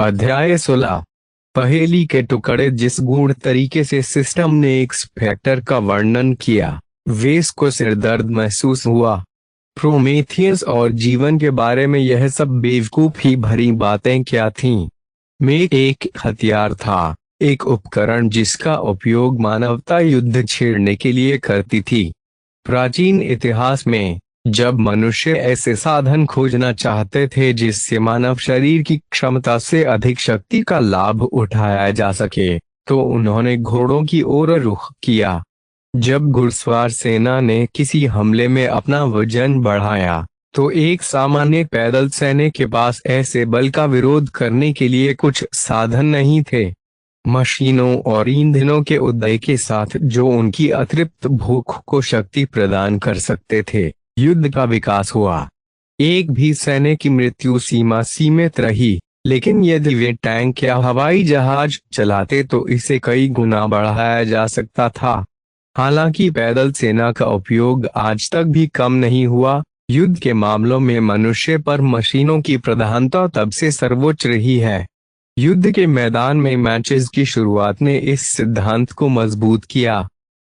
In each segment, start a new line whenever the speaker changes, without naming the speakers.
अध्याय 16। पहेली के टुकड़े। जिस गूढ़ तरीके से सिस्टम ने एक्स फैक्टर का वर्णन किया, वेस को सिरदर्द महसूस हुआ। प्रोमेथियस और जीवन के बारे में यह सब बेवकूफी भरी बातें क्या थीं? मैं एक हथियार था, एक उपकरण जिसका उपयोग मानवता युद्ध छेड़ने के लिए करती थी। प्राचीन इतिहास में जब मनुष्य ऐसे साधन खोजना चाहते थे जिससे मानव शरीर की क्षमता से अधिक शक्ति का लाभ उठाया जा सके, तो उन्होंने घोड़ों की ओर रुख किया। जब घुड़सवार सेना ने किसी हमले में अपना वजन बढ़ाया, तो एक सामान्य पैदल सैनिक के पास ऐसे बल का विरोध करने के लिए कुछ साधन नहीं थे। मशीनों और ईंधनों के उदय के साथ जो उनकी अतृप्त भूख को शक्ति प्रदान कर सकते थे, युद्ध का विकास हुआ। एक भी सैनिक की मृत्यु सीमा सीमित रही, लेकिन यदि वे टैंक या हवाई जहाज चलाते तो इसे कई गुना बढ़ाया जा सकता था। हालांकि पैदल सेना का उपयोग आज तक भी कम नहीं हुआ, युद्ध के मामलों में मनुष्य पर मशीनों की प्रधानता तब से सर्वोच्च रही है। युद्ध के मैदान में मैचेस की शुरुआत ने इस सिद्धांत को मजबूत किया।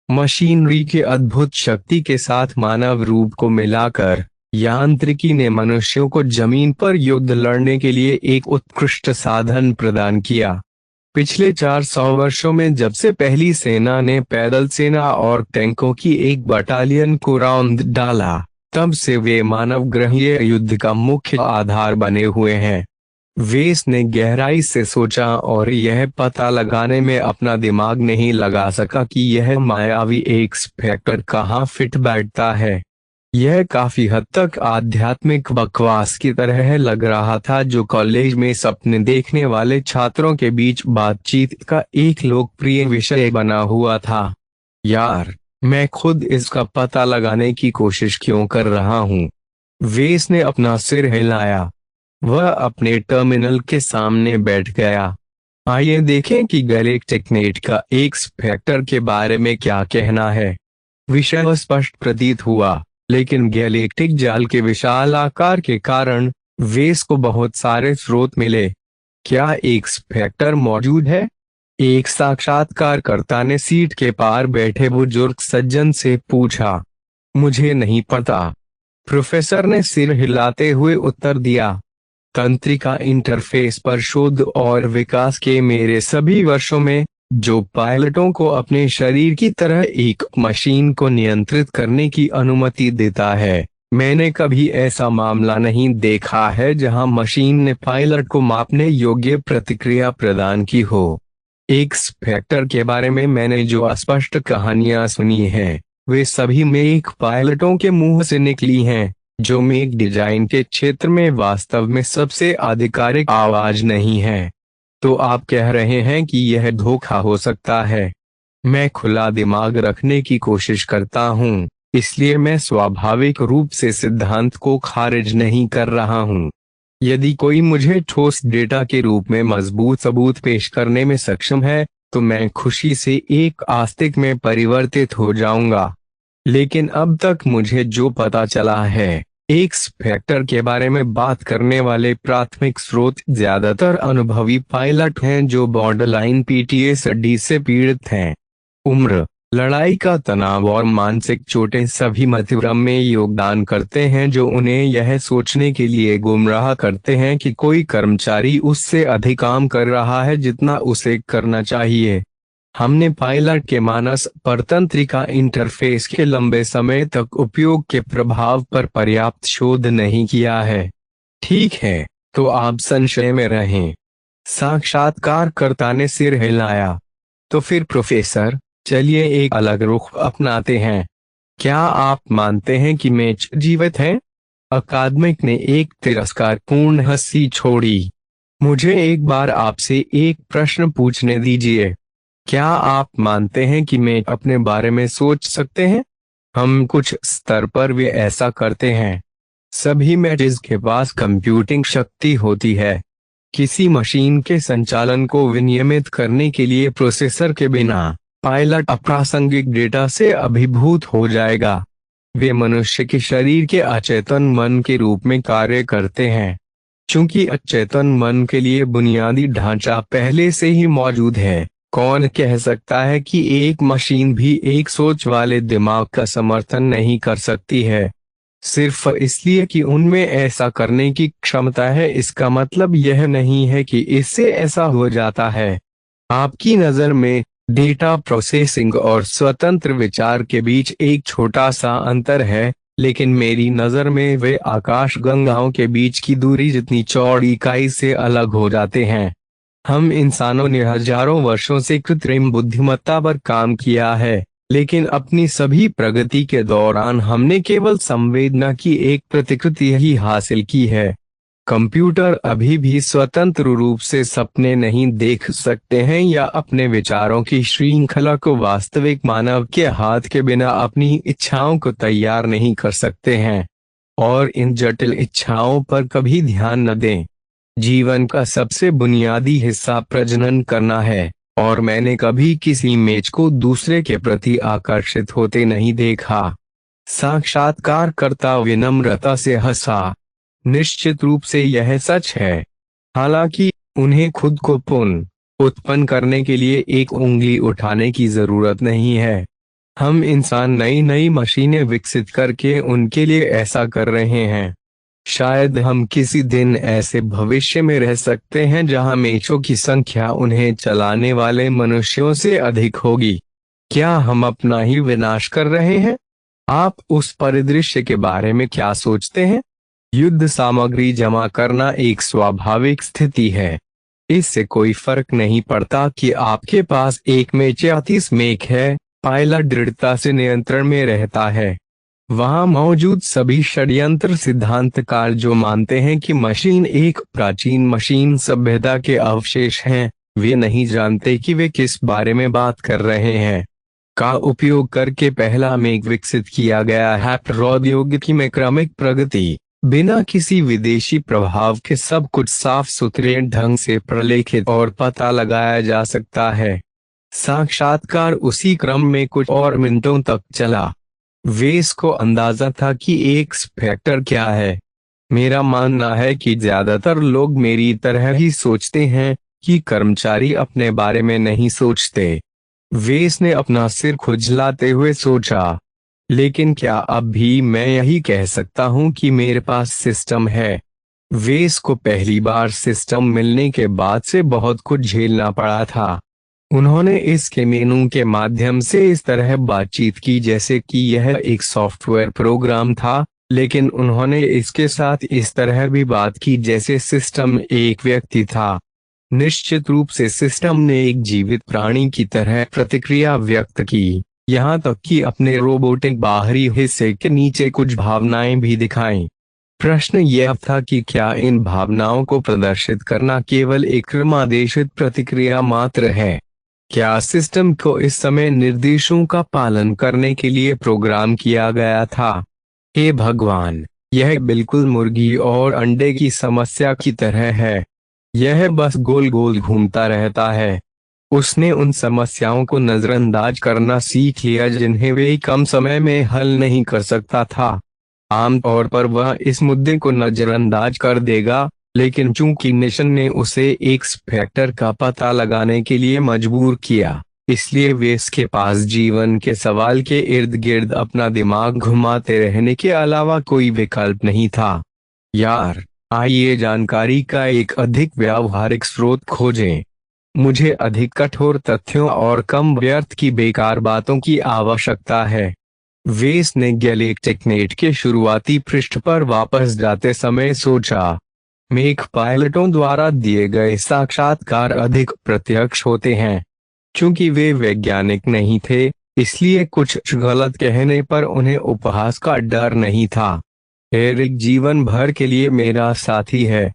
मशीनरी के अद्भुत शक्ति के साथ मानव रूप को मिलाकर यांत्रिकी ने मनुष्यों को जमीन पर युद्ध लड़ने के लिए एक उत्कृष्ट साधन प्रदान किया। पिछले 400 वर्षों में जब से पहली सेना ने पैदल सेना और टैंकों की एक बटालियन को रौंद डाला, तब से वे मानव ग्रहीय युद्ध का मुख्य आधार बने हुए हैं। वेस ने गहराई से सोचा और यह पता लगाने में अपना दिमाग नहीं लगा सका कि यह मायावी एक्स फैक्टर कहाँ फिट बैठता है। यह काफी हद तक आध्यात्मिक बकवास की तरह लग रहा था, जो कॉलेज में सपने देखने वाले छात्रों के बीच बातचीत का एक लोकप्रिय विषय बना हुआ था। यार, मैं खुद इसका पता लगाने की कोशिश क्यों कर रहा हूँ? वेस ने अपना सिर हिलाया। वह अपने टर्मिनल के सामने बैठ गया। आइए देखें कि गैलेक्टिक नेट का एक्स फैक्टर के बारे में क्या कहना है। विषय स्पष्ट प्रतीत हुआ, लेकिन गैलेक्टिक जाल के विशाल आकार के कारण वेस को बहुत सारे स्रोत मिले। क्या एक्स फैक्टर मौजूद है? एक साक्षात्कारकर्ता ने सीट के पार बैठे बुजुर्ग सज्जन से पूछा। मुझे नहीं पता, प्रोफेसर ने सिर हिलाते हुए उत्तर दिया। तंत्रिका इंटरफेस पर शोध और विकास के मेरे सभी वर्षों में, जो पायलटों को अपने शरीर की तरह एक मशीन को नियंत्रित करने की अनुमति देता है, मैंने कभी ऐसा मामला नहीं देखा है जहां मशीन ने पायलट को मापने योग्य प्रतिक्रिया प्रदान की हो। एक्स फैक्टर के बारे में मैंने जो अस्पष्ट कहानियां सुनी हैं, वे सभी मेक पायलटों के मुंह से निकली हैं, जो मेक डिजाइन के क्षेत्र में वास्तव में सबसे आधिकारिक आवाज नहीं है। तो आप कह रहे हैं कि यह धोखा हो सकता है? मैं खुला दिमाग रखने की कोशिश करता हूँ, इसलिए मैं स्वाभाविक रूप से सिद्धांत को खारिज नहीं कर रहा हूँ। यदि कोई मुझे ठोस डेटा के रूप में मजबूत सबूत पेश करने में सक्षम है, तो मैं खुशी से एक आस्तिक में परिवर्तित हो जाऊंगा। लेकिन अब तक मुझे जो पता चला है, एक्स फैक्टर के बारे में बात करने वाले प्राथमिक स्रोत ज्यादातर अनुभवी पायलट हैं जो बॉर्डरलाइन पीटीएसडी से पीड़ित हैं। उम्र, लड़ाई का तनाव और मानसिक चोटें सभी मतिभ्रम में योगदान करते हैं, जो उन्हें यह सोचने के लिए गुमराह करते हैं कि कोई कर्मचारी उससे अधिक काम कर रहा है जितना उसे करना चाहिए। हमने पायलट के मानस पर तंत्रिका इंटरफेस के लंबे समय तक उपयोग के प्रभाव पर पर्याप्त शोध नहीं किया है। ठीक है, तो आप संशय में रहें। साक्षात्कारकर्ता ने सिर हिलाया। तो फिर प्रोफेसर, चलिए एक अलग रुख अपनाते हैं। क्या आप मानते हैं कि मैच जीवित है? अकादमिक ने एक तिरस्कारपूर्ण हंसी छोड़ी। मुझे एक बार आपसे एक प्रश्न पूछने दीजिए। क्या आप मानते हैं कि मैं अपने बारे में सोच सकते हैं? हम कुछ स्तर पर वे ऐसा करते हैं। सभी मैचेस के पास कंप्यूटिंग शक्ति होती है। किसी मशीन के संचालन को विनियमित करने के लिए प्रोसेसर के बिना पायलट अप्रासंगिक डेटा से अभिभूत हो जाएगा। वे मनुष्य के शरीर के अचेतन मन के रूप में कार्य करते हैं। क्योंकि अचेतन मन के लिए बुनियादी ढांचा पहले से ही मौजूद है। कौन कह सकता है कि एक मशीन भी एक सोच वाले दिमाग का समर्थन नहीं कर सकती है? सिर्फ इसलिए कि उनमें ऐसा करने की क्षमता है, इसका मतलब यह नहीं है कि इससे ऐसा हो जाता है। आपकी नज़र में डेटा प्रोसेसिंग और स्वतंत्र विचार के बीच एक छोटा सा अंतर है, लेकिन मेरी नज़र में वे आकाश गंगाओं के बीच की दूरी जितनी चौड़ी इकाई से अलग हो जाते हैं। हम इंसानों ने हजारों वर्षों से कृत्रिम बुद्धिमत्ता पर काम किया है, लेकिन अपनी सभी प्रगति के दौरान हमने केवल संवेदना की एक प्रतिकृति ही हासिल की है। कंप्यूटर अभी भी स्वतंत्र रूप से सपने नहीं देख सकते हैं या अपने विचारों की श्रृंखला को वास्तविक मानव के हाथ के बिना अपनी इच्छाओं को तैयार नहीं कर सकते हैं। और इन जटिल इच्छाओं पर कभी ध्यान न दें। जीवन का सबसे बुनियादी हिस्सा प्रजनन करना है, और मैंने कभी किसी मेज को दूसरे के प्रति आकर्षित होते नहीं देखा। साक्षात्कारकर्ता विनम्रता से हंसा। निश्चित रूप से यह सच है। हालांकि उन्हें खुद को उत्पन्न करने के लिए एक उंगली उठाने की जरूरत नहीं है। हम इंसान नई नई मशीनें विकसित करके उनके लिए ऐसा कर रहे हैं। शायद हम किसी दिन ऐसे भविष्य में रह सकते हैं जहां मेचों की संख्या उन्हें चलाने वाले मनुष्यों से अधिक होगी। क्या हम अपना ही विनाश कर रहे हैं? आप उस परिदृश्य के बारे में क्या सोचते हैं? युद्ध सामग्री जमा करना एक स्वाभाविक स्थिति है। इससे कोई फर्क नहीं पड़ता कि आपके पास एक मेच या 30 मेक है, पायलट दृढ़ता से नियंत्रण में रहता है। वहां मौजूद सभी षड्यंत्र सिद्धांतकार जो मानते हैं कि मशीन एक प्राचीन मशीन सभ्यता के अवशेष हैं, वे नहीं जानते कि वे किस बारे में बात कर रहे हैं। का उपयोग करके पहला मेक विकसित किया गया है। प्रौद्योगिकी में क्रमिक प्रगति, बिना किसी विदेशी प्रभाव के सब कुछ साफ सुथरे ढंग से प्रलेखित और पता लगाया जा सकता है। साक्षात्कार उसी क्रम में कुछ और मिनटों तक चला। वेस को अंदाजा था कि एक फैक्टर क्या है। मेरा मानना है कि ज्यादातर लोग मेरी तरह ही सोचते हैं कि कर्मचारी अपने बारे में नहीं सोचते। वेस ने अपना सिर खुजलाते हुए सोचा, लेकिन क्या अब भी मैं यही कह सकता हूं कि मेरे पास सिस्टम है? वेस को पहली बार सिस्टम मिलने के बाद से बहुत कुछ झेलना पड़ा था। उन्होंने इसके मेनू के माध्यम से इस तरह बातचीत की जैसे कि यह एक सॉफ्टवेयर प्रोग्राम था, लेकिन उन्होंने इसके साथ इस तरह भी बात की जैसे सिस्टम एक व्यक्ति था। निश्चित रूप से सिस्टम ने एक जीवित प्राणी की तरह प्रतिक्रिया व्यक्त की, यहाँ तक कि अपने रोबोटिक बाहरी हिस्से के नीचे कुछ भावनाएं भी दिखाएं। प्रश्न यह था कि क्या इन भावनाओं को प्रदर्शित करना केवल एक क्रमादेशित प्रतिक्रिया मात्र है? क्या सिस्टम को इस समय निर्देशों का पालन करने के लिए प्रोग्राम किया गया था? हे भगवान, यह बिल्कुल मुर्गी और अंडे की समस्या की तरह है। यह बस गोल गोल घूमता रहता है। उसने उन समस्याओं को नजरअंदाज करना सीख लिया जिन्हें वे कम समय में हल नहीं कर सकता था। आमतौर पर वह इस मुद्दे को नजरअंदाज कर देगा, लेकिन चूंकि मिशन ने उसे एक फैक्टर का पता लगाने के लिए मजबूर किया, इसलिए वे इसके पास जीवन के सवाल के इर्द गिर्द अपना दिमाग घुमाते रहने के अलावा कोई विकल्प नहीं था। यार, आइए जानकारी का एक अधिक व्यावहारिक स्रोत खोजें। मुझे अधिक कठोर तथ्यों और कम व्यर्थ की बेकार बातों की आवश्यकता है। वेस ने गैलेक्टिक नेट के शुरुआती पृष्ठ पर वापस जाते समय सोचा, मेक पायलटों द्वारा दिए गए साक्षात्कार अधिक प्रत्यक्ष होते हैं। क्योंकि वे वैज्ञानिक नहीं थे, इसलिए कुछ गलत कहने पर उन्हें उपहास का डर नहीं था। एरिक जीवन भर के लिए मेरा साथी है।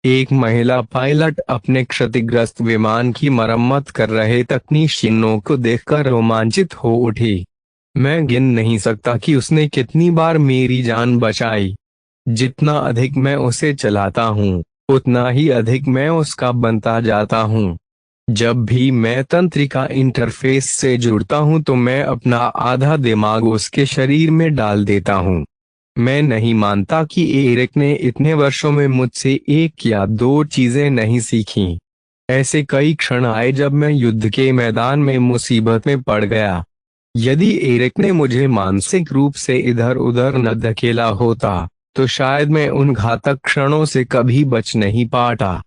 एक महिला पायलट अपने क्षतिग्रस्त विमान की मरम्मत कर रहे तकनीशियनों को देखकर रोमांचित हो उठी। मैं गिन नहीं सकता कि उसने कितनी बार मेरी जान बचाई। जितना अधिक मैं उसे चलाता हूँ, उतना ही अधिक मैं उसका बनता जाता हूँ। जब भी मैं तंत्रिका इंटरफेस से जुड़ता हूँ तो मैं अपना आधा दिमाग उसके शरीर में डाल देता हूँ। मैं नहीं मानता कि एरिक ने इतने वर्षों में मुझसे एक या दो चीजें नहीं सीखी। ऐसे कई क्षण आए जब मैं युद्ध के मैदान में मुसीबत में पड़ गया। यदि एरिक ने मुझे मानसिक रूप से इधर उधर न धकेला होता तो शायद मैं उन घातक क्षणों से कभी बच नहीं पाता।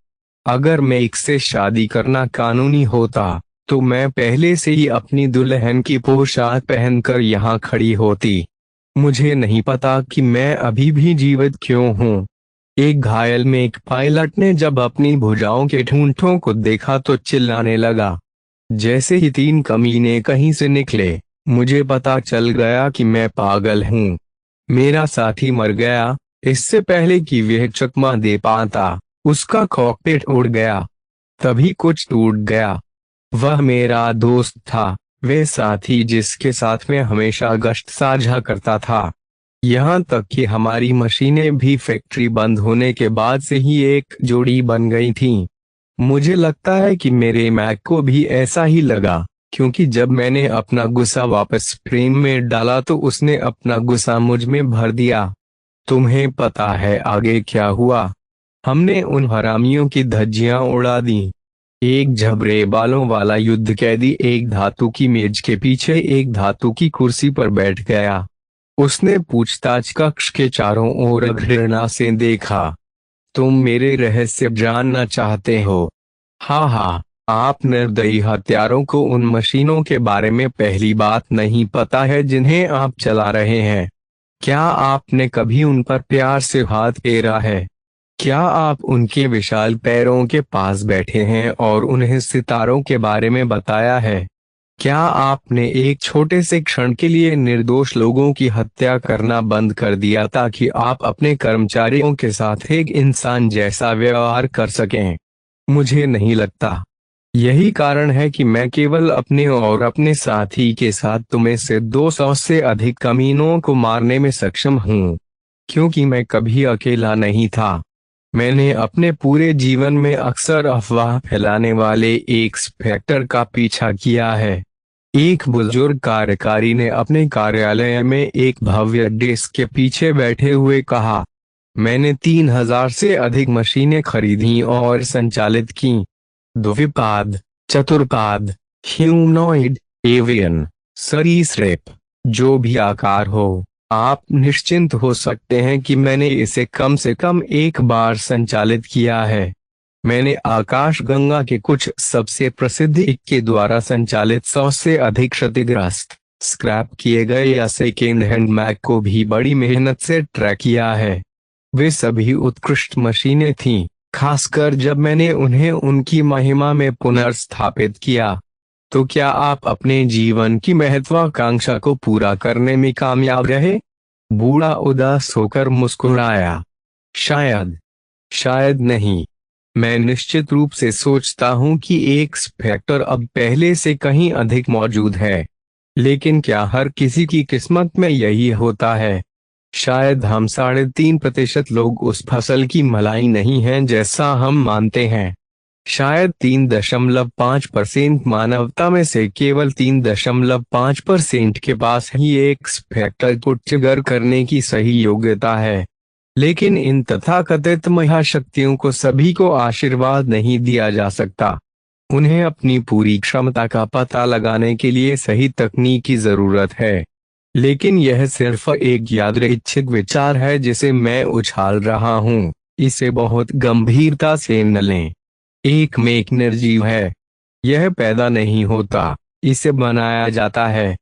अगर मेक से शादी करना कानूनी होता तो मैं पहले से ही अपनी दुल्हन की पोशाक पहनकर यहाँ खड़ी होती। मुझे नहीं पता कि मैं अभी भी जीवित क्यों हूँ। एक घायल मेक पायलट ने जब अपनी भुजाओं के ठूंठों को देखा तो चिल्लाने लगा। जैसे ही तीन कमीने कहीं से निकले मुझे पता चल गया कि मैं पागल हूँ। मेरा साथी मर गया इससे पहले कि वह चकमा दे पाता। उसका कॉकपिट उड़ गया। तभी कुछ टूट गया। वह मेरा दोस्त था, वे साथी जिसके साथ मैं हमेशा गश्त साझा करता था। यहाँ तक कि हमारी मशीनें भी फैक्ट्री बंद होने के बाद से ही एक जोड़ी बन गई थीं। मुझे लगता है कि मेरे मैक को भी ऐसा ही लगा, क्योंकि जब मैंने अपना गुस्सा वापस फ्रेम में डाला तो उसने अपना गुस्सा मुझ में भर दिया। तुम्हें पता है आगे क्या हुआ? हमने उन हरामियों की धज्जियां उड़ा दी। एक झबरे बालों वाला युद्ध कैदी एक धातु की मेज के पीछे एक धातु की कुर्सी पर बैठ गया। उसने पूछताछ कक्ष के चारों ओर घृणा से देखा। तुम मेरे रहस्य जानना चाहते हो? हाँ हाँ, आप निर्दयी हत्यारों को उन मशीनों के बारे में पहली बात नहीं पता है जिन्हें आप चला रहे हैं। क्या आपने कभी उन पर प्यार से हाथ फेरा है? क्या आप उनके विशाल पैरों के पास बैठे हैं और उन्हें सितारों के बारे में बताया है? क्या आपने एक छोटे से क्षण के लिए निर्दोष लोगों की हत्या करना बंद कर दिया ताकि आप अपने कर्मचारियों के साथ एक इंसान जैसा व्यवहार कर सकें? मुझे नहीं लगता। यही कारण है कि मैं केवल अपने और अपने साथी के साथ तुम्हें से 200 से अधिक कमीनों को मारने में सक्षम हूँ, क्योंकि मैं कभी अकेला नहीं था। मैंने अपने पूरे जीवन में अक्सर अफवाह फैलाने वाले एक स्पेक्टर का पीछा किया है। एक बुजुर्ग कार्यकारी ने अपने कार्यालय में एक भव्य डेस्क के पीछे बैठे हुए कहा, मैंने 3000 से अधिक मशीनें खरीदी और संचालित की। द्विपाद, चतुर्पाद, ह्यूमनॉइड, एवियन, सरीसृप, जो भी आकार हो, आप निश्चिंत हो सकते हैं कि मैंने इसे कम से कम एक बार संचालित किया है। मैंने आकाशगंगा के कुछ सबसे प्रसिद्ध इक्के द्वारा संचालित 100 से अधिक क्षतिग्रस्त, स्क्रैप किए गए या सेकेंड हैंड मैक को भी बड़ी मेहनत से ट्रैक किया है। वे सभी उत्कृष्ट मशीनें थीं, खासकर जब मैंने उन्हें उनकी महिमा में पुनर्स्थापित किया। तो क्या आप अपने जीवन की महत्वाकांक्षा को पूरा करने में कामयाब रहे? बूढ़ा उदास होकर मुस्कुराया। शायद, शायद नहीं। मैं निश्चित रूप से सोचता हूँ कि एक फैक्टर अब पहले से कहीं अधिक मौजूद है। लेकिन क्या हर किसी की किस्मत में यही होता है? शायद हम 3.5% लोग उस फसल की मलाई नहीं हैं जैसा हम मानते हैं। शायद 3.5% मानवता में से केवल 3.5% के पास ही एक फैक्टर को ट्रिगर करने की सही योग्यता है। लेकिन इन तथाकथित महाशक्तियों को सभी को आशीर्वाद नहीं दिया जा सकता। उन्हें अपनी पूरी क्षमता का पता लगाने के लिए सही तकनीक की जरूरत है। लेकिन यह सिर्फ एक यादृच्छिक विचार है जिसे मैं उछाल रहा हूँ। इसे बहुत गंभीरता से न लें। एक मेक निर्जीव है। यह पैदा नहीं होता, इसे बनाया जाता है।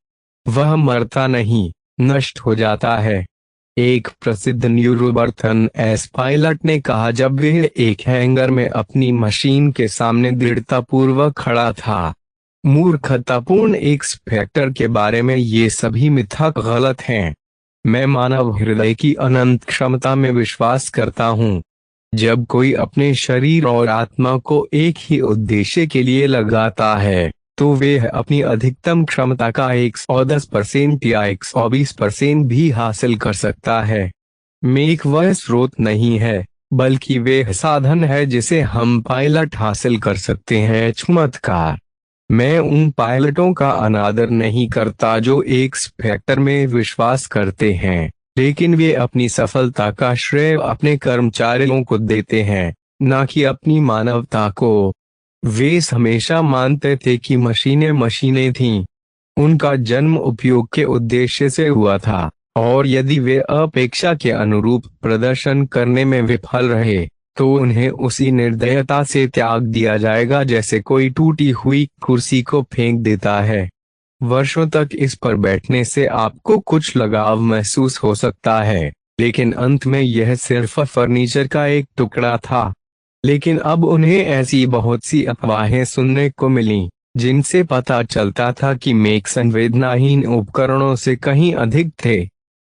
वह मरता नहीं, नष्ट हो जाता है। एक प्रसिद्ध न्यूरोबर्थन एस पायलट ने कहा जब वह एक हैंगर में अपनी मशीन के सामने दृढ़तापूर्वक खड़ा था, मूर्खतापूर्ण एक फैक्टर के बारे में ये सभी मिथक गलत हैं। मैं मानव हृदय की अनंत क्षमता में विश्वास करता हूँ। जब कोई अपने शरीर और आत्मा को एक ही उद्देश्य के लिए लगाता है तो वे अपनी अधिकतम क्षमता का 110% या 120% भी हासिल कर सकता है। मेक वह स्रोत नहीं है, बल्कि वे साधन है जिसे हम पायलट हासिल कर सकते हैं। चमत्कार। मैं उन पायलटों का अनादर नहीं करता जो एक फैक्टर में विश्वास करते हैं। लेकिन वे अपनी सफलता का श्रेय अपने कर्मचारियों को देते हैं, न कि अपनी मानवता को। वे हमेशा मानते थे कि मशीनें मशीनें थीं। उनका जन्म उपयोग के उद्देश्य से हुआ था, और यदि वे अपेक्षा के अनुरूप प्रदर्शन करने में विफल रहे तो उन्हें उसी निर्दयता से त्याग दिया जाएगा जैसे कोई टूटी हुई कुर्सी को फेंक देता है। वर्षों तक इस पर बैठने से आपको कुछ लगाव महसूस हो सकता है, लेकिन अंत में यह सिर्फ फर्नीचर का एक टुकड़ा था। लेकिन अब उन्हें ऐसी बहुत सी अफवाहें सुनने को मिलीं, जिनसे पता चलता था कि मेक संवेदनाहीन उपकरणों से कहीं अधिक थे।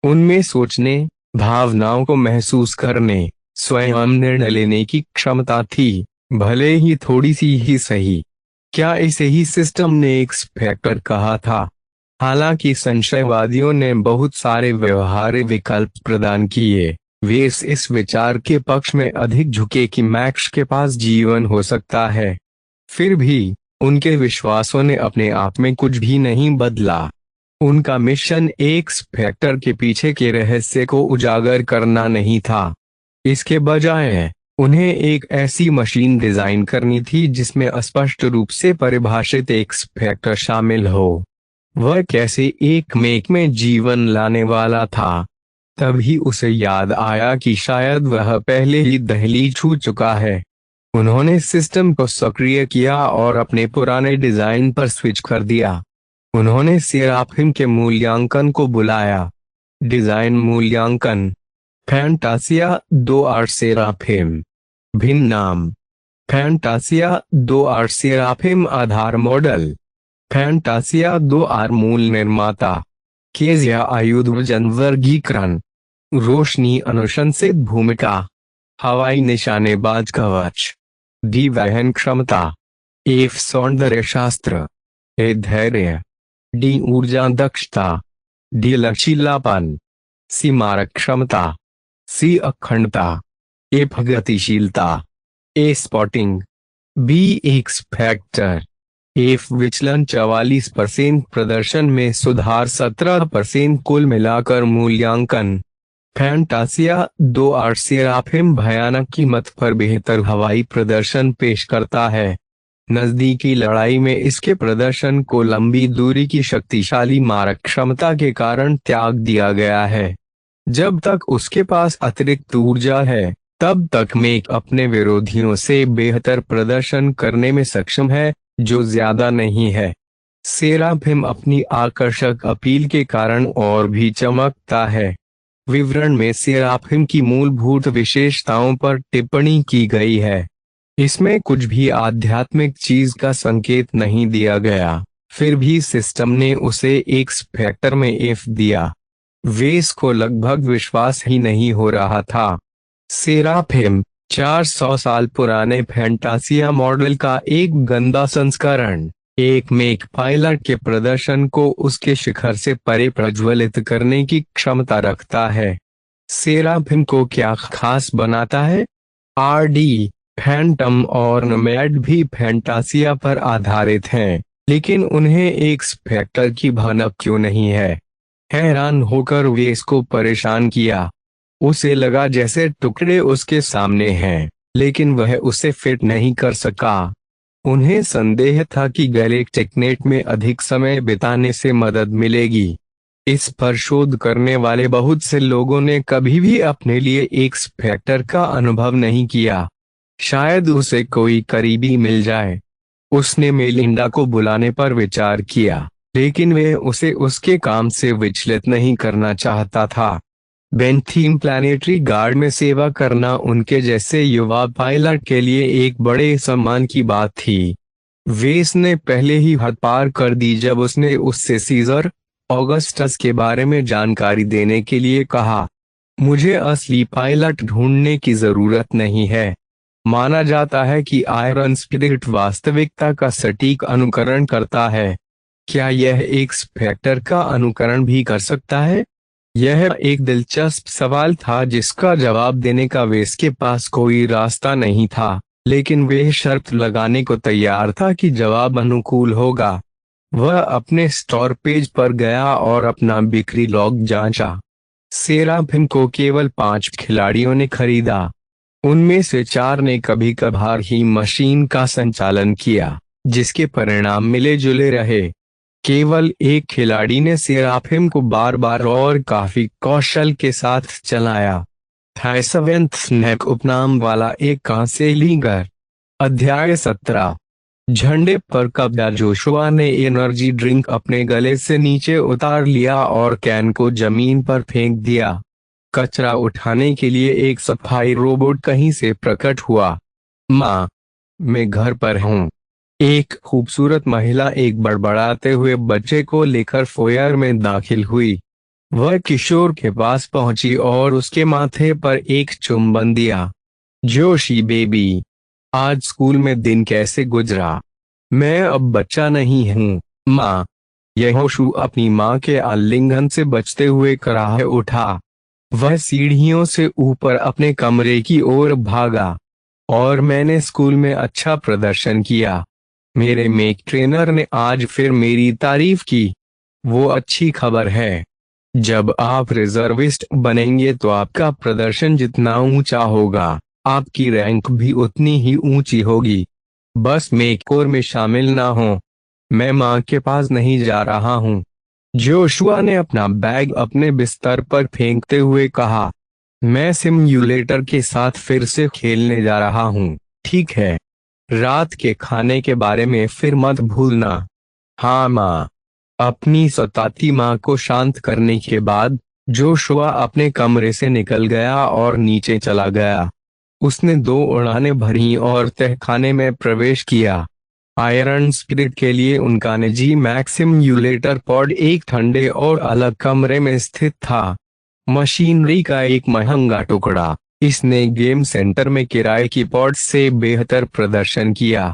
उनमें सोचने, भावनाओं को महसूस करने, स्वयं निर्णय लेने की क्षमता थी, भले ही थोड़ी सी ही सही। क्या इसे ही सिस्टम ने एक्स फैक्टर कहा था? हालांकि संशयवादियों ने बहुत सारे व्यवहार्य विकल्प प्रदान किए, वे इस विचार के पक्ष में अधिक झुके कि मैक्स के पास जीवन हो सकता है। फिर भी उनके विश्वासों ने अपने आप में कुछ भी नहीं बदला। उनका मिशन एक्स फैक्टर के पीछे के रहस्य को उजागर करना नहीं था। इसके बजाय उन्हें एक ऐसी मशीन डिजाइन करनी थी जिसमें स्पष्ट रूप से परिभाषित एक्स फैक्टर शामिल हो। वह कैसे एक मेक में जीवन लाने वाला था। तभी उसे याद आया कि शायद वह पहले ही दहलीज छू चुका है। उन्होंने सिस्टम को सक्रिय किया और अपने पुराने डिजाइन पर स्विच कर दिया। उन्होंने सेराफिम के मूल्यांकन को बुलाया। डिजाइन मूल्यांकन। फैंटासिया 2.8 सेराफिम। भिन्न नाम। फैंटासिया 2.8 सेराफिम आधार मॉडल। फैंटासिया 2.8 मूल निर्माता। केजिया आयुध वजन वर्गीकरण। रोशनी अनुशंसित भूमिका। हवाई निशानेबाज कवच। डी वहन क्षमता। एफ सौंदर्य शास्त्र। ए धैर्य। डी ऊर्जा दक्षता। डी लचीलापन। सी मारक क्षमता। सी अखंडता। एफ गतिशीलता। A spotting. B X factor. F विचलन 44% प्रदर्शन में सुधार 17% कुल मिलाकर मूल्यांकन। फैंटासिया 2.8 सेराफिम भयानक कीमत पर बेहतर हवाई प्रदर्शन पेश करता है। नजदीकी लड़ाई में इसके प्रदर्शन को लंबी दूरी की शक्तिशाली मारक क्षमता के कारण त्याग दिया गया है। जब तक उसके पास अतिरिक्त ऊर्जा है, तब तक मेक अपने विरोधियों से बेहतर प्रदर्शन करने में सक्षम है, जो ज्यादा नहीं है। सेराफिम अपनी आकर्षक अपील के कारण और भी चमकता है। विवरण में सेराफिम की मूलभूत विशेषताओं पर टिप्पणी की गई है। इसमें कुछ भी आध्यात्मिक चीज का संकेत नहीं दिया गया, फिर भी सिस्टम ने उसे एक्स फैक्टर में एफ दिया। वेस को लगभग विश्वास ही नहीं हो रहा था। सेराफिम 400 साल पुराने फैंटासिया मॉडल का एक गंदा संस्करण, एक मेक पायलट के प्रदर्शन को उसके शिखर से परे प्रज्वलित करने की क्षमता रखता है। सेराफिम को क्या खास बनाता है? आरडी, फैंटम और नोमैड भी फैंटासिया पर आधारित हैं, लेकिन उन्हें एक्स फैक्टर की भनक क्यों नहीं है? हैरान होकर वे इसको परेशान किया। उसे लगा जैसे टुकड़े उसके सामने हैं, लेकिन वह उसे फिट नहीं कर सका। उन्हें संदेह था कि गैलेक्टिक नेट में अधिक समय बिताने से मदद मिलेगी। इस पर शोध करने वाले बहुत से लोगों ने कभी भी अपने लिए एक्स फैक्टर का अनुभव नहीं किया। शायद उसे कोई करीबी मिल जाए। उसने मेलिंडा को बुलाने पर विचार किया, लेकिन वह उसे उसके काम से विचलित नहीं करना चाहता था। बेंथीम प्लानिटरी गार्ड में सेवा करना उनके जैसे युवा पायलट के लिए एक बड़े सम्मान की बात थी। वेस ने पहले ही हद पार कर दी जब उसने उससे सीजर ऑगस्टस के बारे में जानकारी देने के लिए कहा। मुझे असली पायलट ढूंढने की जरूरत नहीं है। माना जाता है कि आयरन स्पिरिट वास्तविकता का सटीक अनुकरण करता है। क्या यह एक्स फैक्टर का अनुकरण भी कर सकता है? यह एक दिलचस्प सवाल था जिसका जवाब देने का वेस के पास कोई रास्ता नहीं था, लेकिन वह शर्त लगाने को तैयार था कि जवाब अनुकूल होगा। वह अपने स्टोर पेज पर गया और अपना बिक्री लॉग जांचा। सेराफिम को केवल 5 खिलाड़ियों ने खरीदा। उनमें से 4 ने कभी कभार ही मशीन का संचालन किया, जिसके परिणाम मिले जुले रहे। केवल एक खिलाड़ी ने सेराफिम को बार बार और काफी कौशल के साथ चलाया। थाइसवेंथ स्नैक उपनाम वाला एक कांसेलीगर। अध्याय 17। झंडे पर कब्जा। जोशुआ ने एनर्जी ड्रिंक अपने गले से नीचे उतार लिया और कैन को जमीन पर फेंक दिया। कचरा उठाने के लिए एक सफाई रोबोट कहीं से प्रकट हुआ। माँ, मैं घर पर हूँ। एक खूबसूरत महिला एक बड़बड़ाते हुए बच्चे को लेकर फोयर में दाखिल हुई। वह किशोर के पास पहुंची और उसके माथे पर एक चुंबन दिया। जोशी बेबी, आज स्कूल में दिन कैसे गुजरा? मैं अब बच्चा नहीं हूँ, माँ। यहोशू अपनी माँ के आलिंगन से बचते हुए कराह उठा। वह सीढ़ियों से ऊपर अपने कमरे की ओर भागा। और मैंने स्कूल में अच्छा प्रदर्शन किया। मेरे मेक ट्रेनर ने आज फिर मेरी तारीफ की। वो अच्छी खबर है। जब आप रिजर्विस्ट बनेंगे तो आपका प्रदर्शन जितना ऊंचा होगा, आपकी रैंक भी उतनी ही ऊंची होगी। बस मेक कोर में शामिल ना हो। मैं माँ के पास नहीं जा रहा हूँ। जोशुआ ने अपना बैग अपने बिस्तर पर फेंकते हुए कहा। मैं सिम्युलेटर के साथ फिर से खेलने जा रहा हूँ, ठीक है? रात के खाने के बारे में फिर मत भूलना। हाँ माँ। अपनी सताती माँ को शांत करने के बाद जोशुआ अपने कमरे से निकल गया और नीचे चला गया। उसने 2 उड़ानें भरी और तहखाने में प्रवेश किया। आयरन स्पिरिट के लिए उनका निजी मैक सिम्युलेटर पॉड एक ठंडे और अलग कमरे में स्थित था। मशीनरी का एक महंगा टुकड़ा। इसने गेम सेंटर में किराए की पॉड से बेहतर प्रदर्शन किया।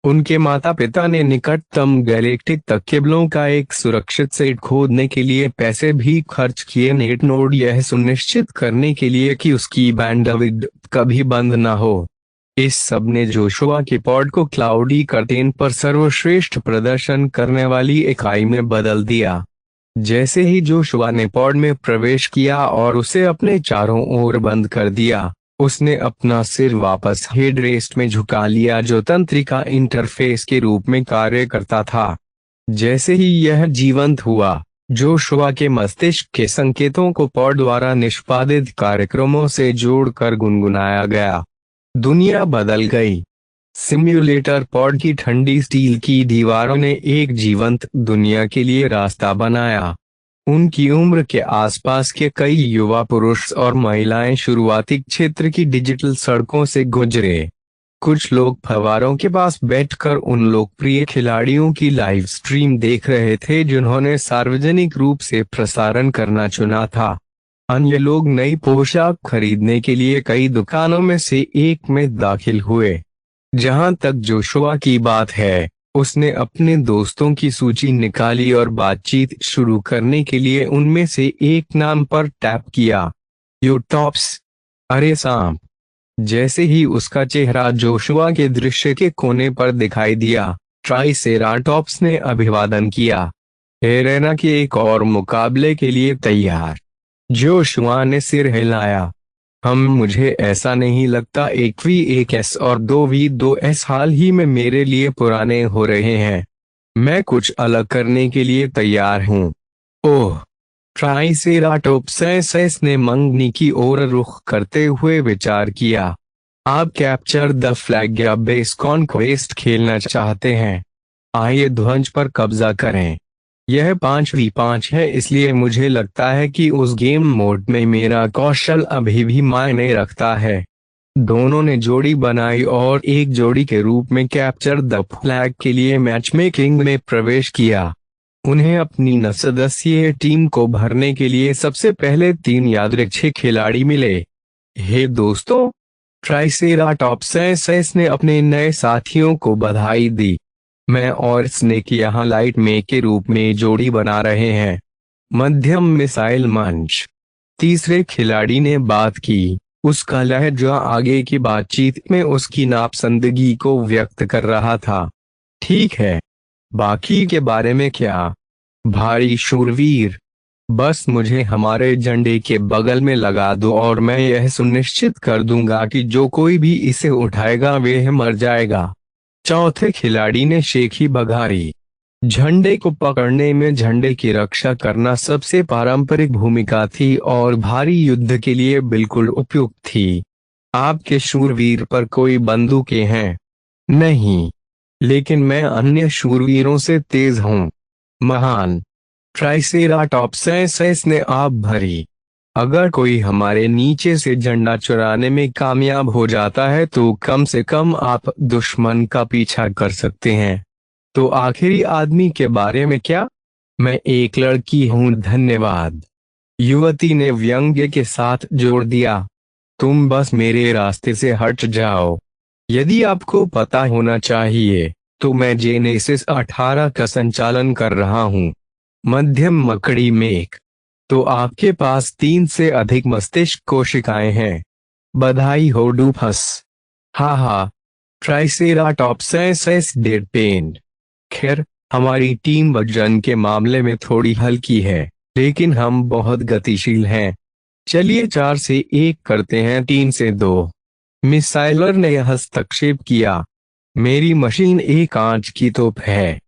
उनके माता पिता ने निकटतम गैलेक्टिक तक केबलों का एक सुरक्षित सेट खोदने के लिए पैसे भी खर्च किए। नेट नोड यह सुनिश्चित करने के लिए कि उसकी बैंडविड्थ कभी बंद न हो। इस सब ने जोशुआ के पॉड को क्लाउडी कर्टेन पर सर्वश्रेष्ठ प्रदर्शन करने वाली इकाई में बदल दिया। जैसे ही जोशुआ ने पॉड में प्रवेश किया और उसे अपने चारों ओर बंद कर दिया, उसने अपना सिर वापस हेडरेस्ट में झुका लिया, जो तंत्रिका इंटरफेस के रूप में कार्य करता था। जैसे ही यह जीवंत हुआ, जोशुआ के मस्तिष्क के संकेतों को पॉड द्वारा निष्पादित कार्यक्रमों से जोड़कर गुनगुनाया गया। दुनिया बदल गई। सिम्युलेटर पॉड की ठंडी स्टील की दीवारों ने एक जीवंत दुनिया के लिए रास्ता बनाया। उनकी उम्र के आसपास के कई युवा पुरुष और महिलाएं शुरुआती क्षेत्र की डिजिटल सड़कों से गुजरे। कुछ लोग फव्वारों के पास बैठकर उन लोकप्रिय खिलाड़ियों की लाइव स्ट्रीम देख रहे थे जिन्होंने सार्वजनिक रूप से प्रसारण करना चुना था। अन्य लोग नई पोशाक खरीदने के लिए कई दुकानों में से एक में दाखिल हुए। जहां तक जोशुआ की बात है, उसने अपने दोस्तों की सूची निकाली और बातचीत शुरू करने के लिए उनमें से एक नाम पर टैप किया। यूटॉप्स। अरे सांप। जैसे ही उसका चेहरा जोशुआ के दृश्य के कोने पर दिखाई दिया, ट्राइसेराटॉप्स ने अभिवादन किया। एरेना के एक और मुकाबले के लिए तैयार? जोशुआ ने सिर हिलाया। मुझे ऐसा नहीं लगता। 1v1s और 2v2s हाल ही में मेरे लिए पुराने हो रहे हैं। मैं कुछ अलग करने के लिए तैयार हूँ। ओह। ट्राइसेराटोप्स ने मंगनी की ओर रुख करते हुए विचार किया। आप कैप्चर द फ्लैग या बेस कॉन्क्वेस्ट खेलना चाहते हैं? आइए ध्वज पर कब्जा करें। यह 5v5 है, इसलिए मुझे लगता है कि उस गेम मोड में मेरा कौशल अभी भी मायने रखता है। दोनों ने जोड़ी बनाई और एक जोड़ी के रूप में कैप्चर द फ्लैग के लिए मैचमेकिंग में प्रवेश किया। उन्हें अपनी 9 सदस्यीय टीम को भरने के लिए सबसे पहले 3 यादृच्छिक खिलाड़ी मिले। हे दोस्तों, ट्राइसेराटॉप्स ने अपने नए साथियों को बधाई दी। मैं और स्नेक यहाँ लाइट में के रूप में जोड़ी बना रहे हैं। मध्यम मिसाइल मंच। तीसरे खिलाड़ी ने बात की। उसका लहजा आगे की बातचीत में उसकी नापसंदगी को व्यक्त कर रहा था। ठीक है, बाकी के बारे में क्या? भारी शूरवीर। बस मुझे हमारे झंडे के बगल में लगा दो और मैं यह सुनिश्चित कर दूंगा कि जो कोई भी इसे उठाएगा वह मर जाएगा। चौथे खिलाड़ी ने शेखी बघारी। झंडे को पकड़ने में झंडे की रक्षा करना सबसे पारंपरिक भूमिका थी और भारी युद्ध के लिए बिल्कुल उपयुक्त थी। आपके शूरवीर पर कोई बंदूकें हैं? नहीं, लेकिन मैं अन्य शूरवीरों से तेज हूँ। महान ट्राइसेराटॉप्स ने आप भरी। अगर कोई हमारे नीचे से झंडा चुराने में कामयाब हो जाता है तो कम से कम आप दुश्मन का पीछा कर सकते हैं। तो आखिरी आदमी के बारे में क्या? मैं एक लड़की हूँ, धन्यवाद, युवती ने व्यंग्य के साथ जोड़ दिया। तुम बस मेरे रास्ते से हट जाओ। यदि आपको पता होना चाहिए तो मैं जेनेसिस 18 का संचालन कर रहा हूँ। मध्यम मकड़ी मेक। तो आपके पास 3 से अधिक मस्तिष्क कोशिकाएं हैं। बधाई हो डूफस। हा हा। Triceratops dead pen. खैर, हमारी टीम वजन के मामले में थोड़ी हल्की है, लेकिन हम बहुत गतिशील हैं। चलिए 4 से 1 करते हैं, 3 से 2। मिसाइलर ने हस्तक्षेप किया। मेरी मशीन एक कांच की तोप है।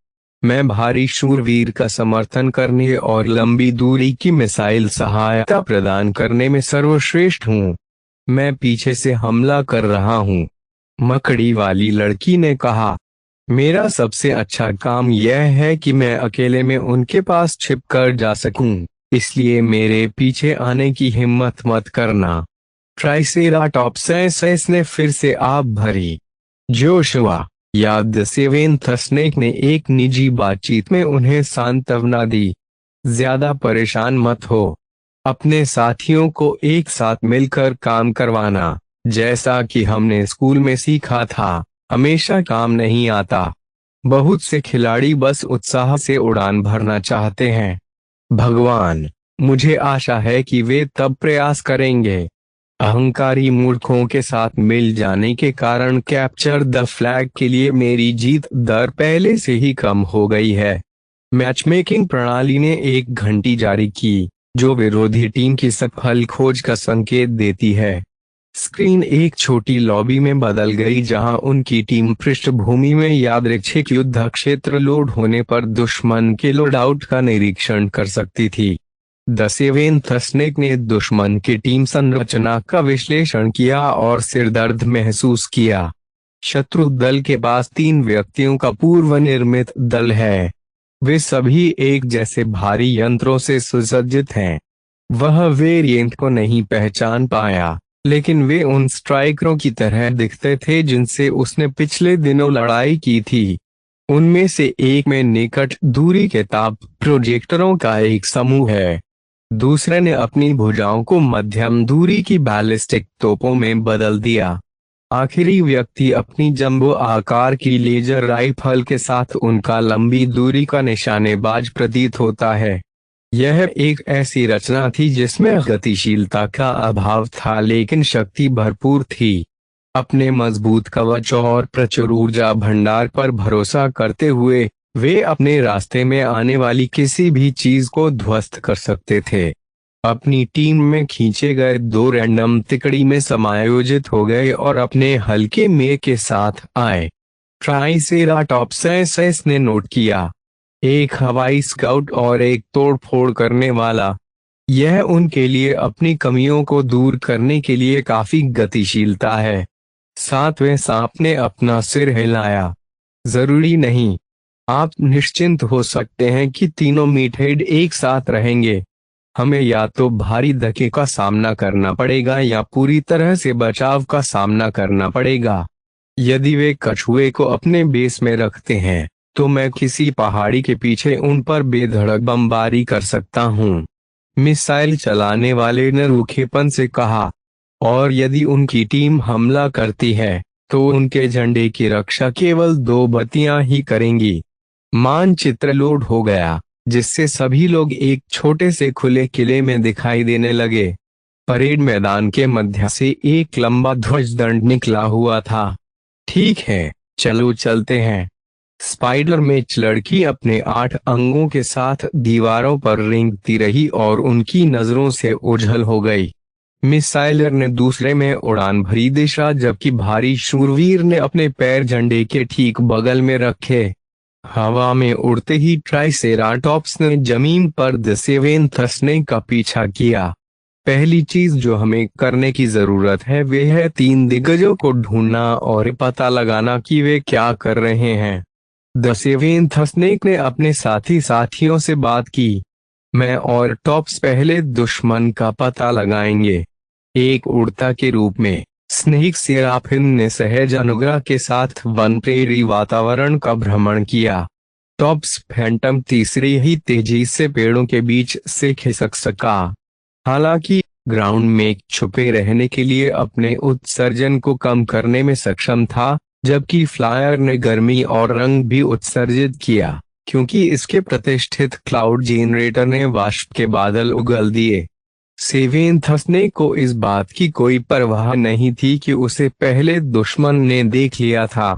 मैं भारी शूरवीर का समर्थन करने और लंबी दूरी की मिसाइल सहायता प्रदान करने में सर्वश्रेष्ठ हूँ। मैं पीछे से हमला कर रहा हूँ, मकड़ी वाली लड़की ने कहा। मेरा सबसे अच्छा काम यह है कि मैं अकेले में उनके पास छिप कर जा सकूं, इसलिए मेरे पीछे आने की हिम्मत मत करना। ट्राइसेराटॉप्स ने फिर से आप भरी। जोशुआ या द सेवेंथ स्नेक ने एक निजी बातचीत में उन्हें सांत्वना दी। ज्यादा परेशान मत हो। अपने साथियों को एक साथ मिलकर काम करवाना, जैसा कि हमने स्कूल में सीखा था, हमेशा काम नहीं आता। बहुत से खिलाड़ी बस उत्साह से उड़ान भरना चाहते हैं। भगवान, मुझे आशा है कि वे तब प्रयास करेंगे। अहंकारी मूर्खों के साथ मिल जाने के कारण कैप्चर द फ्लैग के लिए मेरी जीत दर पहले से ही कम हो गई है। मैचमेकिंग प्रणाली ने एक घंटी जारी की, जो विरोधी टीम की सफल खोज का संकेत देती है। स्क्रीन एक छोटी लॉबी में बदल गई जहां उनकी टीम पृष्ठभूमि में यादृच्छिक युद्ध क्षेत्र लोड होने पर दुश्मन के लोडआउट का निरीक्षण कर सकती थी। द सेवेंथ स्नेक ने दुश्मन की टीम संरचना का विश्लेषण किया और सिरदर्द महसूस किया। शत्रु दल के पास 3 व्यक्तियों का पूर्व निर्मित दल है। वे सभी एक जैसे भारी यंत्रों से सुसज्जित हैं। वह वेरिएंट को नहीं पहचान पाया, लेकिन वे उन स्ट्राइकरों की तरह दिखते थे जिनसे उसने पिछले दिनों लड़ाई की थी। उनमें से एक में निकट दूरी के ताप प्रोजेक्टरों का एक समूह है। दूसरे ने अपनी भुजाओं को मध्यम दूरी की बैलिस्टिक तोपों में बदल दिया। आखिरी व्यक्ति अपनी जंबो आकार की लेजर राइफल के साथ उनका लंबी दूरी का निशानेबाज प्रतीत होता है। यह एक ऐसी रचना थी जिसमें गतिशीलता का अभाव था लेकिन शक्ति भरपूर थी। अपने मजबूत कवच और प्रचुर ऊर्जा भंडार पर भरोसा करते हुए वे अपने रास्ते में आने वाली किसी भी चीज को ध्वस्त कर सकते थे। अपनी टीम में खींचे गए 2 रैंडम तिकड़ी में समायोजित हो गए और अपने हल्के में के साथ आए। ट्राइसेराटॉप्स ने नोट किया। एक हवाई स्काउट और एक तोड़फोड़ करने वाला। यह उनके लिए अपनी कमियों को दूर करने के लिए काफी गतिशीलता है। 7वें सांप ने अपना सिर हिलाया। जरूरी नहीं। आप निश्चिंत हो सकते हैं कि तीनों मीटहेड एक साथ रहेंगे। हमें या तो भारी धक्के का सामना करना पड़ेगा या पूरी तरह से बचाव का सामना करना पड़ेगा। यदि वे कछुए को अपने बेस में रखते हैं तो मैं किसी पहाड़ी के पीछे उन पर बेधड़क बमबारी कर सकता हूँ, मिसाइल चलाने वाले ने रूखेपन से कहा। और यदि उनकी टीम हमला करती है तो उनके झंडे की रक्षा केवल 2 बत्तियां ही करेंगी। मानचित्र लोड हो गया, जिससे सभी लोग एक छोटे से खुले किले में दिखाई देने लगे। परेड मैदान के मध्य से एक लंबा ध्वजदंड निकला हुआ था। ठीक है, चलो चलते हैं। स्पाइडर मैच लड़की अपने 8 अंगों के साथ दीवारों पर रेंगती रही और उनकी नजरों से ओझल हो गई। मिस साइलर ने दूसरे में उड़ान भरी दिशा, जबकि भारी शूरवीर ने अपने पैर झंडे के ठीक बगल में रखे। हवा में उड़ते ही ट्राइसेराटॉप्स ने जमीन पर द सेवेंथ स्नेक का पीछा किया। पहली चीज जो हमें करने की जरूरत है वे है 3 दिग्गजों को ढूंढना और पता लगाना कि वे क्या कर रहे हैं। द सेवेंथ स्नेक ने अपने साथियों से बात की। मैं और टॉप्स पहले दुश्मन का पता लगाएंगे। एक उड़ता के रूप में स्नेक सेराफिन ने सहज अनुग्रह के साथ वन प्रेरी वातावरण का भ्रमण किया। टॉप्स फैंटम तीसरी ही तेजी से पेड़ों के बीच से खिसक सका। हालांकि ग्राउंड में छुपे रहने के लिए अपने उत्सर्जन को कम करने में सक्षम था, जबकि फ्लायर ने गर्मी और रंग भी उत्सर्जित किया, क्योंकि इसके प्रतिष्ठित क्लाउड जेनरेटर ने वाष्प के बादल उगल दिए। सेवेंथ स्नेक को इस बात की कोई परवाह नहीं थी कि उसे पहले दुश्मन ने देख लिया था।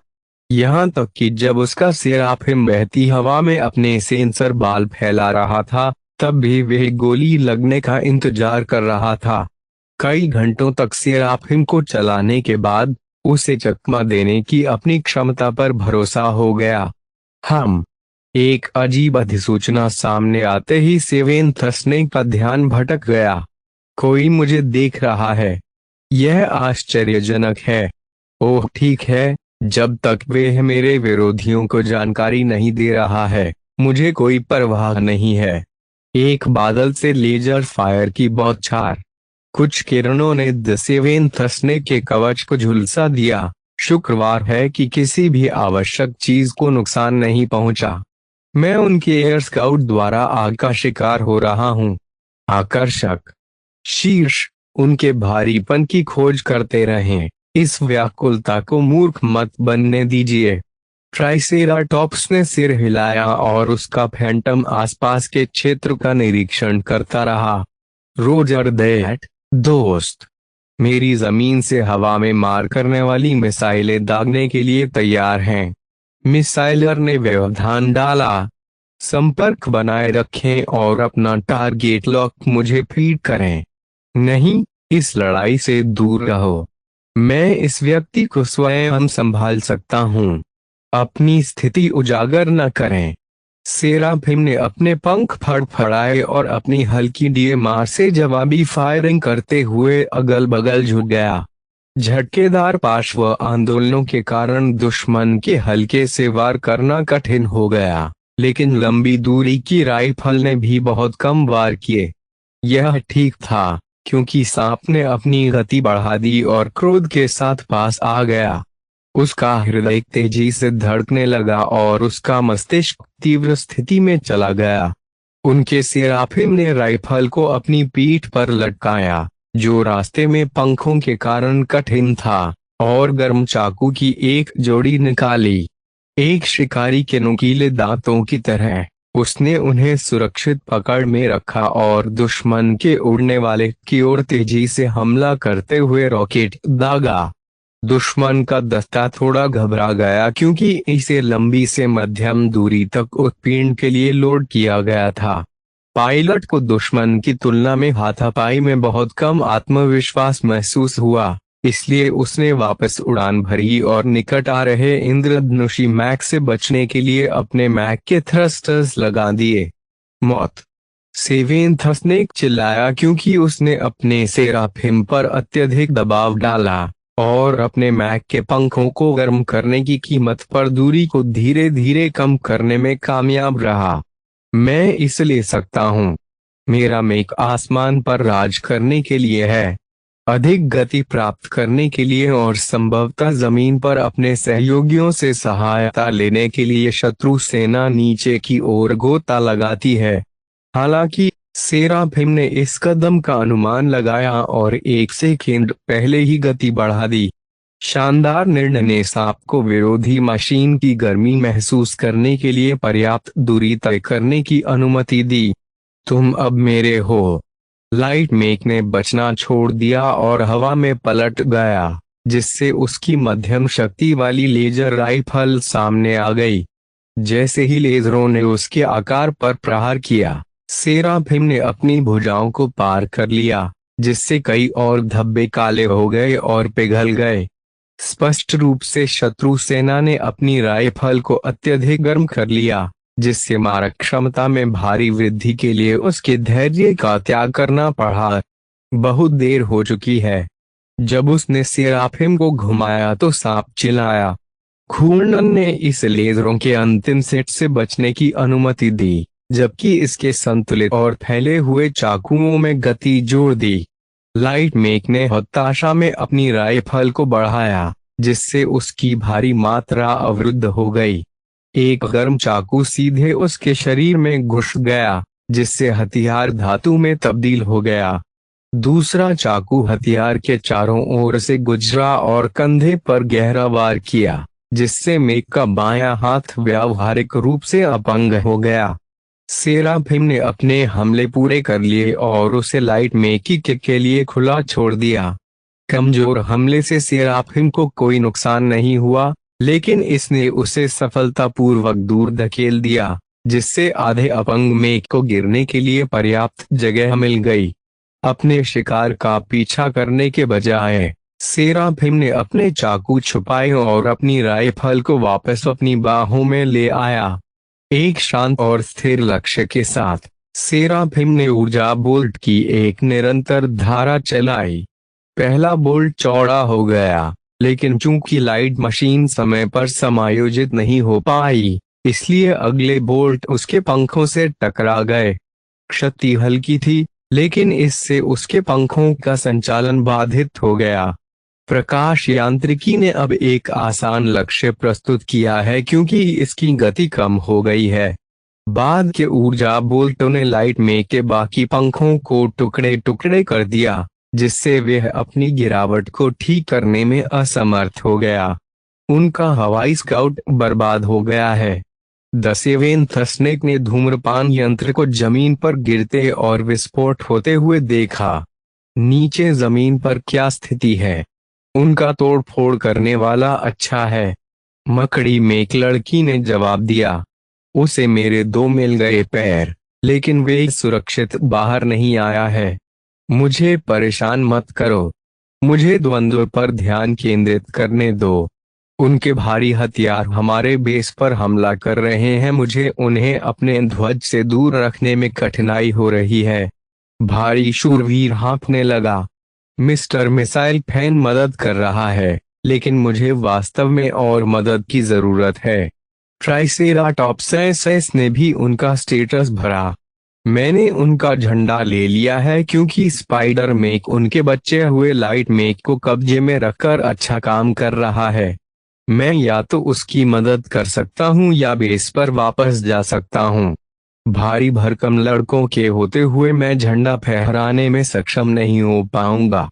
यहाँ तक कि जब उसका सेराफिम बहती हवा में अपने सेंसर बाल फैला रहा था, तब भी वह गोली लगने का इंतजार कर रहा था। कई घंटों तक सेराफिम को चलाने के बाद उसे चकमा देने की अपनी क्षमता पर भरोसा हो गया। एक अजीब अधिसूचना सामने आते ही सेवेंथ स्नेक का ध्यान भटक गया। कोई मुझे देख रहा है। यह आश्चर्यजनक है। ओह ठीक है, जब तक वे मेरे विरोधियों को जानकारी नहीं दे रहा है, मुझे कोई परवाह नहीं है। एक बादल से लेजर फायर की बौछार। कुछ किरणों ने द सेवेंथ स्नेक के कवच को झुलसा दिया। शुक्रवार है कि किसी भी आवश्यक चीज को नुकसान नहीं पहुंचा। मैं उनके एयर स्काउट द्वारा आग का शिकार हो रहा हूँ। आकर्षक शीर्ष उनके भारीपन की खोज करते रहें। इस व्याकुलता को मूर्ख मत बनने दीजिए। ट्राइसेराटॉप्स ने सिर हिलाया और उसका फैंटम आसपास के क्षेत्र का निरीक्षण करता रहा। रोजर दैट दोस्त, मेरी जमीन से हवा में मार करने वाली मिसाइलें दागने के लिए तैयार हैं। मिसाइलर ने व्यवधान डाला। संपर्क बनाए रखें और अपना टारगेट लॉक मुझे फीड करें। नहीं, इस लड़ाई से दूर रहो। मैं इस व्यक्ति को स्वयं संभाल सकता हूँ। अपनी स्थिति उजागर न करें। सेराफिम ने अपने पंख फड़फड़ाए और अपनी हल्की डीएमआर से जवाबी फायरिंग करते हुए अगल बगल झुक गया। झटकेदार पार्श्व आंदोलनों के कारण दुश्मन के हल्के से वार करना कठिन हो गया, लेकिन लंबी दूरी की राइफल ने भी बहुत कम वार किए। यह ठीक था, क्योंकि सांप ने अपनी गति बढ़ा दी और क्रोध के साथ पास आ गया। उसका हृदय तेजी से धड़कने लगा और उसका मस्तिष्क तीव्र स्थिति में चला गया। उनके सेराफिम ने राइफल को अपनी पीठ पर लटकाया, जो रास्ते में पंखों के कारण कठिन था, और गर्म चाकू की एक जोड़ी निकाली। एक शिकारी के नुकीले दांतों की तरह उसने उन्हें सुरक्षित पकड़ में रखा और दुश्मन के उड़ने वाले की ओर तेजी से हमला करते हुए रॉकेट दागा। दुश्मन का दस्ता थोड़ा घबरा गया, क्योंकि इसे लंबी से मध्यम दूरी तक उत्पीड़न के लिए लोड किया गया था। पायलट को दुश्मन की तुलना में हाथापाई में बहुत कम आत्मविश्वास महसूस हुआ, इसलिए उसने वापस उड़ान भरी और निकट आ रहे इंद्रधनुषी मैक से बचने के लिए अपने मैक के थ्रस्टर्स लगा दिए। मौत! सेवेंथ स्नेक चिल्लाया, क्योंकि उसने अपने सेराफिम पर अत्यधिक दबाव डाला और अपने मैक के पंखों को गर्म करने की कीमत पर दूरी को धीरे धीरे कम करने में कामयाब रहा। मैं इसे ले सकता हूँ। मेरा मैक आसमान पर राज करने के लिए है, अधिक गति प्राप्त करने के लिए और संभवतः जमीन पर अपने सहयोगियों से सहायता लेने के लिए शत्रु सेना नीचे की ओर गोता लगाती है। हालांकि सेराफिम ने इस कदम का अनुमान लगाया और 1 सेकंड पहले ही गति बढ़ा दी। शानदार निर्णय ने सांप को विरोधी मशीन की गर्मी महसूस करने के लिए पर्याप्त दूरी तय करने की अनुमति दी। तुम अब मेरे हो। लाइट मेक ने बचना छोड़ दिया और हवा में पलट गया, जिससे उसकी मध्यम शक्ति वाली लेजर राइफल सामने आ गई। जैसे ही लेजरों ने उसके आकार पर प्रहार किया, सेराफिम ने अपनी भुजाओं को पार कर लिया, जिससे कई और धब्बे काले हो गए और पिघल गए। स्पष्ट रूप से शत्रु सेना ने अपनी राइफल को अत्यधिक गर्म कर लिया, जिससे मारक क्षमता में भारी वृद्धि के लिए उसके धैर्य का त्याग करना पड़ा। बहुत देर हो चुकी है। जब उसने सेराफिम को घुमाया तो सांप चिल्लाया। घूर्णन ने इस लेजरों के अंतिम सेट से बचने की अनुमति दी, जबकि इसके संतुलित और फैले हुए चाकुओं में गति जोड़ दी। लाइट मेक ने हताशा में अपनी राइफल को बढ़ाया, जिससे उसकी भारी मात्रा अवरुद्ध हो गई। एक गर्म चाकू सीधे उसके शरीर में घुस गया, जिससे हथियार धातु में तब्दील हो गया। दूसरा चाकू हथियार के चारों ओर से गुजरा और कंधे पर गहरा वार किया, जिससे मेक का बायां हाथ व्यावहारिक रूप से अपंग हो गया। सेराफिम ने अपने हमले पूरे कर लिए और उसे लाइट मेक के लिए खुला छोड़ दिया। कमजोर हमले से सेराफिम को कोई नुकसान नहीं हुआ, लेकिन इसने उसे सफलतापूर्वक दूर धकेल दिया, जिससे आधे अपंग मेक को गिरने के लिए पर्याप्त जगह मिल गई। अपने शिकार का पीछा करने के बजाय सेराफिम ने अपने चाकू छुपाए और अपनी राइफल को वापस अपनी बाहों में ले आया। एक शांत और स्थिर लक्ष्य के साथ सेराफिम ने ऊर्जा बोल्ट की एक निरंतर धारा चलाई। पहला बोल्ट चौड़ा हो गया, लेकिन चूंकि लाइट मशीन समय पर समायोजित नहीं हो पाई, इसलिए अगले बोल्ट उसके पंखों से टकरा गए। क्षति हल्की थी, लेकिन इससे उसके पंखों का संचालन बाधित हो गया। प्रकाश यांत्रिकी ने अब एक आसान लक्ष्य प्रस्तुत किया है, क्योंकि इसकी गति कम हो गई है। बाद के ऊर्जा बोल्टों ने लाइट मेक के बाकी पंखों को टुकड़े टुकड़े कर दिया, जिससे वह अपनी गिरावट को ठीक करने में असमर्थ हो गया। उनका हवाई स्काउट बर्बाद हो गया है। द सेवेंथ स्नेक ने धूम्रपान यंत्र को जमीन पर गिरते और विस्फोट होते हुए देखा। नीचे जमीन पर क्या स्थिति है? उनका तोड़फोड़ करने वाला अच्छा है, मकड़ी में एक लड़की ने जवाब दिया। उसे मेरे 2 मिल गए पैर, लेकिन वे सुरक्षित बाहर नहीं आया है। मुझे परेशान मत करो, मुझे द्वंद्व पर ध्यान केंद्रित करने दो। उनके भारी हथियार हमारे बेस पर हमला कर रहे हैं, मुझे उन्हें अपने ध्वज से दूर रखने में कठिनाई हो रही है। भारी शूरवीर हाँफने लगा। मिस्टर मिसाइल फैन मदद कर रहा है, लेकिन मुझे वास्तव में और मदद की जरूरत है। ट्राइसेराटॉप्स ने भी उनका स्टेटस भरा। मैंने उनका झंडा ले लिया है, क्योंकि स्पाइडर मेक उनके बचे हुए लाइट मेक को कब्जे में रखकर अच्छा काम कर रहा है। मैं या तो उसकी मदद कर सकता हूं या बेस पर वापस जा सकता हूं। भारी भरकम लड़कों के होते हुए मैं झंडा फहराने में सक्षम नहीं हो पाऊंगा।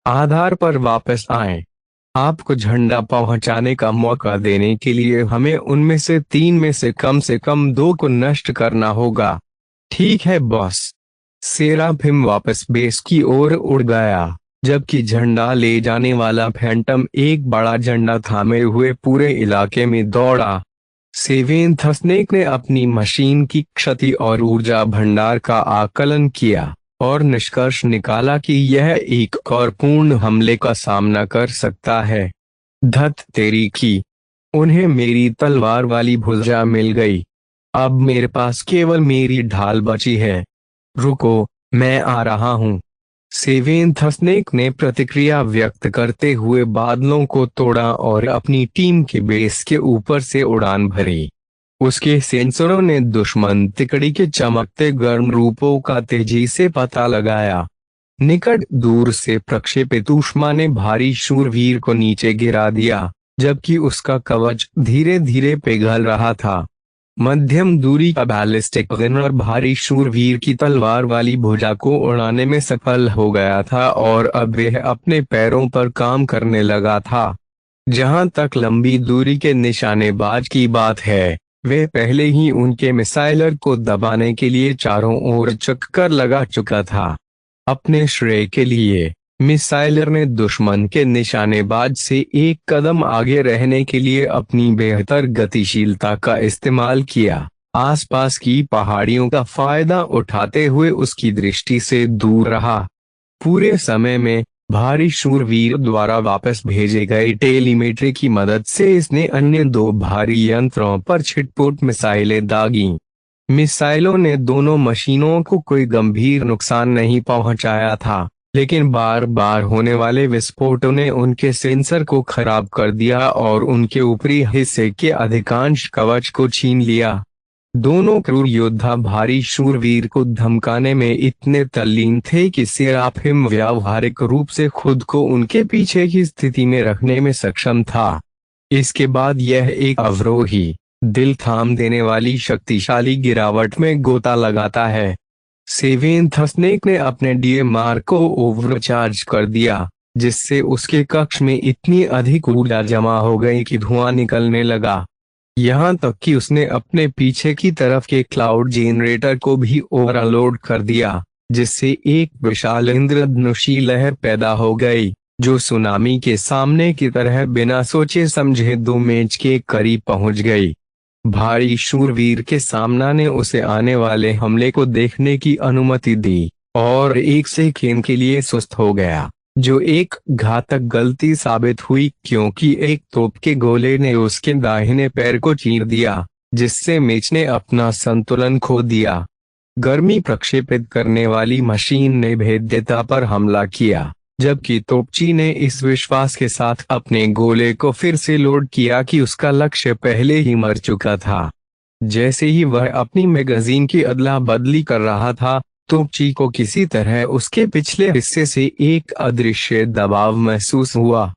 आधार पर वापस आएं। आपको झंडा पहुंचाने का मौका देने के लिए हमें उनमें से 3 में से कम 2 को नष्ट करना होगा। ठीक है बॉस। सेराफिम वापस बेस की ओर उड़ गया, जबकि झंडा ले जाने वाला फैंटम एक बड़ा झंडा थामे हुए पूरे इलाके में दौड़ा। सेवेंथ स्नेक ने अपनी मशीन की क्षति और ऊर्जा भंडार का आकलन किया और निष्कर्ष निकाला कि यह एक और पूर्ण हमले का सामना कर सकता है। धत तेरी की, उन्हें मेरी तलवार वाली भुजा मिल गई। अब मेरे पास केवल मेरी ढाल बची है। रुको, मैं आ रहा हूँ। सेवेंथ स्नेक ने प्रतिक्रिया व्यक्त करते हुए बादलों को तोड़ा और अपनी टीम के बेस के ऊपर से उड़ान भरी। उसके सेंसरों ने दुश्मन तिकड़ी के चमकते गर्म रूपों का तेजी से पता लगाया। निकट दूर से प्रक्षेपित ऊष्मा ने भारी शूरवीर को नीचे गिरा दिया, जबकि उसका कवच धीरे धीरे पिघल रहा था। मध्यम दूरी का बैलिस्टिक गनर भारी शूरवीर की तलवार वाली भुजा को उड़ाने में सफल हो गया था और अब वह अपने पैरों पर काम करने लगा था। जहां तक लंबी दूरी के निशानेबाज की बात है, वे पहले ही उनके मिसाइलर को दबाने के लिए चारों ओर चक्कर लगा चुका था। अपने श्रेय के लिए मिसाइलर ने दुश्मन के निशानेबाज से एक कदम आगे रहने के लिए अपनी बेहतर गतिशीलता का इस्तेमाल किया, आसपास की पहाड़ियों का फायदा उठाते हुए उसकी दृष्टि से दूर रहा। पूरे समय में भारी शूरवीर द्वारा वापस भेजे गए टेलीमेट्री की मदद से इसने अन्य दो भारी यंत्रों पर छिटपुट मिसाइलें दागी। मिसाइलों ने दोनों मशीनों को कोई गंभीर नुकसान नहीं पहुंचाया था, लेकिन बार बार होने वाले विस्फोटों ने उनके सेंसर को खराब कर दिया और उनके ऊपरी हिस्से के अधिकांश कवच को छीन लिया। दोनों क्रूर योद्धा भारी शूरवीर को धमकाने में इतने तल्लीन थे कि सेराफिम व्यावहारिक रूप से खुद को उनके पीछे की स्थिति में रखने में सक्षम था। इसके बाद यह एक अवरोही, दिल थाम देने वाली शक्तिशाली गिरावट में गोता लगाता है। सेवेंथ स्नेक ने अपने डीएमआर को ओवरचार्ज कर दिया, जिससे उसके कक्ष में इतनी अधिक ऊर्जा जमा हो गई कि धुआं निकलने लगा। यहाँ तक कि उसने अपने पीछे की तरफ के क्लाउड जेनरेटर को भी ओवरलोड कर दिया, जिससे एक विशाल इंद्रधनुषी लहर पैदा हो गई, जो सुनामी के सामने की तरह बिना सोचे समझे 2 मेज के करीब पहुंच गई। भारी शूरवीर के सामना ने उसे आने वाले हमले को देखने की अनुमति दी और एक सेकंड के लिए सुस्त हो गया, जो एक घातक गलती साबित हुई क्योंकि एक तोप के गोले ने उसके दाहिने पैर को चीर दिया, जिससे मेज ने अपना संतुलन खो दिया। गर्मी प्रक्षेपित करने वाली मशीन ने भेद्यता पर हमला किया, जबकि तोपची ने इस विश्वास के साथ अपने गोले को फिर से लोड किया कि उसका लक्ष्य पहले ही मर चुका था। जैसे ही वह अपनी मैगजीन की अदला बदली कर रहा था, तोपची को किसी तरह उसके पिछले हिस्से से एक अदृश्य दबाव महसूस हुआ।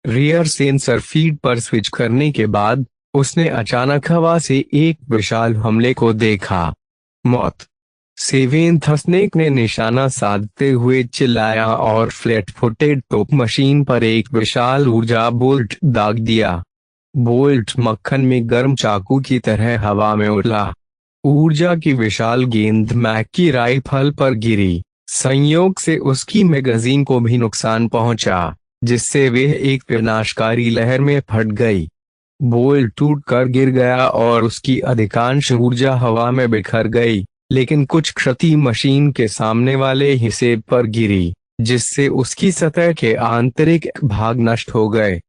रियर सेंसर फीड पर स्विच करने के बाद उसने अचानक हवा से एक विशाल हमले को देखा। मौत। सेवेंथ स्नेक ने निशाना साधते हुए चिल्लाया और फ्लैट फुटेड टॉप मशीन पर एक विशाल ऊर्जा बोल्ट दाग दिया। बोल्ट मक्खन में गर्म चाकू की तरह हवा में उछला। ऊर्जा की विशाल गेंद मैक की राइफल पर गिरी। संयोग से उसकी मैगजीन को भी नुकसान पहुंचा, जिससे वह एक विनाशकारी लहर में फट गई। बोल्ट टूटकर गिर गया और उसकी अधिकांश ऊर्जा हवा में बिखर गई, लेकिन कुछ क्षति मशीन के सामने वाले हिस्से पर गिरी, जिससे उसकी सतह के आंतरिक भाग नष्ट हो गए।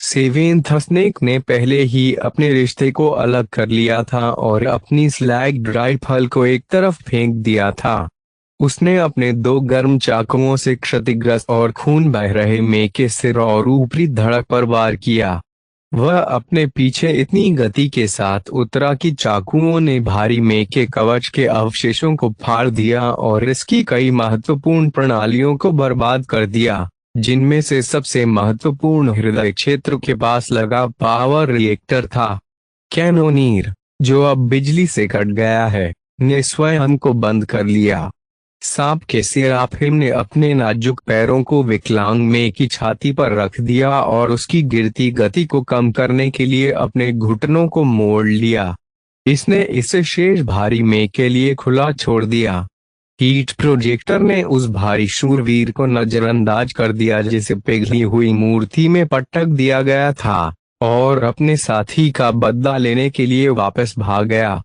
सेवेंथ स्नेक ने पहले ही अपने रिश्ते को अलग कर लिया था और अपनी स्लैग राइफल को एक तरफ फेंक दिया था। उसने अपने 2 गर्म चाकुओं से क्षतिग्रस्त और खून बह रहे मे के सिर और ऊपरी धड़क पर वार किया। वह अपने पीछे इतनी गति के साथ उतरा कि चाकुओं ने भारी मे के कवच के अवशेषों को फाड़ दिया और इसकी कई महत्वपूर्ण प्रणालियों को बर्बाद कर दिया, जिनमें से सबसे महत्वपूर्ण हृदय क्षेत्र के पास लगा पावर रिएक्टर था। कैनोनियर, जो अब बिजली से कट गया है, ने स्वयं को बंद कर लिया। सांप के सेराफिम ने अपने नाजुक पैरों को विकलांग मे की छाती पर रख दिया और उसकी गिरती गति को कम करने के लिए अपने घुटनों को मोड़ लिया। इसने इसे शेष भारी मे के लिए खुला छोड़ दिया। हीट प्रोजेक्टर ने उस भारी शूरवीर को नजरअंदाज कर दिया जिसे पिघली हुई मूर्ति में पटक दिया गया था, और अपने साथी का बदला लेने के लिए वापस भाग गया।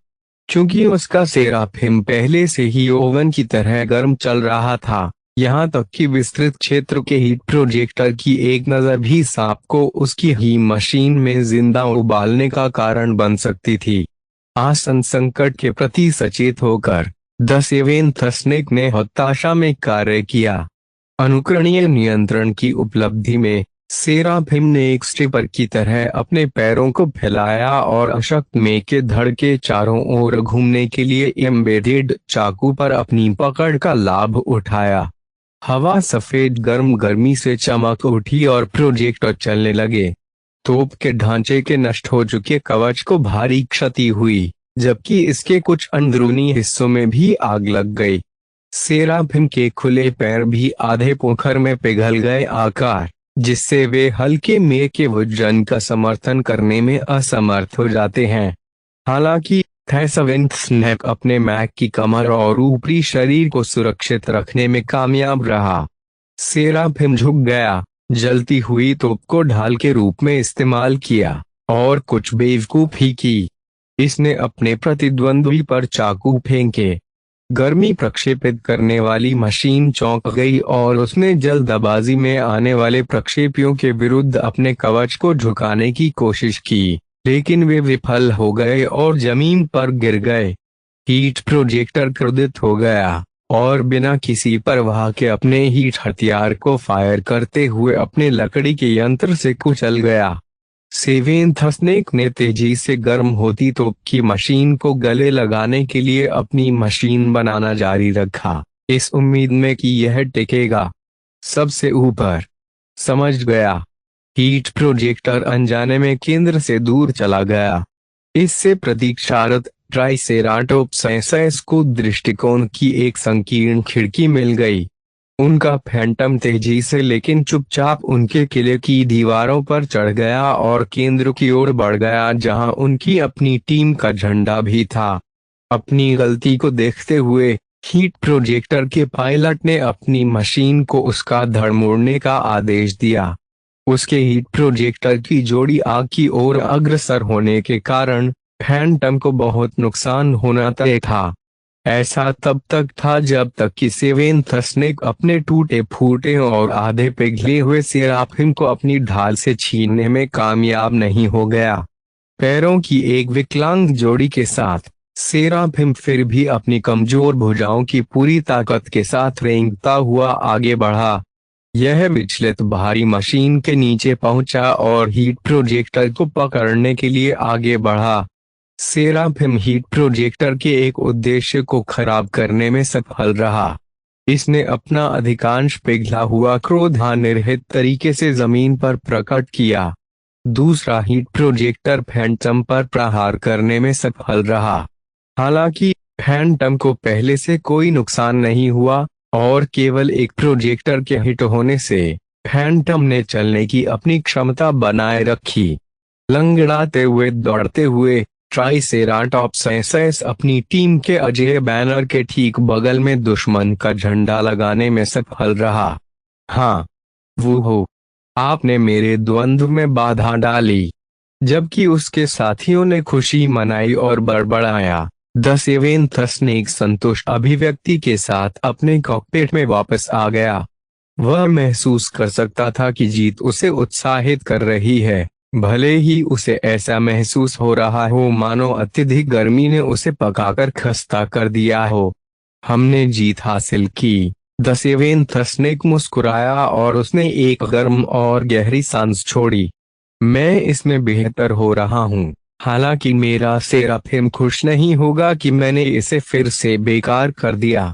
क्योंकि उसका सेराफिम पहले से ही ओवन की तरह गर्म चल रहा था, यहाँ तक कि विस्तृत क्षेत्र के हीट प्रोजेक्टर की एक नजर भी सांप को उसकी ही मशीन में जिंदा उबालने का कारण बन सकती थी। आसन संकट के प्रति सचेत होकर द सेवेंथ स्नेक ने हताशा में कार्य किया। अनुकरणीय नियंत्रण की उपलब्धि में सेराफिम ने एक स्ट्रिपर की तरह अपने पैरों को फैलाया और अशक्त मे के धड़ के चारों ओर घूमने के लिए एम्बेडेड चाकू पर अपनी पकड़ का लाभ उठाया। हवा सफेद गर्म गर्मी से चमक उठी और प्रोजेक्टर चलने लगे। तोप के ढांचे के नष्ट हो चुके कवच को भारी क्षति हुई, जबकि इसके कुछ अंदरूनी हिस्सों में भी आग लग गई। सेराफिम के खुले पैर भी आधे पोखर में पिघल गए आकार, जिससे वे हल्के मे के वजन का समर्थन करने में असमर्थ हो जाते हैं। हालांकि सेवेंथ स्नेक अपने मैक की कमर और ऊपरी शरीर को सुरक्षित रखने में कामयाब रहा। सेराफिम झुक गया, जलती हुई तोप को ढाल के रूप में इस्तेमाल किया और कुछ बेवकूफी की। इसने अपने प्रतिद्वंद्वी पर चाकू फेंके। गर्मी प्रक्षेपित करने वाली मशीन चौंक गई और उसने जल्दबाजी में आने वाले प्रक्षेपियों के विरुद्ध अपने कवच को झुकाने की कोशिश की, लेकिन वे विफल हो गए और जमीन पर गिर गए। हीट प्रोजेक्टर क्रोधित हो गया और बिना किसी परवाह के अपने हीट हथियार को फायर करते हुए अपने लकड़ी के यंत्र से कुचल गया। सेवेंथ स्नेक ने तेजी से गर्म होती तोप की मशीन को गले लगाने के लिए अपनी मशीन बनाना जारी रखा, इस उम्मीद में कि यह टिकेगा सबसे ऊपर। समझ गया। हीट प्रोजेक्टर अनजाने में केंद्र से दूर चला गया। इससे प्रतीक्षारत ट्राइसेराटोप्स को दृष्टिकोण की एक संकीर्ण खिड़की मिल गई। उनका फैंटम तेजी से लेकिन चुपचाप उनके किले की दीवारों पर चढ़ गया और केंद्र की ओर बढ़ गया, जहां उनकी अपनी टीम का झंडा भी था। अपनी गलती को देखते हुए हीट प्रोजेक्टर के पायलट ने अपनी मशीन को उसका धड़ मोड़ने का आदेश दिया। उसके हीट प्रोजेक्टर की जोड़ी आग की ओर अग्रसर होने के कारण फैंटम को बहुत नुकसान होना तय था। ऐसा तब तक था जब तक कि सेवेंथ स्नेक अपने टूटे फूटे और आधे पिघले हुए सेराफिम को अपनी ढाल से छीनने में कामयाब नहीं हो गया। पैरों की एक विकलांग जोड़ी के साथ सेराफिम फिर भी अपनी कमजोर भुजाओं की पूरी ताकत के साथ रेंगता हुआ आगे बढ़ा। यह विचलित भारी मशीन के नीचे पहुंचा और हीट प्रोजेक्टर को पकड़ने के लिए आगे बढ़ा। सेराफिम हीट प्रोजेक्टर के एक उद्देश्य को खराब करने में सफल रहा। इसने अपना अधिकांश पिघला हुआ क्रोध निर्हित तरीके से जमीन पर प्रकट किया। दूसरा हीट प्रोजेक्टर फैंटम पर प्रहार करने में सफल रहा। हालांकि फैंटम को पहले से कोई नुकसान नहीं हुआ और केवल एक प्रोजेक्टर के हिट होने से फैंटम ने चलने की अपनी क्षमता बनाए रखी। लंगड़ाते हुए दौड़ते हुए ट्राइसेराटॉप्स अपनी टीम के अजेय बैनर के ठीक बगल में दुश्मन का झंडा लगाने में सफल रहा। हाँ, वो हो, आपने मेरे द्वंद्व में बाधा डाली। जबकि उसके साथियों ने खुशी मनाई और बड़बड़ाया, द सेवेंथ स्नेक संतुष्ट अभिव्यक्ति के साथ अपने कॉकपिट में वापस आ गया। वह महसूस कर सकता था कि जीत उसे उत्साहित कर रही है, भले ही उसे ऐसा महसूस हो रहा हो मानो अत्यधिक गर्मी ने उसे पकाकर खस्ता कर दिया हो। हमने जीत हासिल की, द सेवेंथ स्नेक मुस्कुराया और उसने एक गर्म और गहरी सांस छोड़ी। मैं इसमें बेहतर हो रहा हूँ। हालांकि मेरा सेराफिम खुश नहीं होगा कि मैंने इसे फिर से बेकार कर दिया।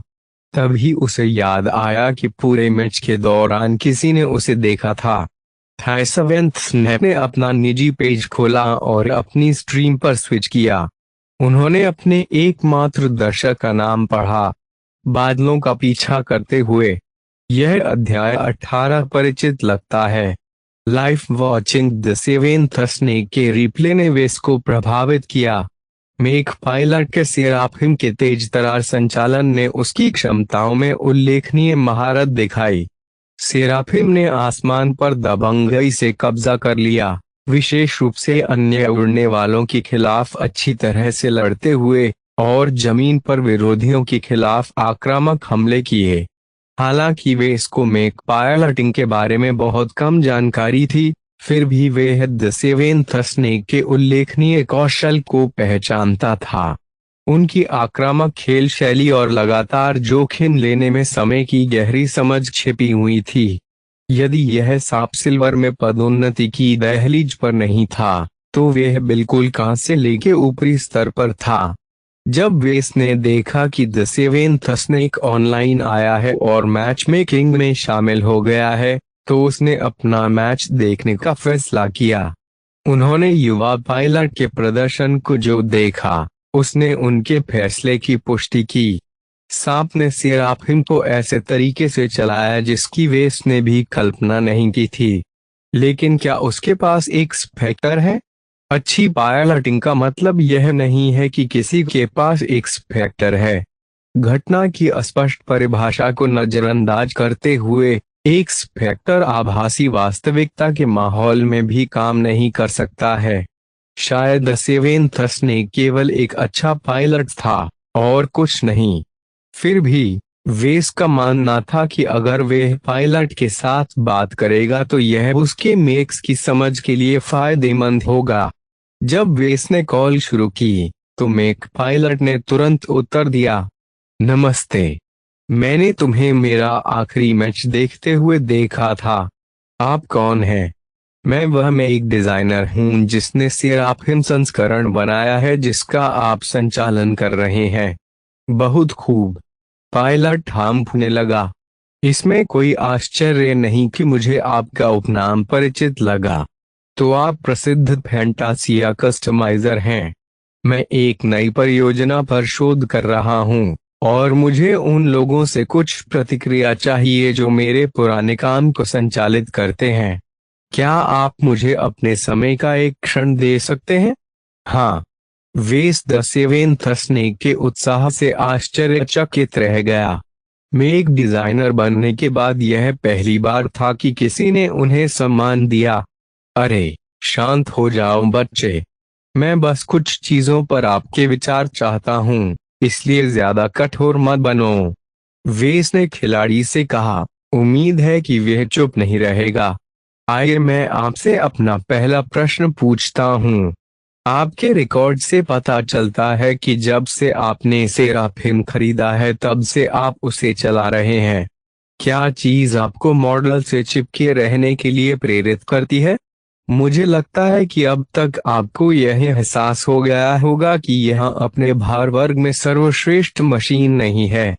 तभी उसे याद आया कि पूरे मैच के दौरान किसी ने उसे देखा था। सेवेंथ स्नेक ने अपना निजी पेज खोला और अपनी स्ट्रीम पर स्विच किया। उन्होंने अपने एकमात्र दर्शक का नाम पढ़ा, बादलों का पीछा करते हुए। यह अध्याय 18 परिचित लगता है। Life watching the seventh snake के रिप्ले ने वेस को प्रभावित किया। मेक पायलट के सेराफिम के तेज तरार संचालन ने उसकी क्षमताओं में उल्लेखनीय महारत दिखाई। सेराफिम ने आसमान पर दबंगई से कब्जा कर लिया, विशेष रूप से अन्य उड़ने वालों के खिलाफ अच्छी तरह से लड़ते हुए और जमीन पर विरोधियों के खिलाफ आक्रामक हमले किए। हालांकि वे इसको मेक पायलटिंग के बारे में बहुत कम जानकारी थी, फिर भी वे द सेवेंथ स्नेक के उल्लेखनीय कौशल को पहचानता था। उनकी आक्रामक खेल शैली और लगातार जोखिम लेने में समय की गहरी समझ छिपी हुई थी। यदि यह सांप सिल्वर में पदोन्नति की दहलीज पर नहीं था, तो वह बिल्कुल कांस्य लेके ऊपरी स्तर पर था। जब वेस ने देखा कि द सेवेंथ स्नेक ऑनलाइन आया है और मैच मेकिंग में शामिल हो गया है, तो उसने अपना मैच देखने का फैसला किया। उन्होंने युवा पायलट के प्रदर्शन को जो देखा, उसने उनके फैसले की पुष्टि की। सांप ने सेराफिम को ऐसे तरीके से चलाया जिसकी वेस ने भी कल्पना नहीं की थी। लेकिन क्या उसके पास एक फैक्टर है? अच्छी पायलटिंग का मतलब यह नहीं है कि किसी के पास एक फैक्टर है। घटना की अस्पष्ट परिभाषा को नजरअंदाज करते हुए एक स्पेक्टर आभासी वास्तविकता के माहौल में भी काम नहीं कर सकता है। शायद सेवेंथस ने केवल एक अच्छा पायलट था और कुछ नहीं। फिर भी वेस का मानना था कि अगर वह पायलट के साथ बात करेगा तो यह उसके मेक्स की समझ के लिए फायदेमंद होगा। जब वेस ने कॉल शुरू की तो मेक पायलट ने तुरंत उत्तर दिया, नमस्ते, मैंने तुम्हें मेरा आखिरी मैच देखते हुए देखा था। आप कौन हैं? मैं एक डिजाइनर हूं जिसने सेराफिम संस्करण बनाया है जिसका आप संचालन कर रहे हैं। बहुत खूब। पायलट हाँफने लगा। इसमें कोई आश्चर्य नहीं कि मुझे आपका उपनाम परिचित लगा। तो आप प्रसिद्ध फैंटासिया कस्टमाइजर हैं। मैं एक नई परियोजना पर शोध कर रहा हूं और मुझे उन लोगों से कुछ प्रतिक्रिया चाहिए जो मेरे पुराने काम को संचालित करते हैं। क्या आप मुझे अपने समय का एक क्षण दे सकते हैं? हाँ। वेस द सेवेंथ स्नेक के उत्साह से आश्चर्यचकित रह गया। मैं एक डिजाइनर बनने के बाद यह पहली बार था कि किसी ने उन्हें सम्मान दिया। अरे, शांत हो जाओ बच्चे। मैं बस कुछ चीजों पर आपके विचार चाहता हूँ, इसलिए ज्यादा कठोर मत बनो। वेस ने खिलाड़ी से कहा। उम्मीद है कि वह चुप नहीं रहेगा। आइए मैं आपसे अपना पहला प्रश्न पूछता हूँ। आपके रिकॉर्ड से पता चलता है कि जब से आपने सेराफिम खरीदा है तब से आप उसे चला रहे हैं। क्या चीज आपको मॉडल से चिपके रहने के लिए प्रेरित करती है? मुझे लगता है कि अब तक आपको यह एहसास हो गया होगा कि यह अपने भार वर्ग में सर्वश्रेष्ठ मशीन नहीं है।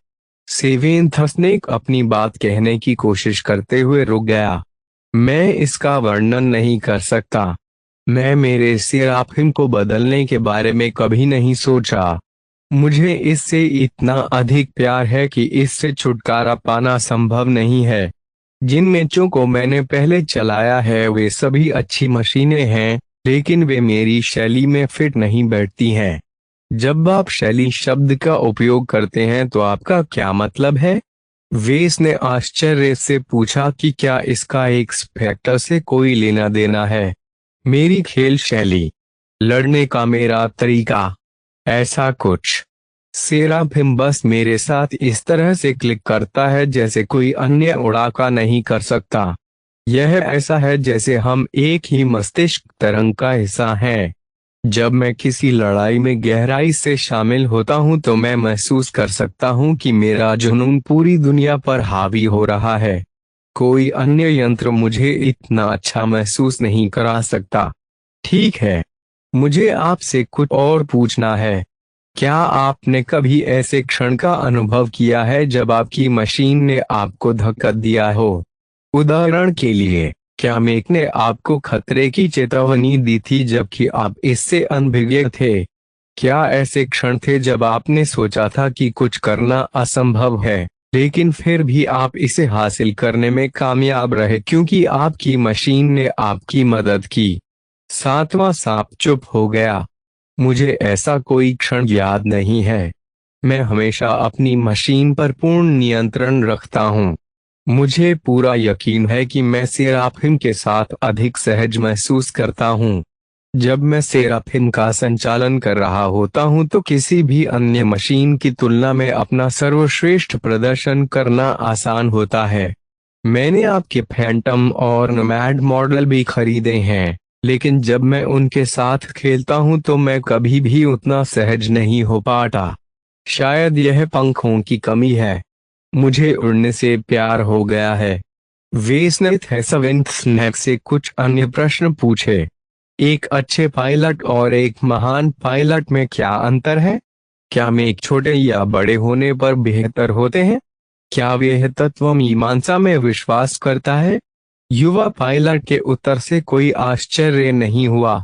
सेवेंथस ने अपनी बात कहने की कोशिश करते हुए रुक गया। मैं इसका वर्णन नहीं कर सकता। मैं मेरे सेराफिम को बदलने के बारे में कभी नहीं सोचा। मुझे इससे इतना अधिक प्यार है कि इससे छुटकारा पाना संभव नहीं है। जिन मैचों को मैंने पहले चलाया है वे सभी अच्छी मशीनें हैं, लेकिन वे मेरी शैली में फिट नहीं बैठती हैं। जब आप शैली शब्द का उपयोग करते हैं तो आपका क्या मतलब है? वेस ने आश्चर्य से पूछा कि क्या इसका एक स्पेक्टर से कोई लेना देना है। मेरी खेल शैली, लड़ने का मेरा तरीका, ऐसा कुछ। सेराफिम बस मेरे साथ इस तरह से क्लिक करता है जैसे कोई अन्य उड़ाका नहीं कर सकता। यह ऐसा है जैसे हम एक ही मस्तिष्क तरंग का हिस्सा हैं। जब मैं किसी लड़ाई में गहराई से शामिल होता हूं तो मैं महसूस कर सकता हूं कि मेरा जुनून पूरी दुनिया पर हावी हो रहा है। कोई अन्य यंत्र मुझे इतना अच्छा महसूस नहीं करा सकता। ठीक है, मुझे आपसे कुछ और पूछना है। क्या आपने कभी ऐसे क्षण का अनुभव किया है जब आपकी मशीन ने आपको धक्का दिया हो? उदाहरण के लिए, क्या मेक ने आपको खतरे की चेतावनी दी थी जबकि आप इससे अनभिज्ञ थे? क्या ऐसे क्षण थे जब आपने सोचा था कि कुछ करना असंभव है, लेकिन फिर भी आप इसे हासिल करने में कामयाब रहे क्योंकि आपकी मशीन ने आपकी मदद की? सातवां सांप चुप हो गया। मुझे ऐसा कोई क्षण याद नहीं है। मैं हमेशा अपनी मशीन पर पूर्ण नियंत्रण रखता हूँ। मुझे पूरा यकीन है कि मैं सेराफिम के साथ अधिक सहज महसूस करता हूँ। जब मैं सेराफिम का संचालन कर रहा होता हूँ तो किसी भी अन्य मशीन की तुलना में अपना सर्वश्रेष्ठ प्रदर्शन करना आसान होता है। मैंने आपके फैंटम और नोमैड मॉडल भी खरीदे हैं, लेकिन जब मैं उनके साथ खेलता हूँ तो मैं कभी भी उतना सहज नहीं हो पाता। शायद यह पंखों की कमी है। मुझे उड़ने से प्यार हो गया है। वेस ने सेवेंथ स्नैक से कुछ अन्य प्रश्न पूछे। एक अच्छे पायलट और एक महान पायलट में क्या अंतर है? क्या में एक छोटे या बड़े होने पर बेहतर होते हैं? क्या वह तत्व मीमांसा में विश्वास करता है? युवा पायलट के उत्तर से कोई आश्चर्य नहीं हुआ।